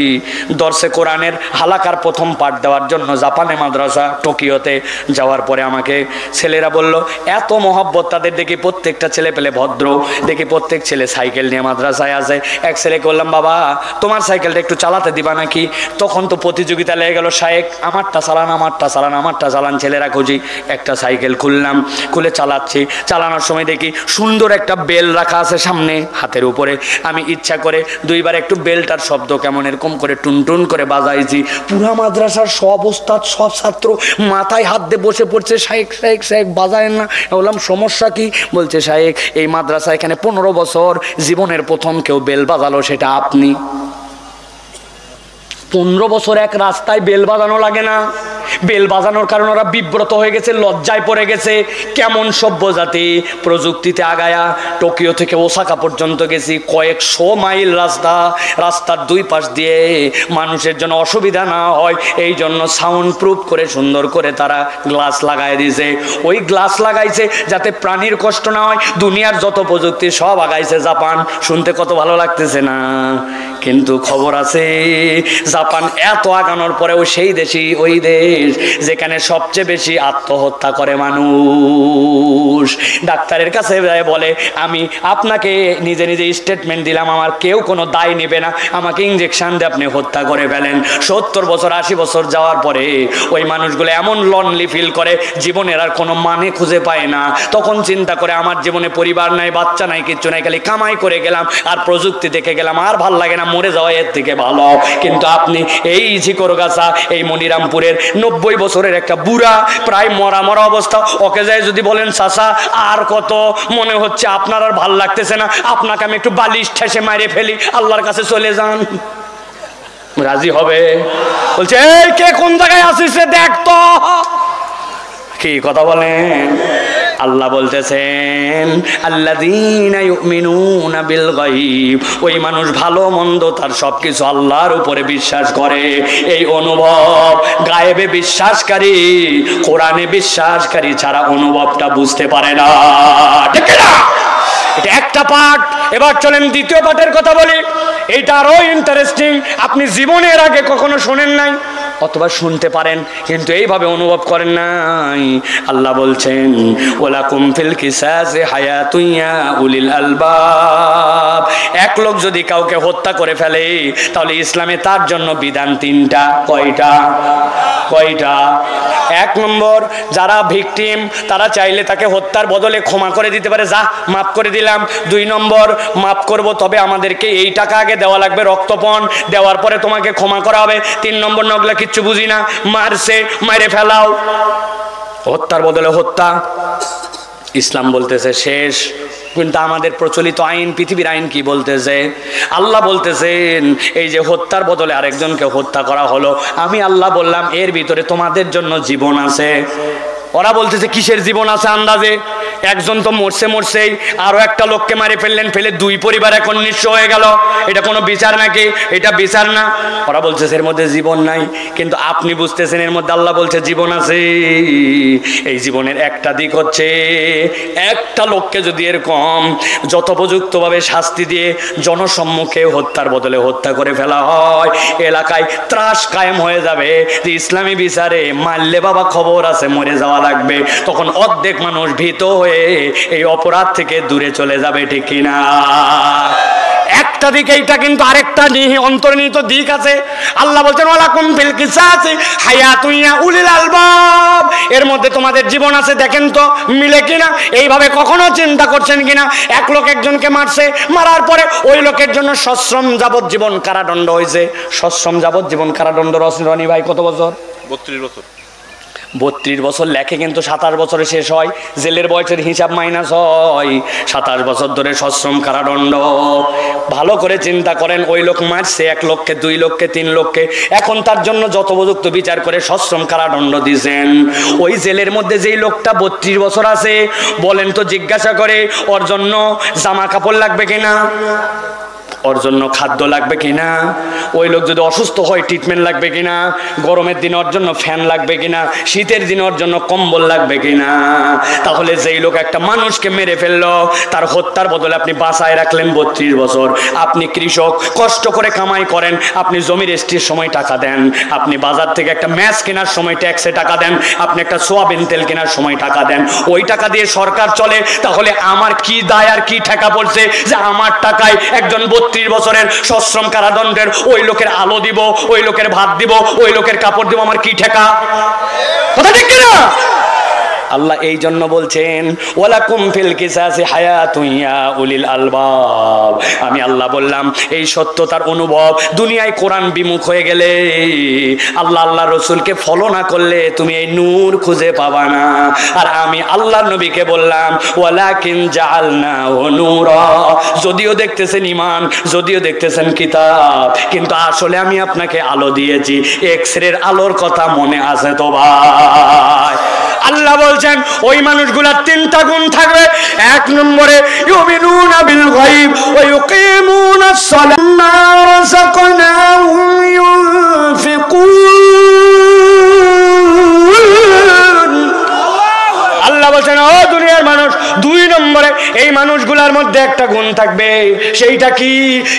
দর্শে কোরআনের হালাকার প্রথম পাঠ দেওয়ার জন্য জাপানে মাদ্রাসা টোকিওতে যাওয়ার পরে আমাকে ছেলেরা বলল, এত মহব্বত তাদের দেখি, প্রত্যেকটা ছেলে পেলে ভদ্র, দেখি প্রত্যেক ছেলে সাইকেল নিয়ে মাদ্রাসায় আসে। এক ছেলেকে বললাম বাবা তোমার সাইকেলটা একটু চালাতে দিবা নাকি? তখন তো প্রতিযোগিতা লেগে গেল, শায়েক আমারটা চালান, আমারটা চালান, আমারটা চালান। ছেলেরা খুঁজি, একটা সাইকেল খুললাম, খুলে চালাচ্ছি। চালানোর সময় দেখি সুন্দর একটা বেল রাখা আছে সামনে হাতের উপরে। আমি ইচ্ছা করে দুইবার একটু বেলটার শব্দ কেমন এরকম করে টুনটুন করে বাজাইছি। পুরা মাদ্রাসার সব ওস্তাদ, সব ছাত্র মাথায় হাত দিয়ে বসে পড়ছে, শায়েক শায়েক শায়েক বাজায়েন না। বললাম সমস্যা কি? বলছে শায়েক এই মাদ্রাসা এখানে 15 বছর, জীবনের প্রথম কেউ বেল বাজালো সেটা আপনি। 15 বছর এক রাস্তায় বেল বাজানো লাগে না? বেল বাজানোর কারণে ওরা বিব্রত হয়ে গেছে, লজ্জায় পড়ে গেছে। কেমন সভ্য জাতি! প্রযুক্তিতে আগায়া টোকিও থেকে ওসাকা পর্যন্ত গেছি, কয়েকশো মাইল রাস্তা। রাস্তার দুই পাশ দিয়ে মানুষের জন্য অসুবিধা না হয় এই জন্য সাউন্ড প্রুফ করে সুন্দর করে তারা গ্লাস লাগাই দিয়েছে। ওই গ্লাস লাগাইছে যাতে প্রাণীর কষ্ট না হয়। দুনিয়ার যত প্রযুক্তি সব আগাইছে জাপান। শুনতে কত ভালো লাগতেছে না? কিন্তু খবর আছে জাপান এত আগানোর পরেও সেই দেশই ওই দেশ যেখানে সবচেয়ে বেশি আত্মহত্যা করে মানুষ। ডাক্তারের কাছে বলে আমি আপনাকে নিজে নিজে স্টেটমেন্ট দিলাম, আমার কেউ কোনো দায় নেবে না, আমাকে ইঞ্জেকশন দিয়ে আপনি হত্যা করে ফেলেন। 70 বছর 80 বছর যাওয়ার পরে ওই মানুষগুলো এমন লনলি ফিল করে, জীবনের আর কোনো মানে খুঁজে পায় না। তখন চিন্তা করে আমার জীবনে পরিবার নাই, বাচ্চা নাই, কিচ্ছু নাই, খালি কামাই করে গেলাম আর প্রযুক্তি দেখে গেলাম, আর ভাল লাগে না, মরে যাওয়া এর থেকে ভালো। কিন্তু আপনি এই ঝিকরগাছা, এই মনিরামপুরের 90 বছরের একটা বুড়া, প্রায় মরা মরা অবস্থা, ওকে যায় যদি বলেন চাচা আর কত, মনে হচ্ছে আপনার আর ভাল লাগতেছে না, আপনাকে আমি একটু বালিশ ঠেসে মারে ফেলি, আল্লাহর কাছে চলে যান, রাজি হবে? বলছে এই কে কোন জায়গায় আসিস দেখ তো। কি কথা বলেন? আল্লাহ বলতেছেন আল্লাযীনা ইউমিনুনা বিল গায়ব। ওই মানুষ ভালো মন্দ তার সবকিছু আল্লাহর উপরে বিশ্বাস করে। এই অনুভব গায়েবে বিশ্বাসকারী, কোরআনে বিশ্বাসকারী ছাড়া অনুভবটা বুঝতে পারে না, ঠিক না? এটা একটা পাঠ। এবার চলেন দ্বিতীয় পাঠের কথা বলি। এটা আরো ইন্টারেস্টিং। আপনি জীবনের আগে কখনো শোনেন নাই, অথবা শুনতে পারেন কিন্তু এইভাবে অনুভব করেন নাই। আল্লাহ বলছেন ওয়ালাকুম ফিল কিসাসি হায়াতুন ইয়া উলিল আলবাব। এক লোক যদি কাউকে হত্যা করে ফেলে তাহলে ইসলামে তার জন্য বিধান 3টা। কয়টা? কয়টা? 1 নম্বর, যারা ভিকটিম তারা চাইলে তাকে হত্যার বদলে ক্ষমা করে দিতে পারে, যা মাফ করে দিলাম। 2 নম্বর, মাফ করব তবে আমাদেরকে এই টাকা আগে দেওয়া লাগবে, রক্তপণ দেওয়ার পরে তোমাকে ক্ষমা করা হবে। 3 নম্বর, নগলা কিচ্ছু বুঝি না, মারছে মারে ফেলাও, হত্যার বদলে হত্যা। ইসলাম বলতেছে শেষ। কিন্তু আমাদের প্রচলিত আইন, পৃথিবীর আইন কি বলতেছে? আল্লাহ বলতেছেন এই যে হত্যার বদলে আরেকজনকে হত্যা করা হলো, আমি আল্লাহ বললাম এর ভিতরে তোমাদের জন্য জীবন আছে। ওরা বলতেছে কিসের জীবন আছে আন্দাজে, একজন তো মরছেই, আরো একটা লোককে মারে ফেললেন, ফেলে দুই পরিবার এখন নিঃস্ব হয়ে গেল, এটা কোনো বিচার নাকি? এটা বিচার না। ওরা বলছে এর মধ্যে জীবন নাই, কিন্তু আপনি বুঝতেছেন এর মধ্যে আল্লাহ বলছে জীবন আছে। এই জীবনের একটা দিক হচ্ছে, একটা লোককে যদি এরকম যথোপযুক্তভাবে শাস্তি দিয়ে জনসম্মুখে হত্যার বদলে হত্যা করে ফেলা হয়, এলাকায় ত্রাস কায়েম হয়ে যাবে যে ইসলামী বিচারে মারলে বাবা খবর আছে মরে যাওয়া লাগবে, তখন অর্ধেক মানুষ ভীত হয়ে এই অপরাধ থেকে দূরে চলে যাবে, ঠিক কিনা? একটা দিক এইটা, কিন্তু আরেকটা অন্তর্নিহিত দিক আছে। আল্লাহ বলছেন ওয়ালাকুম ফিল কিসাসি হায়াতুন ইয়া উলিল আলবাব, এর মধ্যে তোমাদের জীবন আছে, দেখেন তো মিলে কিনা? এইভাবে কখনো চিন্তা করছেন কিনা? এক লোক একজনকে মারছে, মারার পরে ওই লোকের জন্য সশ্রম যাবজ্জীবন কারাদণ্ড হয়েছে। সশ্রম যাবজ্জীবন কারাদণ্ড রনি ভাই কত বছর? 32 বছর। 32 বছর লেখে, কিন্তু 27 বছরে শেষ হয়, জেলের বয়সের হিসাব মাইনাস হয়, 27 বছর ধরে সশ্রম কারাদণ্ড। ভালো করে চিন্তা করেন, ওই লোক মারছে 1 লোককে, 2 লোককে, 3 লোককে, এখন তার জন্য যথোপযুক্ত বিচার করে সশ্রম কারাদণ্ড দিয়েছেন। ওই জেলের মধ্যে যেই লোকটা 32 বছর আছে, বলেন তো, জিজ্ঞাসা করে ওর জন্য জামা কাপড় লাগবে কিনা, ওর জন্য খাদ্য লাগবে কিনা, ওই লোক যদি অসুস্থ হয় ট্রিটমেন্ট লাগবে কিনা, গরমের দিনে ওর জন্য ফ্যান লাগবে কিনা, শীতের দিনে ওর জন্য কম্বল লাগবে কিনা। তাহলে যেই লোক একটা মানুষকে মেরে ফেললো, তার হত্যার বদলে আপনি বাঁচায় রাখলেন 32 বছর। আপনি কৃষক, কষ্ট করে কামাই করেন, আপনি জমি রেজিস্ট্রির সময় টাকা দেন, আপনি বাজার থেকে একটা ম্যাচ কেনার সময় ট্যাক্সে টাকা দেন, আপনি একটা সোয়াবিন তেল কেনার সময় টাকা দেন, ওই টাকা দিয়ে সরকার চলে। তাহলে আমার কি দায় আর কি ঠেকা পড়ছে যে আমার টাকায় একজন 32 বছরের সশ্রম কারাদণ্ডের ওই লোকের আলো দিব, ওই লোকের ভাত দিব, ওই লোকের কাপড় দিব? আমার কি ঠেকা? কথা ঠিক কিনা? আল্লাহ এই জন্য বলছেন ওয়ালাকুম ফিল কিসাসি হায়াতুন ইয়া উলিল আলবাব। আমি আল্লাহ বললাম এই সত্যতার অনুভব দুনিয়ায় কোরআন বিমুখ হয়ে গেলে, আল্লাহ রসুলকে ফলো না করলে তুমি এই নূর খুঁজে পাবা না। আর আমি আল্লাহ নবীকে বললাম ওয়ালাকিন জাআলনাহু নূরা, যদিও দেখতেছেন ঈমান, যদিও দেখতেছেন কিতাব, কিন্তু আসলে আমি আপনাকে আলো দিয়েছি। এক্সরের আলোর কথা মনে আছে তো ভাই? আল্লাহ বলছেন ওই মানুষগুলার 3টা গুণ থাকবে। 1 নম্বরে ইউমিনুনা বিল গায়ব ওয়া ইউকিমুনাস সালাতা ওয়া রাযাকনাহুম ইউনফিকুন। আল্লাহ বলছেন ও দুনিয়ার মানুষ, 2 নম্বরে এই মানুষগুলার মধ্যে একটা গুণ থাকবে, সেইটা কি?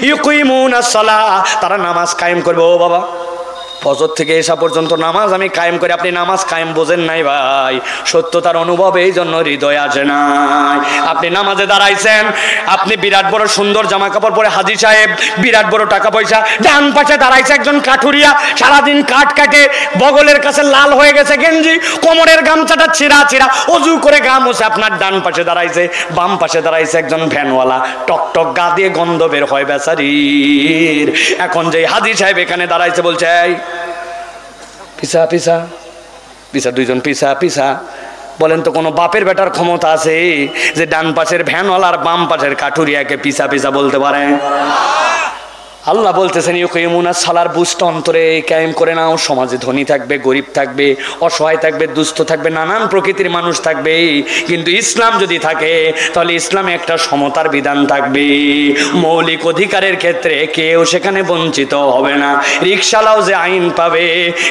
ইউকিমুনাস সালাহ, তারা নামাজ কায়েম করবে। ও বাবা, ফজর থেকে এসা পর্যন্ত নামাজ আমি কায়েম করি, আপনি নামাজ কায়েম বোঝেন নাই ভাই। সত্যতার অনুভব এই জন্য হৃদয় আসে নাই। আপনি নামাজে দাঁড়াইছেন, আপনি বিরাট বড় সুন্দর জামা কাপড় পরে হাজী সাহেব, বিরাট বড় টাকা পয়সা, ডান পাশে দাঁড়াইছে একজন কাঠুরিয়া, সারাদিন কাঠ কাটে, বগলের কাছে লাল হয়ে গেছে গেঞ্জি, কোমরের গামছাটা ছিঁড়া, অজু করে গা মুছে আপনার ডান পাশে দাঁড়াইছে। বাম পাশে দাঁড়াইছে একজন ভ্যানওয়ালা, টকটক গা দিয়ে গন্ধ বের হয় বেচারির। এখন যে হাজী সাহেব এখানে দাঁড়াইছে বলছে এই পিছা পিছা পিছা, 2জন পিছা পিছা। বলেন তো কোনো বাপের বেটার ক্ষমতা আছে যে ডান পাশের ভ্যানওয়ালা আর বাম পাশের কাঠুরিয়াকে পিছা পিছা বলতে পারে? আল্লাহ বলতেছেন ইউকিমুনাস সালার বুঝটা অন্তরে কায়েম করে নাও। সমাজে ধনী থাকবে, গরিব থাকবে, অসহায় থাকবে, দুস্থ থাকবে, নানান প্রকৃতির মানুষ থাকবে, কিন্তু ইসলাম যদি থাকে তাহলে ইসলামে একটা সমতার বিধান থাকবে। মৌলিক অধিকারের ক্ষেত্রে কেউ সেখানে বঞ্চিত হবে না। রিকশালাও যে আইন পাবে,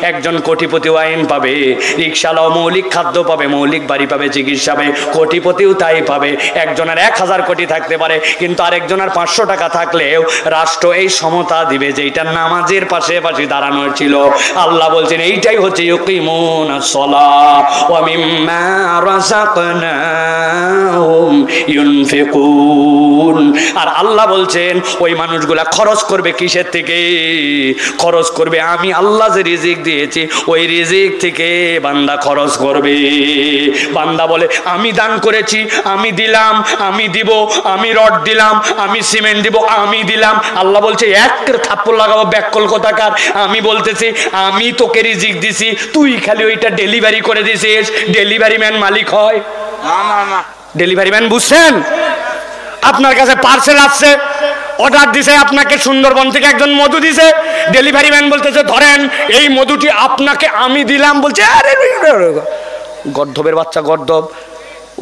একজন কোটিপতিও আইন পাবে। রিকশালাও মৌলিক খাদ্য পাবে, মৌলিক বাড়ি পাবে, চিকিৎসা পাবে, কোটিপতিও তাই পাবে। একজনের 1000 কোটি থাকতে পারে, কিন্তু আরেকজনের 500 টাকা থাকলেও রাষ্ট্র এই সমতা দিবে, যেটা নামাজের পাশাপাশি দাঁড়ানো ছিল। আল্লাহ বলছেন এইটাই হচ্ছে ইউকিমুনাস সালাহ ওয়া মিম্মা রাযাকনাহুম ইউনফিকুন। আর আল্লাহ বলছেন ওই মানুষগুলা খরচ করবে কিসের থেকে? খরচ করবে আমি আল্লাহ যে রিজিক দিয়েছি ওই রিজিক থেকে বান্দা খরচ করবে। বান্দা বলে আমি দান করেছি, আমি দিলাম, আমি দিব, আমি রড দিলাম, আমি সিমেন্ট দিব, আমি দিলাম। আল্লাহ বলছে একটা থাপ্পড় লাগাবো ব্যাককল কথাকার। আমি বলতেছি আমি তোকে রিজিক দিছি, তুই খালি ওইটা ডেলিভারি করে দিছিস। ডেলিভারি ম্যান মালিক হয় না? না না, ডেলিভারি ম্যান বুঝছেন? আপনার কাছে পার্সেল আসছে, অর্ডার দিছে আপনাকে, সুন্দরবন থেকে একজন মধু দিছে, ডেলিভারি ম্যান বলতেছে ধরেন এই মধুটি আপনাকে আমি দিলাম। বলছে আরে গর্ধবের বাচ্চা গর্ধব,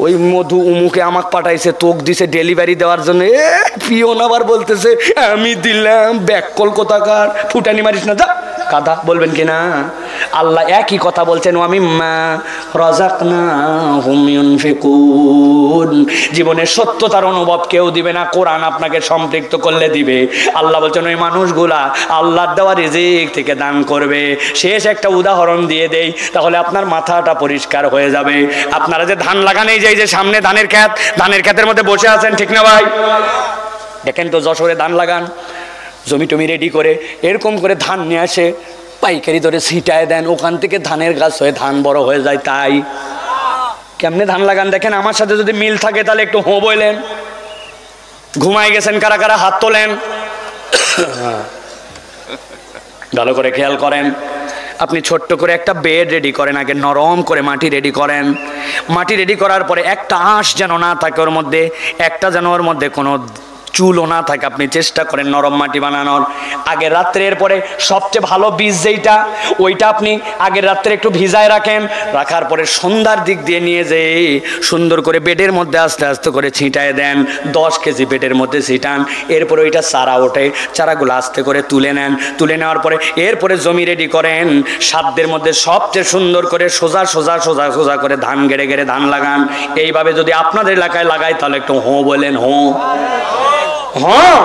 ওই মধু উমুকে আমাকে পাঠাইছে, তোক দিছে ডেলিভারি দেওয়ার জন্য। পিওন আবার বলতেছে আমি দিলাম, ব্যাককল কোথাকার, ফুটানি মারিস না, যা কাদা। বলবেন কি না? আল্লাহ একই কথা বলছেন, ওয়ামিম্মা রাযাকনাহুম ইউনফিকুন। জীবনের সত্যতার অনুভব কেউ দিবে না, কোরআন আপনাকে সম্পৃক্ত করলে দিবে। আল্লাহ বলছেন ওই মানুষগুলা আল্লাহর দেওয়া রিজিক থেকে দান করবে। শেষ একটা উদাহরণ দিয়ে দেই, তাহলে আপনার মাথাটা পরিষ্কার হয়ে যাবে। আপনারা যে ধান লাগান, এই যে সামনে ধানের ক্ষেত, ধানের ক্ষেতের মধ্যে বসে আছেন, ঠিক না ভাই? দেখেন তো যশোরে ধান লাগান, জমি টমি রেডি করে এরকম করে ধান নিয়ে আসে, পাইকারি ধরে ছিটায় দেন, ওখান থেকে ধানের গাছ হয়ে ধান বড় হয়ে যায়। তাই কেমনে ধান লাগান দেখেন। আমার সাথে যদি মিল থাকে তাহলে একটু হো বললেন। ঘুমায় গেছেন কারা কারা, হাত তোলেন। ভালো করে খেয়াল করেন। আপনি ছোট্ট করে একটা বেড রেডি করেন, আগে নরম করে মাটি রেডি করেন। মাটি রেডি করার পরে একটা আঁশ যেন না থাকে ওর মধ্যে, একটা যেন ওর মধ্যে কোনো চুলও না থাকে। আপনি চেষ্টা করেন নরম মাটি বানানোর। আগের রাত্রে, এরপরে সবচেয়ে ভালো বীজ যেইটা, ওইটা আপনি আগের রাত্রে একটু ভিজায় রাখেন। রাখার পরে সন্ধ্যার দিক দিয়ে নিয়ে যেয়ে সুন্দর করে বেডের মধ্যে আস্তে আস্তে করে ছিটায় দেন। 10 কেজি বেডের মধ্যে ছিটান। এরপরে ওইটা চারা ওঠে, চারাগুলো আস্তে করে তুলে নেন। তুলে নেওয়ার পরে এরপরে জমি রেডি করেন। সাধ্যের মধ্যে সবচেয়ে সুন্দর করে সোজা সোজা সোজা সোজা করে ধান গেড়ে গেড়ে ধান লাগান। এইভাবে যদি আপনাদের এলাকায় লাগায় তাহলে একটু হো বলেন, হো। হ্যাঁ,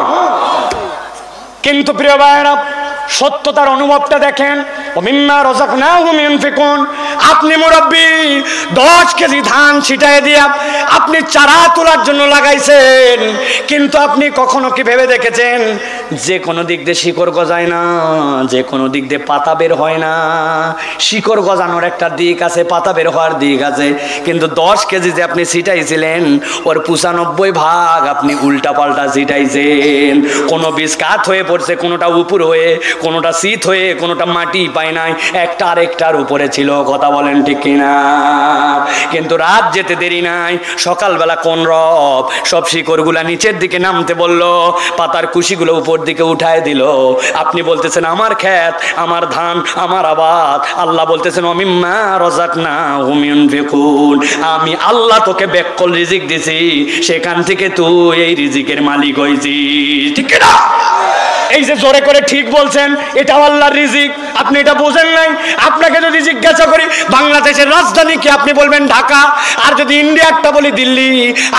কিন্তু প্রিয় ভাইরা সত্যতার অনুভবটা দেখেন। মিম্মা রাযাকনাহুম ইউনফিকুন। আপনি মুরব্বী 10 কেজি ধান ছিটায় দিয়া আপনি চারা তোলার জন্য লাগাইছেন, কিন্তু আপনি কখনো কি ভেবে দেখেছেন যে কোনো দিক দিয়ে শিকড় গজায় না, যে কোনো দিক দিয়ে পাতা বের হয় না। শিকড় গজানোর একটা দিক আছে, পাতা বের হওয়ার দিক আছে, কিন্তু 10 কেজি যে আপনি ছিটাইছিলেন ওর 95 ভাগ আপনি উল্টা পাল্টা ছিটাইছেন। কোনো বীজ কাত হয়ে পড়ছে, কোনোটা উপর হয়ে, কোনোটা শীত হয়ে, কোনোটা মাটি পায় নাই, একটা আরেকটার উপরে ছিল। কথা বলেন ঠিক কিনা? কিন্তু রাত যেতে দেরি নাই, সকালবেলা কোন রব সব শিকড়গুলা নিচের দিকে নামতে বলল, পাতার কুশিগুলো উপর দিকে উঠায় দিল। আপনি বলতেছেন আমার ক্ষেত, আমার ধান, আমার আবাদ। আল্লাহ বলতেছেন ওয়ামিম্মা রাযাকনাহুম ইউনফিকুন। আমি আল্লাহ তোকে ব্যাককল রিজিক দিছি, সেখান থেকে তুই এই রিজিকের মালিক হইছিস। ঠিক কিনা? এই যে জোরে করে ঠিক বলছেন, এটাও আল্লাহর রিজিক। আপনি এটা বোঝেন নাই? আপনাকে যদি জিজ্ঞাসা করি বাংলাদেশের রাজধানী কি, আপনি বলবেন ঢাকা। আর যদি ইন্ডিয়ারটা বলি দিল্লি,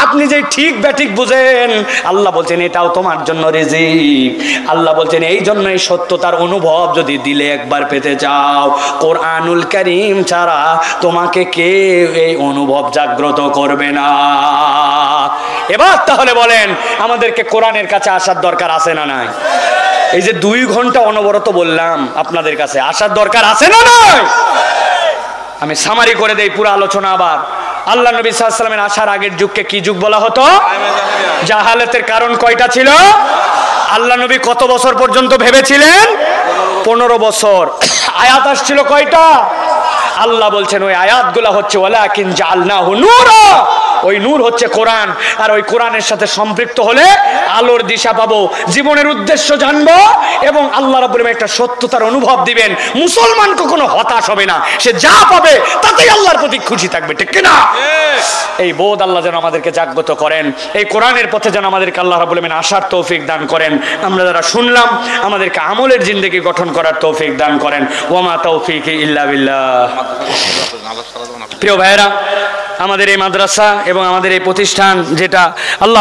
আপনি যে ঠিক ব্যাঠিক বুঝেন। আল্লাহ বলছেন এটাও তোমার জন্য রিজিক। আল্লাহ বলছেন এই জন্য এই সত্যতার অনুভব যদি দিলে একবার পেতে চাও, কোরআনুল কারীম ছাড়া তোমাকে কেউ এই অনুভব জাগ্রত করবে না। এবার তাহলে বলেন আমাদেরকে কোরআনের কাছে আসার দরকার আছে না নাই? এই যে 2 ঘন্টা অনবরত বললাম, আপনাদের কাছে আসার দরকার আছে না নয়? আমি সামারি করে দেই পুরো আলোচনা আবার। আল্লাহ নবী সাল্লাল্লাহু আলাইহি ওয়াসাল্লামের আসার আগের যুগকে কি যুগ বলা হতো? জাহালাতের কারণ কয়টা ছিল? আল্লাহ নবী কত বছর পর্যন্ত ভেবেছিলেন? 15 বছর। আয়াত আসছিল কয়টা? আল্লাহ বলছেন ওই আয়াতগুলো হচ্ছে ওয়ালাকিন জাআলনাহু নূরা। ওই নূর হচ্ছে কোরআন, আর ওই কোরআনের সাথে সম্পৃক্ত হলে আলোর দিশা পাবো, জীবনের উদ্দেশ্য জানবো, এবং আল্লাহ রাব্বুল আলামিন একটা সত্যতার অনুভব দিবেন। মুসলমান কখনো হতাশ হবে না, সে যা পাবে তাতেই আল্লাহর প্রতি খুশি থাকবে। ঠিক কিনা? এই বোধ আল্লাহ যেন আমাদেরকে জাগ্রত করেন, এই কোরআনের পথে যেন আমাদেরকে আল্লাহ রাব্বুল আলামিন আসার তৌফিক দান করেন। আমরা যারা শুনলাম আমাদেরকে আমলের জিন্দেগি গঠন করার তৌফিক দান করেন। ওয়ামা তৌফিকি ইল্লা বিল্লাহ। প্রিয় ভাইয়েরা, আমাদের এই মাদ্রাসা এবং আমাদের এই প্রতিষ্ঠান যেটা আল্লাহ